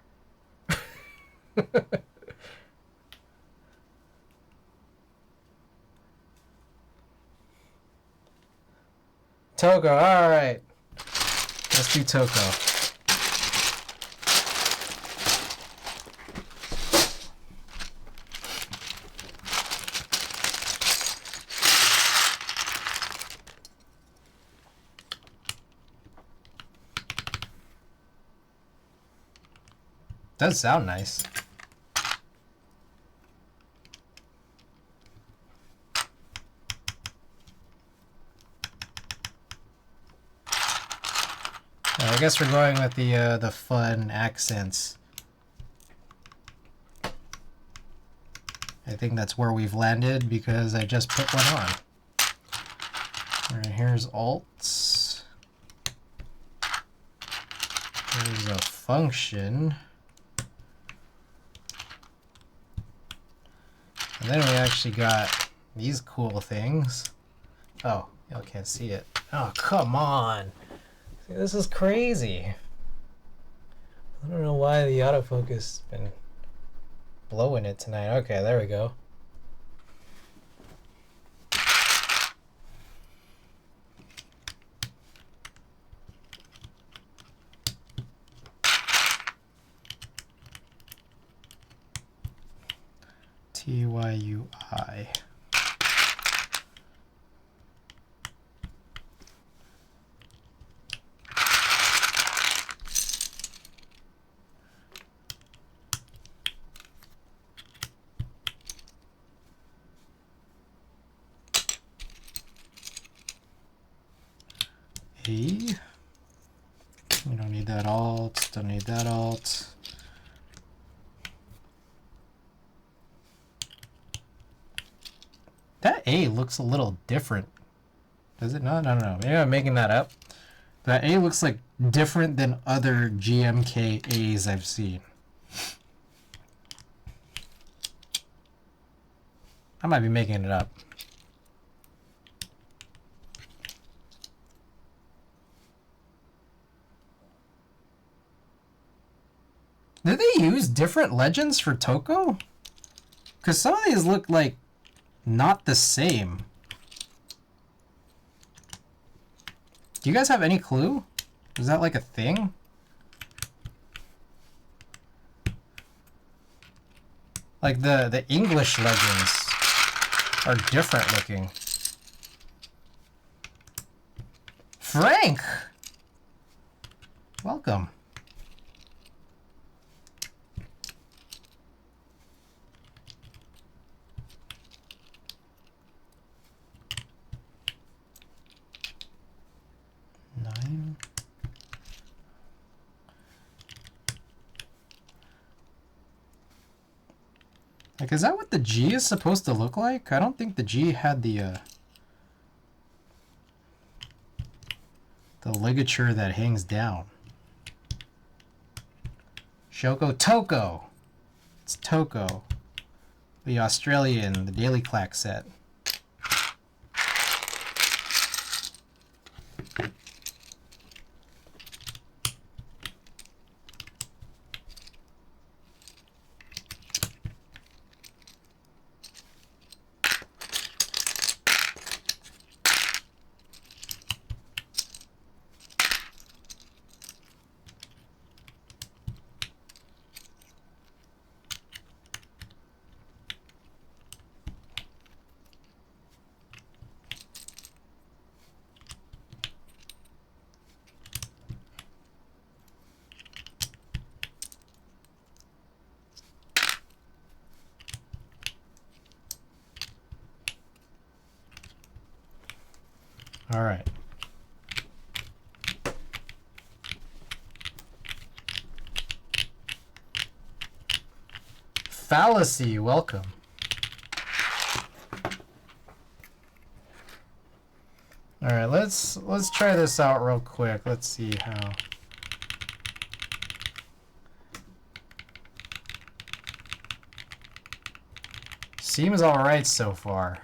Toko, alright. Let's do Toko. Does sound nice. I guess we're going with the fun accents. I think that's where we've landed because I just put one on. Alright, here's alts. There's a function. And then we actually got these cool things. Oh, y'all can't see it. Oh, come on. See, this is crazy. I don't know why the autofocus has been blowing it tonight. Okay, there we go. TYUI. E. We don't need that alt. Don't need that alt. That A looks a little different. Does it not? I don't know. Maybe I'm making that up. That A looks like different than other GMK A's I've seen. I might be making it up. Did they use different legends for Toko? Because some of these look like not the same. Do you guys have any clue? Is that like a thing? Like the English legends are different looking. Frank! Welcome. Like, is that what the G is supposed to look like? I don't think the G had the ligature that hangs down. Shoko Toko. It's Toko. The Australian, the Daily Clack set. All right. Fallacy, welcome. All right, let's try this out real quick. Let's see how. Seems all right so far.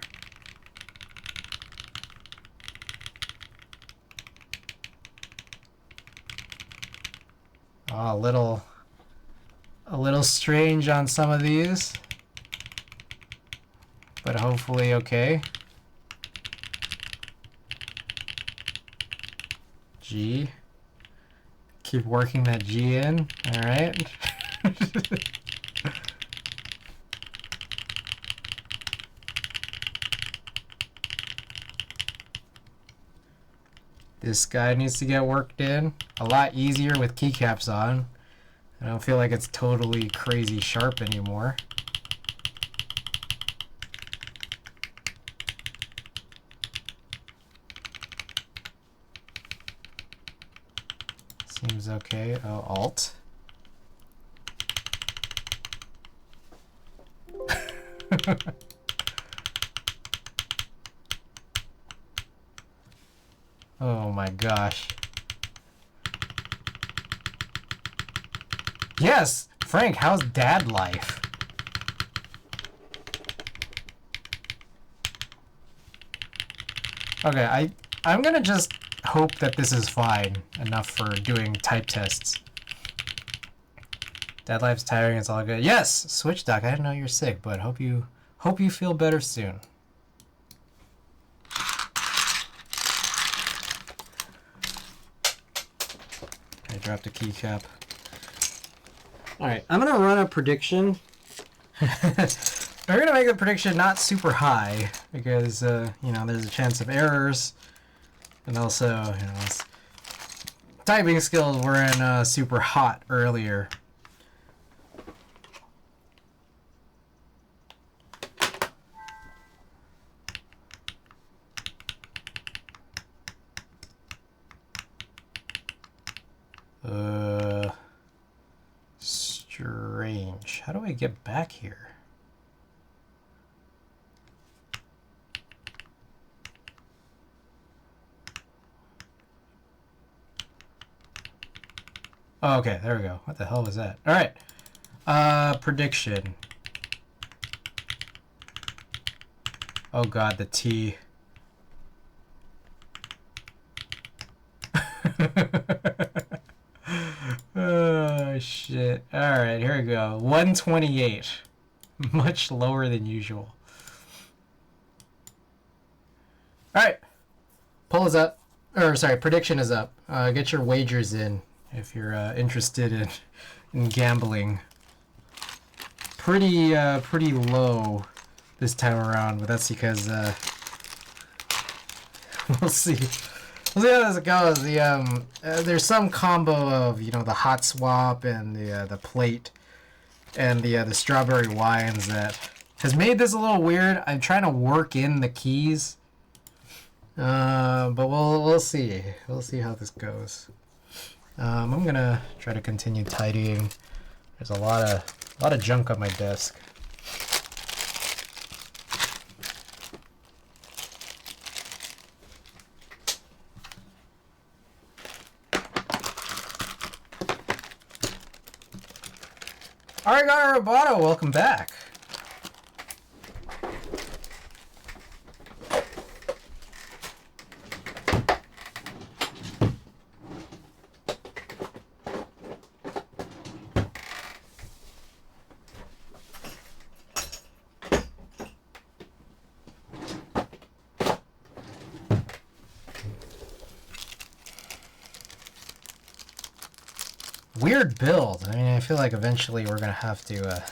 Oh, a little strange on some of these, but hopefully okay. G. Keep working that G in. All right. This guy needs to get worked in. A lot easier with keycaps on. I don't feel like it's totally crazy sharp anymore. Seems okay. Oh, Alt. Oh my gosh. Yes! Frank, how's dad life? Okay, I'm gonna just hope that this is fine enough for doing type tests. Dad life's tiring, it's all good. Yes! Switch doc, I didn't know you were sick, but hope you feel better soon. I dropped a keycap. Alright, I'm gonna run a prediction. We're gonna make the prediction not super high because you know, there's a chance of errors, and also, you know, typing skills weren't super hot earlier. Strange. How do I get back here? Oh, okay, there we go. What the hell was that? All right. Prediction. Oh god, the T. Oh shit. Alright, here we go. 128. Much lower than usual. Alright. Poll is up. Or sorry, prediction is up. Get your wagers in if you're interested in gambling. Pretty low this time around, but that's because we'll see. We'll see how this goes. There's some combo of the hot swap and the plate and the strawberry wines that has made this a little weird. I'm trying to work in the keys, but we'll see. We'll see how this goes. I'm gonna try to continue tidying. There's a lot of junk on my desk. Arigato Roboto, welcome back. Weird build. I mean, I feel like eventually we're gonna have to,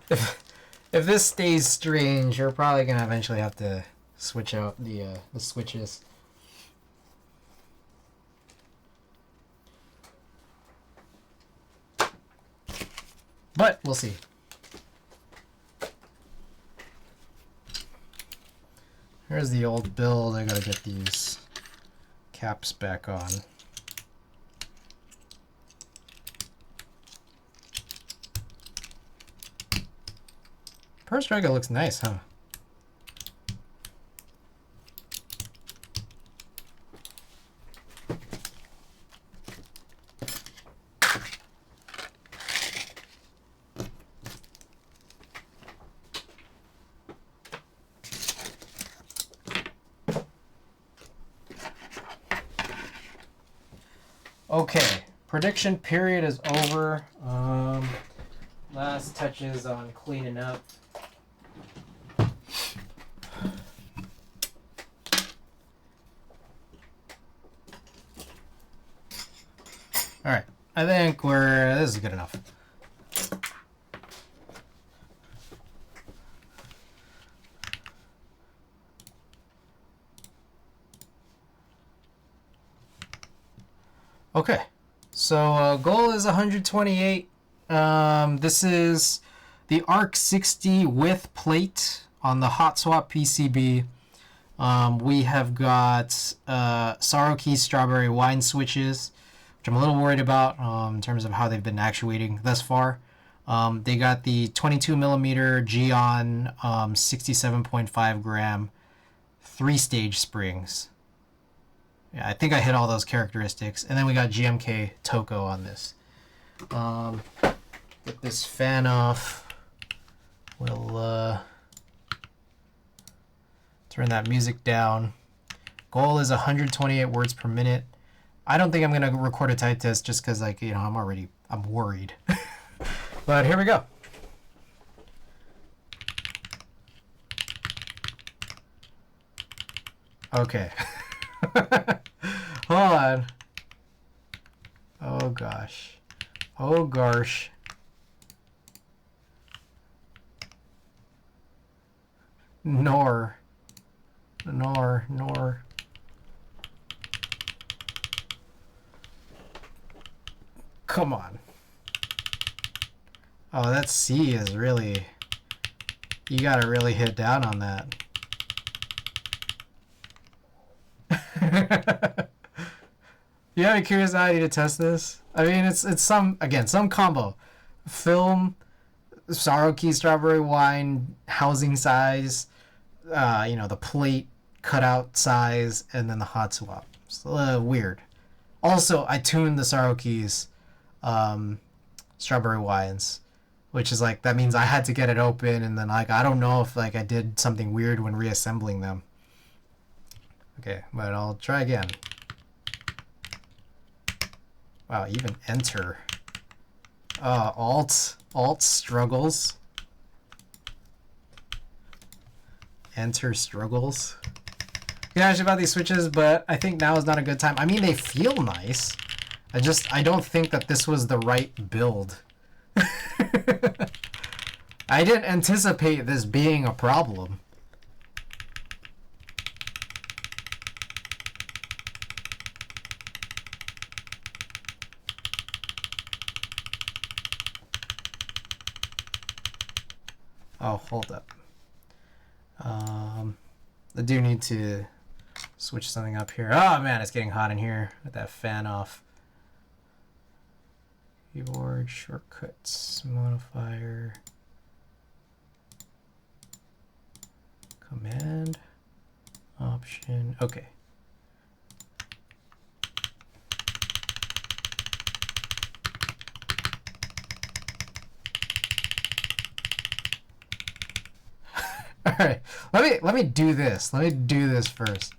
if this stays strange, we're probably gonna eventually have to switch out the switches. But we'll see. Here's the old build. I gotta get these caps back on. First Striker looks nice, huh? Okay, prediction period is over. Last touches on cleaning up. Alright, I think this is good enough. Okay, so goal is 128. This is the arc60 with plate on the hot swap PCB. We have got Saroki strawberry wine switches, which I'm a little worried about in terms of how they've been actuating thus far. They got the 22 millimeter Geon 67.5 gram 3-stage springs. Yeah, I think I hit all those characteristics. And then we got GMK Toko on this. Get this fan off. We'll turn that music down. Goal is 128 words per minute. I don't think I'm going to record a type test just because, I'm worried. But here we go. Okay. Hold on. Oh, gosh. Oh, gosh. Nor. Come on. Oh, that C is really... You gotta really hit down on that. You have a curiosity to test this? I mean, it's some combo, film, sorrow key, strawberry wine, housing size, the plate cutout size, and then the hot swap. It's weird. Also, I tuned the sorrow keys, strawberry wines, which is like that means I had to get it open, and then like I don't know if like I did something weird when reassembling them. Okay, but I'll try again. Wow, even enter. Alt struggles. Enter struggles. Yeah, actually about these switches, but I think now is not a good time. I mean, they feel nice. I don't think that this was the right build. I didn't anticipate this being a problem. Oh, hold up. I do need to switch something up here. Oh man, it's getting hot in here with that fan off. Keyboard shortcuts, modifier, command, option. Okay. All right, let me do this. Let me do this first.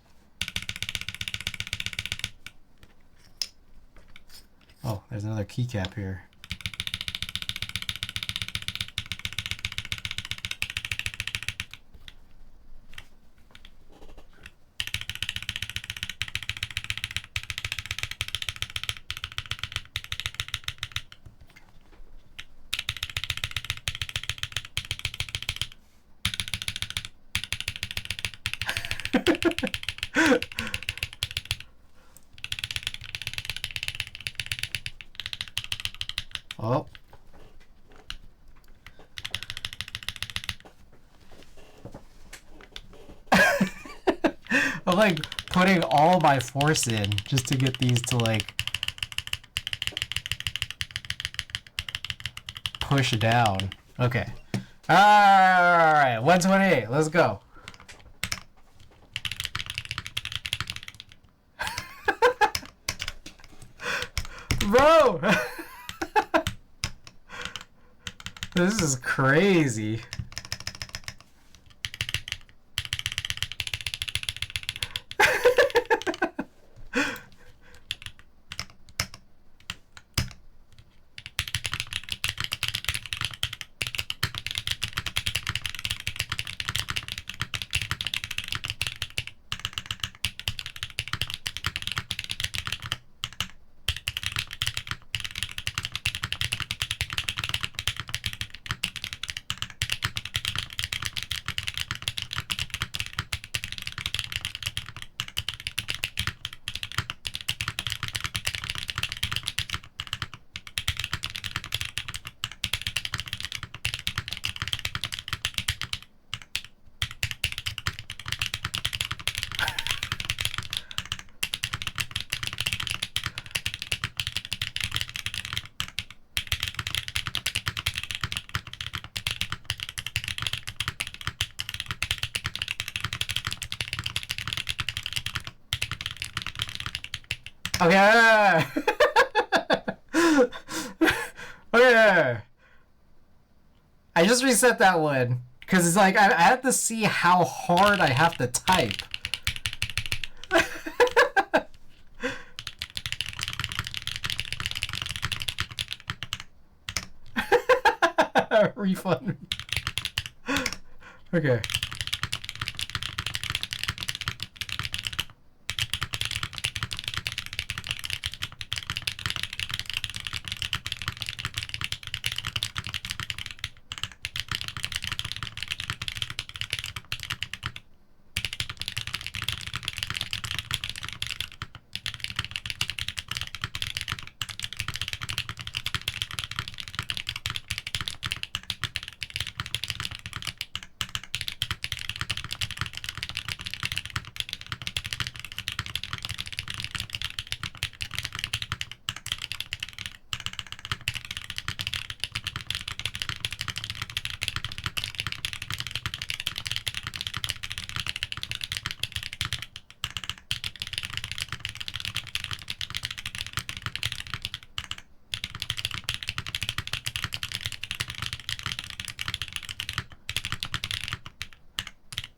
Oh, there's another keycap here. Oh. I'm like putting all my force in just to get these to like push down. Okay. Alright, 128. Let's go. Bro! This is crazy. Okay. Okay. I just reset that one because it's like I have to see how hard I have to type. Refund. Okay.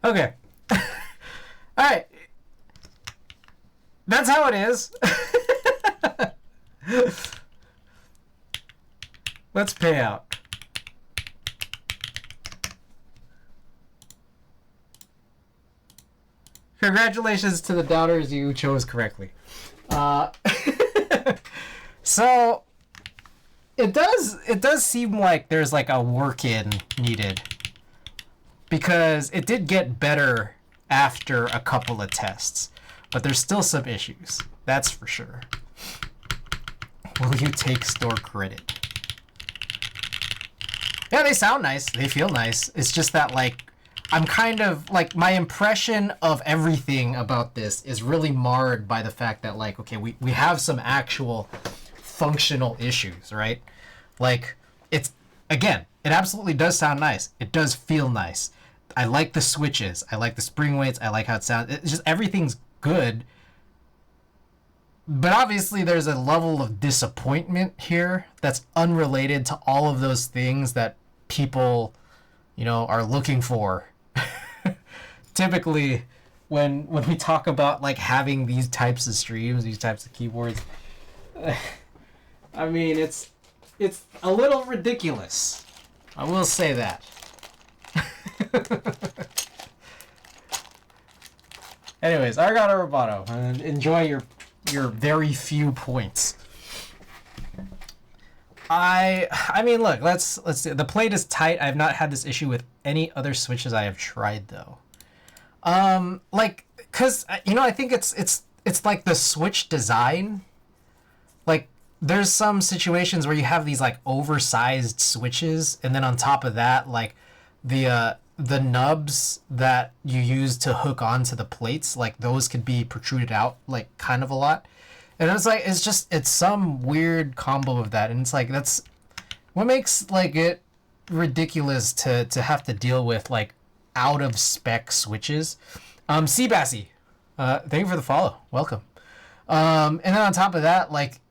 Okay. All right. That's how it is. Let's pay out. Congratulations to the doubters, you chose correctly. So it does seem like there's like a work-in needed, because it did get better after a couple of tests, but there's still some issues. That's for sure. Will you take store credit? Yeah, they sound nice. They feel nice. It's just that, like, I'm kind of, like, my impression of everything about this is really marred by the fact that, like, okay, we have some actual functional issues, right? Like, it's, again, it absolutely does sound nice. It does feel nice. I like the switches. I like the spring weights. I like how it sounds. It's just, everything's good. But obviously there's a level of disappointment here that's unrelated to all of those things that people, you know, are looking for. Typically, when we talk about, like, having these types of streams, these types of keyboards, I mean, it's a little ridiculous. I will say that. Anyways, Argotto Roboto, and enjoy your very few points. I mean, look, let's see. The plate is tight. I've not had this issue with any other switches I have tried, though. Like, cause, you know, I think it's like the switch design. Like, there's some situations where you have these, like, oversized switches, and then on top of that, like, the nubs that you use to hook onto the plates, like, those could be protruded out, like, kind of a lot. And it's like, it's some weird combo of that. And it's like, that's what makes, like, it ridiculous to have to deal with, like, out of spec switches. Seabassy, thank you for the follow. Welcome. And then on top of that, like,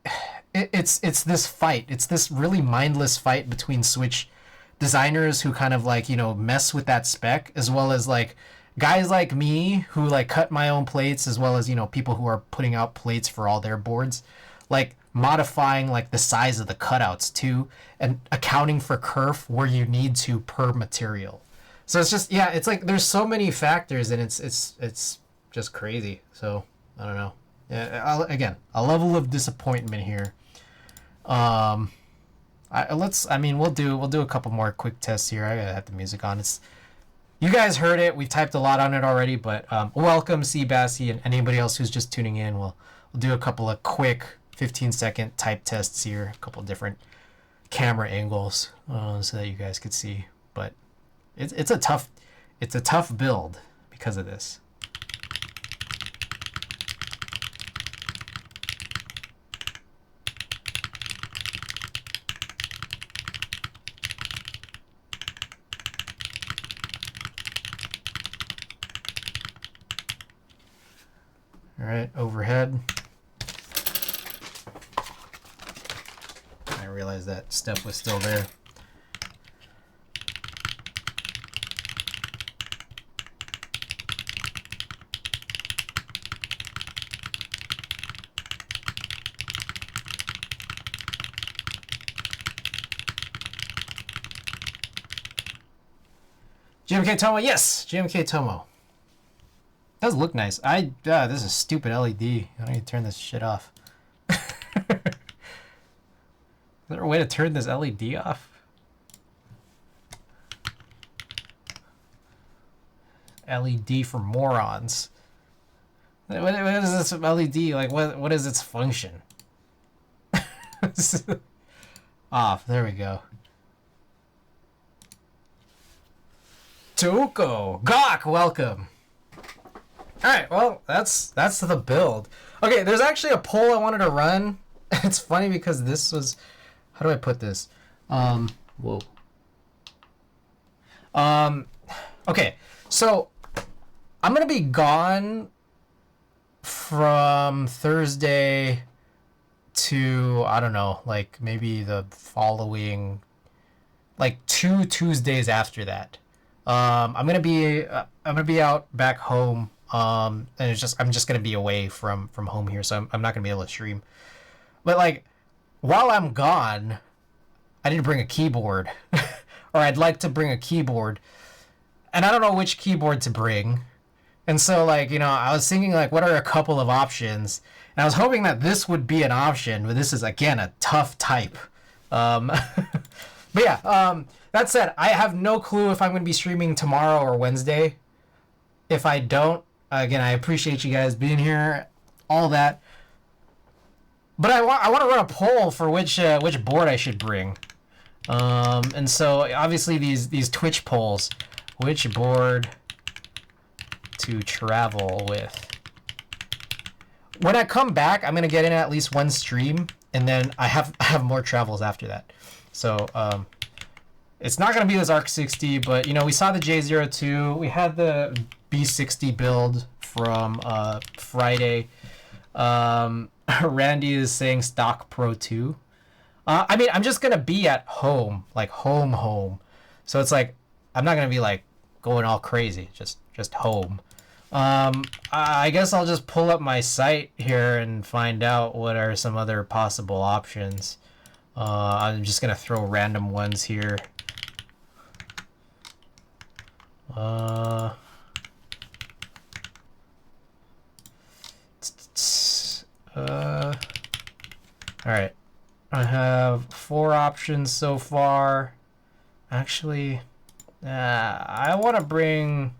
it's this fight. It's this really mindless fight between Switch designers who kind of, like, you know, mess with that spec, as well as, like, guys like me who, like, cut my own plates, as well as, you know, people who are putting out plates for all their boards, like, modifying, like, the size of the cutouts too, and accounting for kerf where you need to per material. So it's just, yeah, it's like there's so many factors, and it's just crazy. So I don't know. Yeah, again, a level of disappointment here. I mean, we'll do a couple more quick tests here. I gotta have the music on. You guys heard it. We've typed a lot on it already, but welcome, Seabassy, and anybody else who's just tuning in. We'll do a couple of quick 15-second type tests here, a couple of different camera angles, so that you guys could see. But it's a tough build because of this. All right, overhead. I realized that step was still there. GMK Tomo, yes, GMK Tomo. Does look nice. This is a stupid LED. I need to turn this shit off. Is there a way to turn this LED off? LED for morons. What is this LED? Like, what is its function? Off. There we go. Tuko! Gawk, welcome! Alright, well, that's the build. Okay, there's actually a poll I wanted to run. It's funny because this was... How do I put this? Whoa. Okay, so I'm going to be gone from Thursday to, I don't know, like maybe the following, like 2 Tuesdays after that. I'm gonna be out back home. And I'm just gonna be away from home here, so I'm not gonna be able to stream. But like, while I'm gone, I need to bring a keyboard, or I'd like to bring a keyboard, and I don't know which keyboard to bring. And so, like, you know, I was thinking, like, what are a couple of options? And I was hoping that this would be an option, but this is, again, a tough type. But yeah, that said, I have no clue if I'm going to be streaming tomorrow or Wednesday. If I don't, again, I appreciate you guys being here, all that. But I want to run a poll for which board I should bring. And so, obviously, these Twitch polls. Which board to travel with? When I come back, I'm gonna get in at least one stream, and then I have more travels after that. So it's not gonna be this arc60, but you know, we saw the J02, we had the B60 build from Friday. Randy is saying stock Pro 2. I mean, I'm just gonna be at home, like home. So it's like I'm not gonna be like going all crazy, just home. I guess I'll just pull up my site here and find out what are some other possible options. I'm just gonna throw random ones here. All right, I have 4 options so far. Actually, I want to bring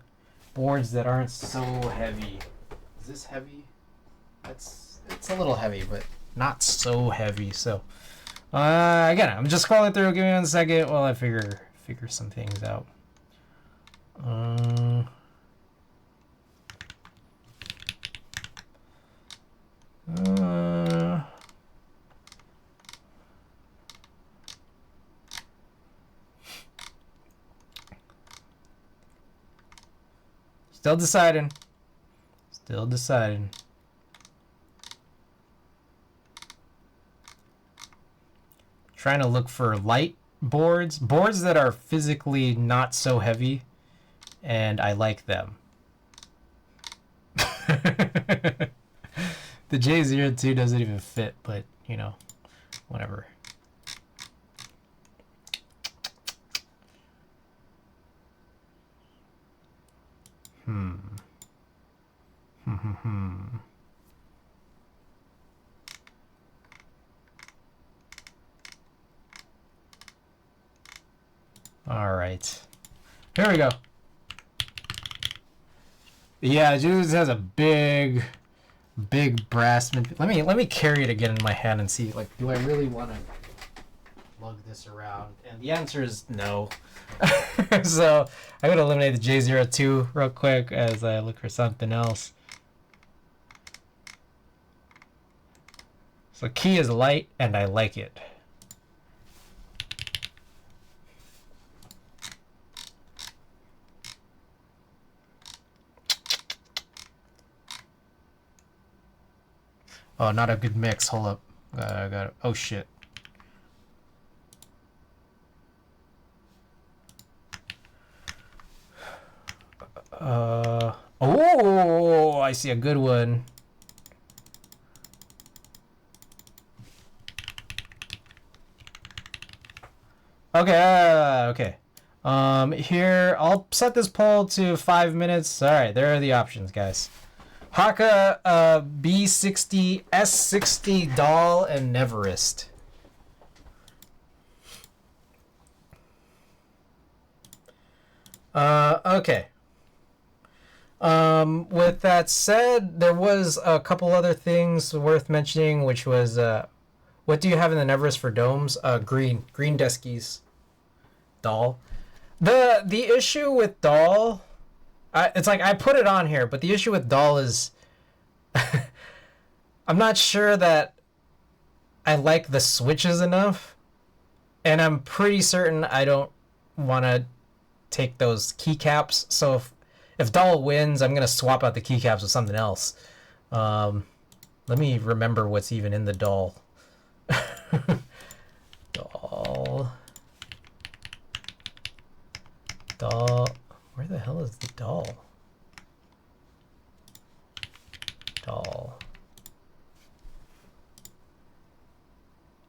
boards that aren't so heavy. Is this heavy? It's a little heavy, but not so heavy. So again, I'm just scrolling through. Give me 1 second while I figure some things out. Still deciding. Trying to look for light boards that are physically not so heavy, and I like them. The J02 doesn't even fit, but you know, whatever. All right, here we go. Yeah, Julius has a big brass. Let me carry it again in my hand and see, like, do I really want to lug this around? And the answer is no. So I'm gonna eliminate the J02 real quick as I look for something else. So key is light, and I like it. Oh, not a good mix. Hold up. I got it. Oh shit. Oh, I see a good one. Okay, okay. Here, I'll set this poll to 5 minutes. All right, there are the options, guys. Haka, B60, S60, Doll, and Neverest. Okay. With that said, there was a couple other things worth mentioning, which was, what do you have in the Neverest for domes? Green deskies. Doll. The issue with Doll, it's like I put it on here, but the issue with Doll is I'm not sure that I like the switches enough, and I'm pretty certain I don't want to take those keycaps. So if Doll wins, I'm gonna swap out the keycaps with something else. Let me remember what's even in the Doll. Doll. Where the hell is the doll? Doll.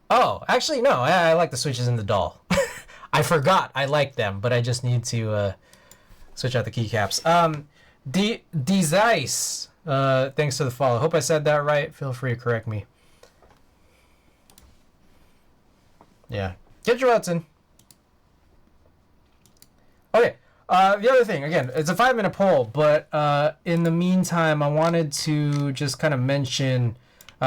Oh, actually, no. I like the switches in the doll. I forgot I like them, but I just need to switch out the keycaps. Zeiss, thanks for the follow. Hope I said that right. Feel free to correct me. Yeah. Get your votes in. Okay. The other thing, again, it's a 5-minute poll, but in the meantime, I wanted to just kind of mention,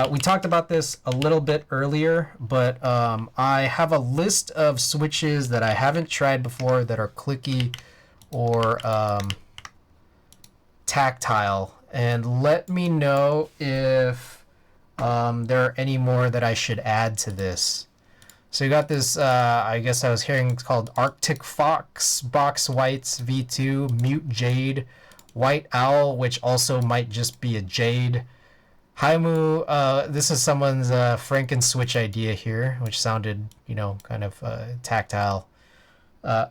we talked about this a little bit earlier, but I have a list of switches that I haven't tried before that are clicky or tactile, and let me know if there are any more that I should add to this. So you got this, I guess I was hearing it's called Arctic Fox, Box Whites V2, Mute Jade, White Owl, which also might just be a Jade. Haimu, this is someone's Franken Switch idea here, which sounded, you know, kind of tactile. And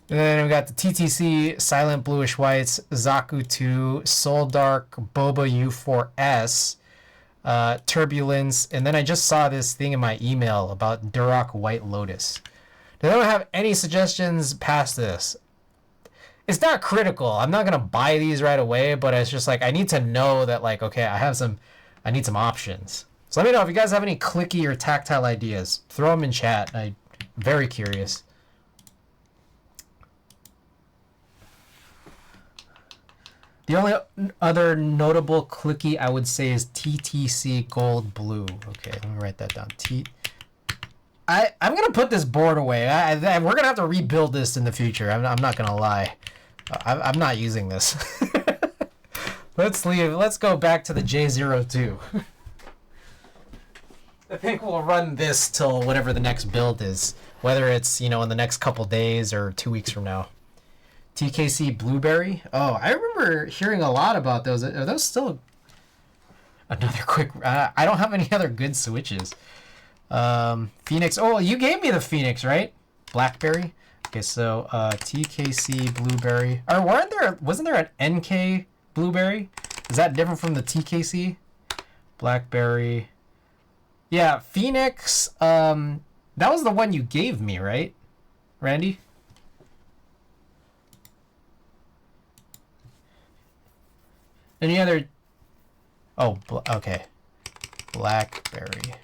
then we got the TTC, Silent Bluish Whites, Zaku 2, Soul Dark, Boba U4S, Turbulence, and then I just saw this thing in my email about Duroc White Lotus. They don't have any suggestions past this. It's not critical. I'm not gonna buy these right away, but it's just like I need to know that, like, okay, I need some options. So let me know if you guys have any clicky or tactile ideas. Throw them in chat. I'm very curious. The only other notable clicky I would say is TTC Gold Blue. Okay, let me write that down. I'm going to put this board away. We're going to have to rebuild this in the future. I'm not going to lie. I'm not using this. Let's leave. Let's go back to the J02. I think we'll run this till whatever the next build is. Whether it's, you know, in the next couple days or 2 weeks from now. TKC Blueberry. Oh, I remember hearing a lot about those. Are those still another quick? I don't have any other good switches. Phoenix. Oh, you gave me the Phoenix, right? Blackberry. Okay, so TKC Blueberry. Or wasn't there an NK Blueberry? Is that different from the TKC? Blackberry. Yeah, Phoenix. That was the one you gave me, right, Randy? Any other? Oh, okay. Blackberry.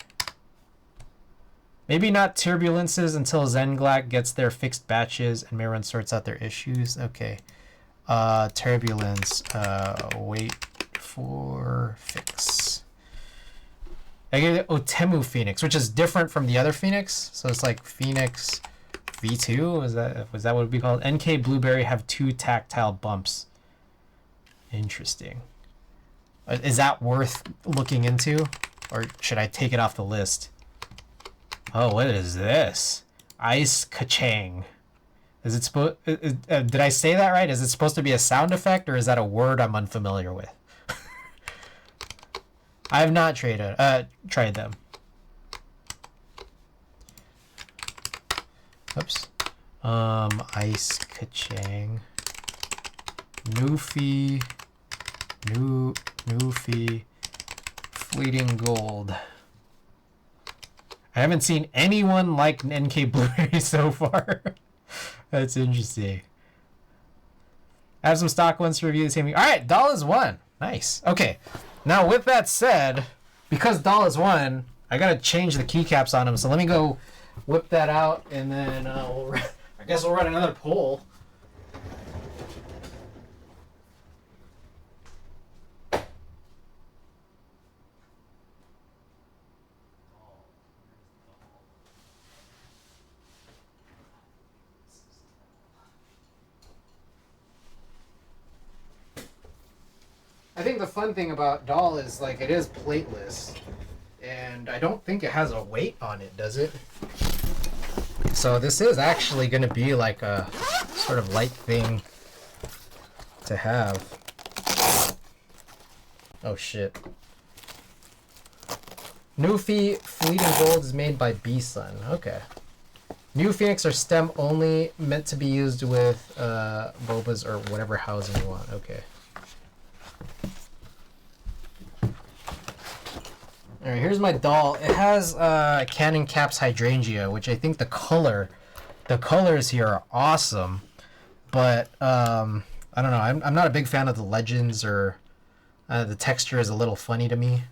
Maybe not turbulences until Zenglac gets their fixed batches and Mirren sorts out their issues. Okay. Turbulence. Wait for fix. I gave it Otemu Phoenix, which is different from the other Phoenix. So it's like Phoenix V2. Was that what it would be called? NK Blueberry have 2 tactile bumps. Interesting. Is that worth looking into? Or should I take it off the list? Oh, what is this? Ice Kachang. Is it supposed? Did I say that right? Is it supposed to be a sound effect, or is that a word I'm unfamiliar with? I have not tried them. Oops. Ice Kachang. Newfie. Newfie. Fleeting Gold. I haven't seen anyone like NK Blu-ray so far. That's interesting. I have some stock ones to review the same week. All right, doll is one. Nice. Okay. Now, with that said, because doll is one, I got to change the keycaps on them. So let me go whip that out, and then I guess we'll run another poll. I think the fun thing about doll is, like, it is plateless, and I don't think it has a weight on it, does it? So this is actually going to be like a sort of light thing to have. Oh shit. Newfie Fleeting Gold is made by B-Sun. Okay. New Phoenix are stem only, meant to be used with bobas or whatever housing you want. Okay. All right, here's my doll. It has Cannon Caps Hydrangea, which I think the colors here are awesome. But I don't know. I'm not a big fan of the legends, or the texture is a little funny to me.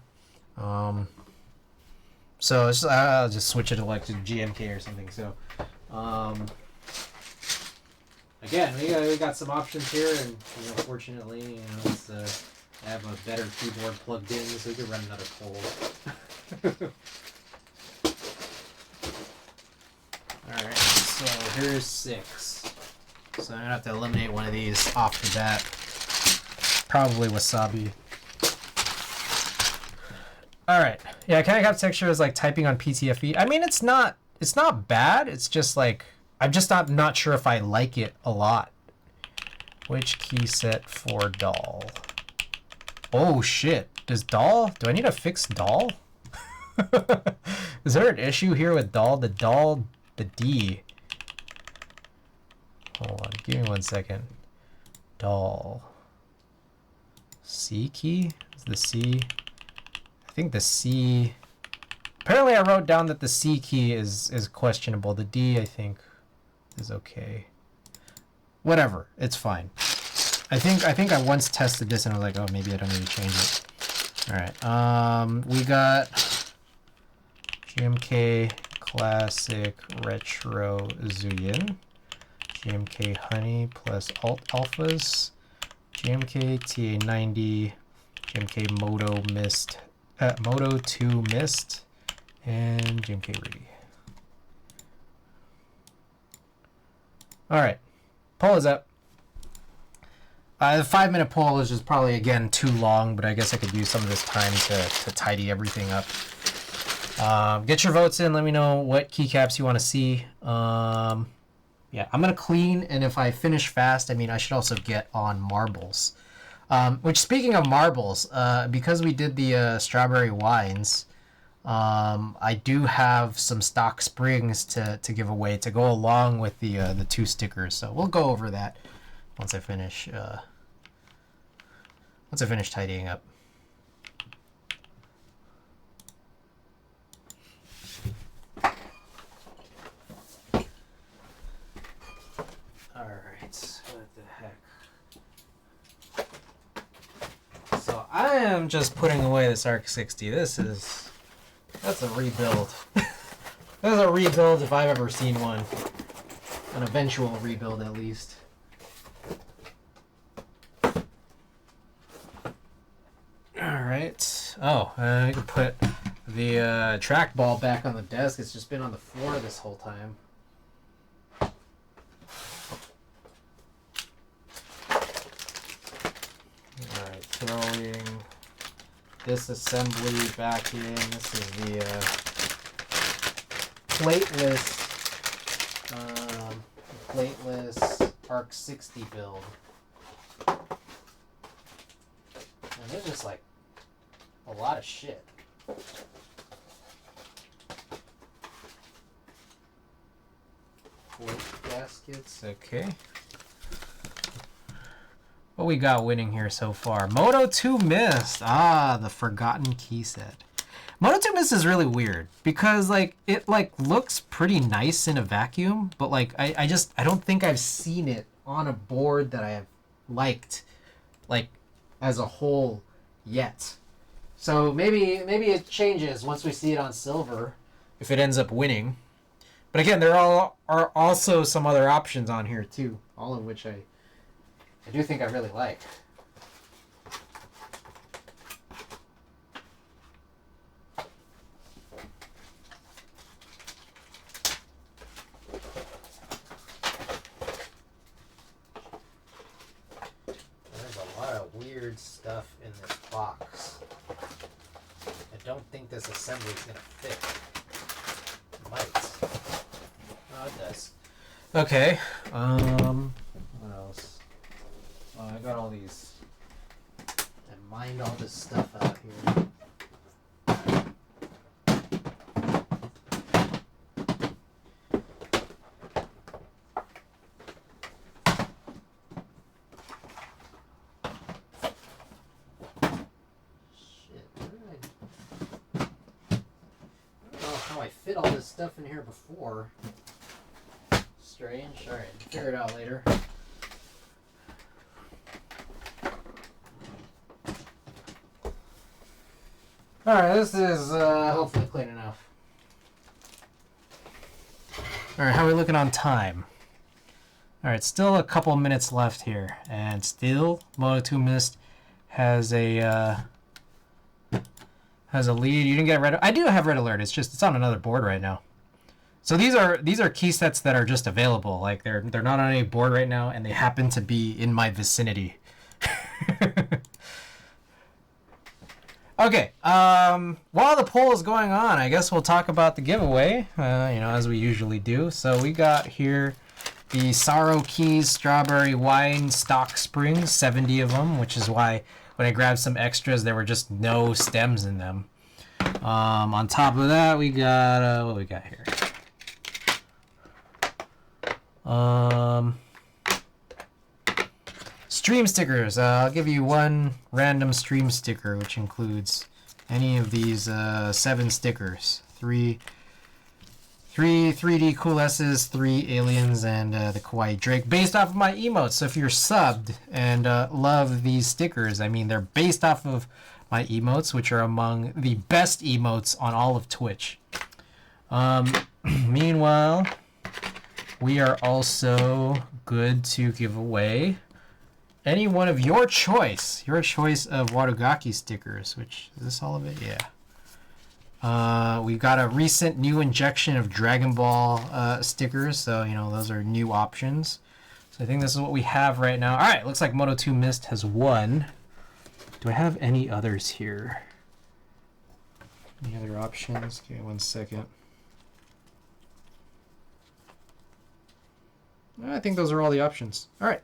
So it's just, I'll just switch it to like to GMK or something. So again, we got some options here, and fortunately, it's I have a better keyboard plugged in, so we can run another poll. Alright, so here's 6. So I'm gonna have to eliminate one of these off the bat. Probably wasabi. Alright. Yeah, Cannon Cap texture is like typing on PTFE. I mean, it's not bad. It's just like I'm just not sure if I like it a lot. Which key set for doll? Oh shit. Do I need to fix doll? Is there an issue here with doll? The D. Hold on, give me 1 second. Doll. C key? Is the C? I think the C. Apparently I wrote down that the C key is questionable. The D, I think, is okay. Whatever, it's fine. I think I once tested this and I was like, oh, maybe I don't need to change it. Alright, we got GMK Classic Retro Zuyin, GMK Honey plus Alt Alphas, GMK TA90, GMK Moto Mist, Moto 2 Mist, and GMK Rudy. Alright, poll is up. The 5-minute poll is just probably, again, too long, but I guess I could use some of this time to tidy everything up. Get your votes in. Let me know what keycaps you want to see. Yeah, I'm going to clean, and if I finish fast, I mean, I should also get on marbles. Which, speaking of marbles, because we did the strawberry wines, I do have some stock springs to give away to go along with the 2 stickers. So we'll go over that once I finish tidying up. Alright, what the heck. So I am just putting away this arc60. That's a rebuild. That's a rebuild if I've ever seen one. An eventual rebuild at least. Alright. Oh, I can put the trackball back on the desk. It's just been on the floor this whole time. Alright, throwing this assembly back in. This is the plateless arc60 build. And there's just like a lot of shit. Plate gaskets, okay. What we got winning here so far? Moto 2 Mist. Ah, the forgotten key set. Moto 2 Mist is really weird because like it like looks pretty nice in a vacuum, but like I don't think I've seen it on a board that I have liked like as a whole yet. So maybe it changes once we see it on silver if it ends up winning. But again, there are also some other options on here too, all of which I do think I really like. There's a lot of weird stuff in this box. I don't think this assembly is going to fit. It might. Oh, it does. Okay. What else? Oh, I got all these. I mined all this stuff out here. fit all this stuff in here before. Strange. Alright, figure it out later. Alright, this is hopefully clean enough. Alright, how are we looking on time? Alright, still a couple minutes left here. And still, Moto2 Mist has a lead. You didn't get a red. I do have red alert. It's just it's on another board right now. So these are key sets that are just available. Like they're not on any board right now, and they happen to be in my vicinity. Okay. While the poll is going on, I guess we'll talk about the giveaway. As we usually do. So we got here the Sorrow Keys Strawberry Wine Stock Springs, 70 of them, which is why when I grabbed some extras, there were just no stems in them. On top of that, we got what we got here. Stream stickers. I'll give you one random stream sticker, which includes any of these 7 stickers. 3 3D Cool S's, 3 aliens, and the Kawaii Drake, based off of my emotes. So if you're subbed and love these stickers, I mean, they're based off of my emotes, which are among the best emotes on all of Twitch. Meanwhile, we are also good to give away any one of your choice of Wadogaki stickers, which, is this all of it? Yeah. We've got a recent new injection of Dragon Ball stickers, so those are new options. So I think this is what we have right now. All right, looks like Moto2 Mist has won. Do I have any others here? Any other options? Okay, 1 second. I think those are all the options. All right.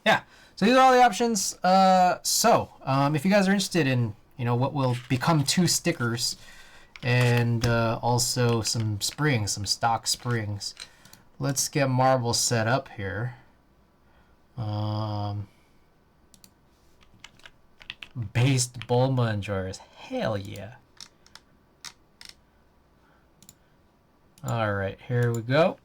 Yeah, so these are all the options. If you guys are interested in what will become 2 stickers and also some springs, some stock springs, let's get Marvel set up here. Based Bulma enjoyers, hell yeah. All right, here we go.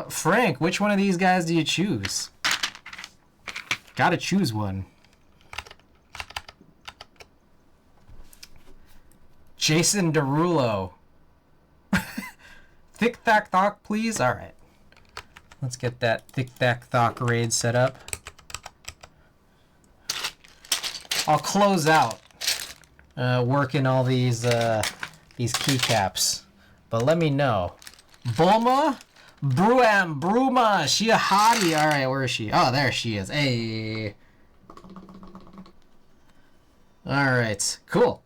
Frank, which one of these guys do you choose? Gotta choose one. Jason Derulo. Thick Thack Thok, please? Alright. Let's get that Thick Thack Thok raid set up. I'll close out working all these keycaps. But let me know. Bulma? Bruma, she a hottie. All right, where is she? Oh, there she is. Hey. All right, cool.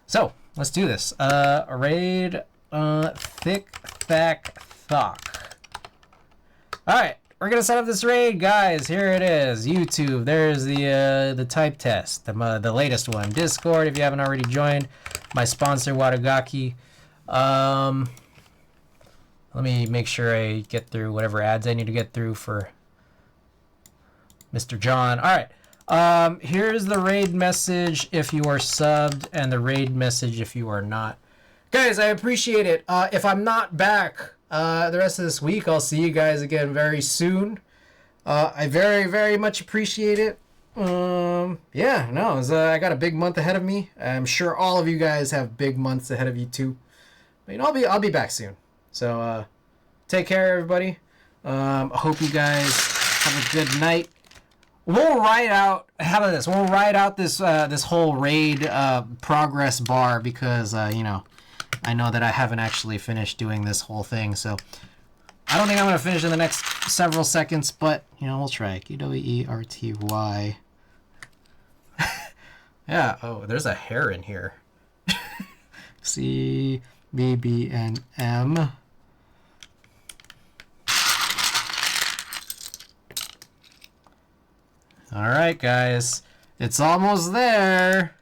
So let's do this. Raid Thick Thack Thok. All right, we're gonna set up this raid, guys. Here it is. YouTube. There's the type test, the latest one. Discord, if you haven't already joined. My sponsor, Wadogaki. Let me make sure I get through whatever ads I need to get through for Mr. John. All right. Here's the raid message if you are subbed and the raid message if you are not. Guys, I appreciate it. If I'm not back the rest of this week, I'll see you guys again very soon. I very, very much appreciate it. I got a big month ahead of me. I'm sure all of you guys have big months ahead of you too. But, I'll be back soon. So, take care, everybody. I hope you guys have a good night. We'll write out. How about this? We'll write out this this whole raid progress bar because I know that I haven't actually finished doing this whole thing. So, I don't think I'm gonna finish in the next several seconds, but we'll try. QWERTY. Yeah. Oh, there's a hair in here. C B B N M. All right, guys, it's almost there.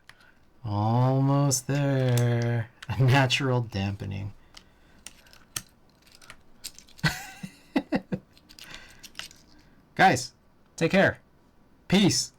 Almost there. Natural dampening. Guys, take care. Peace.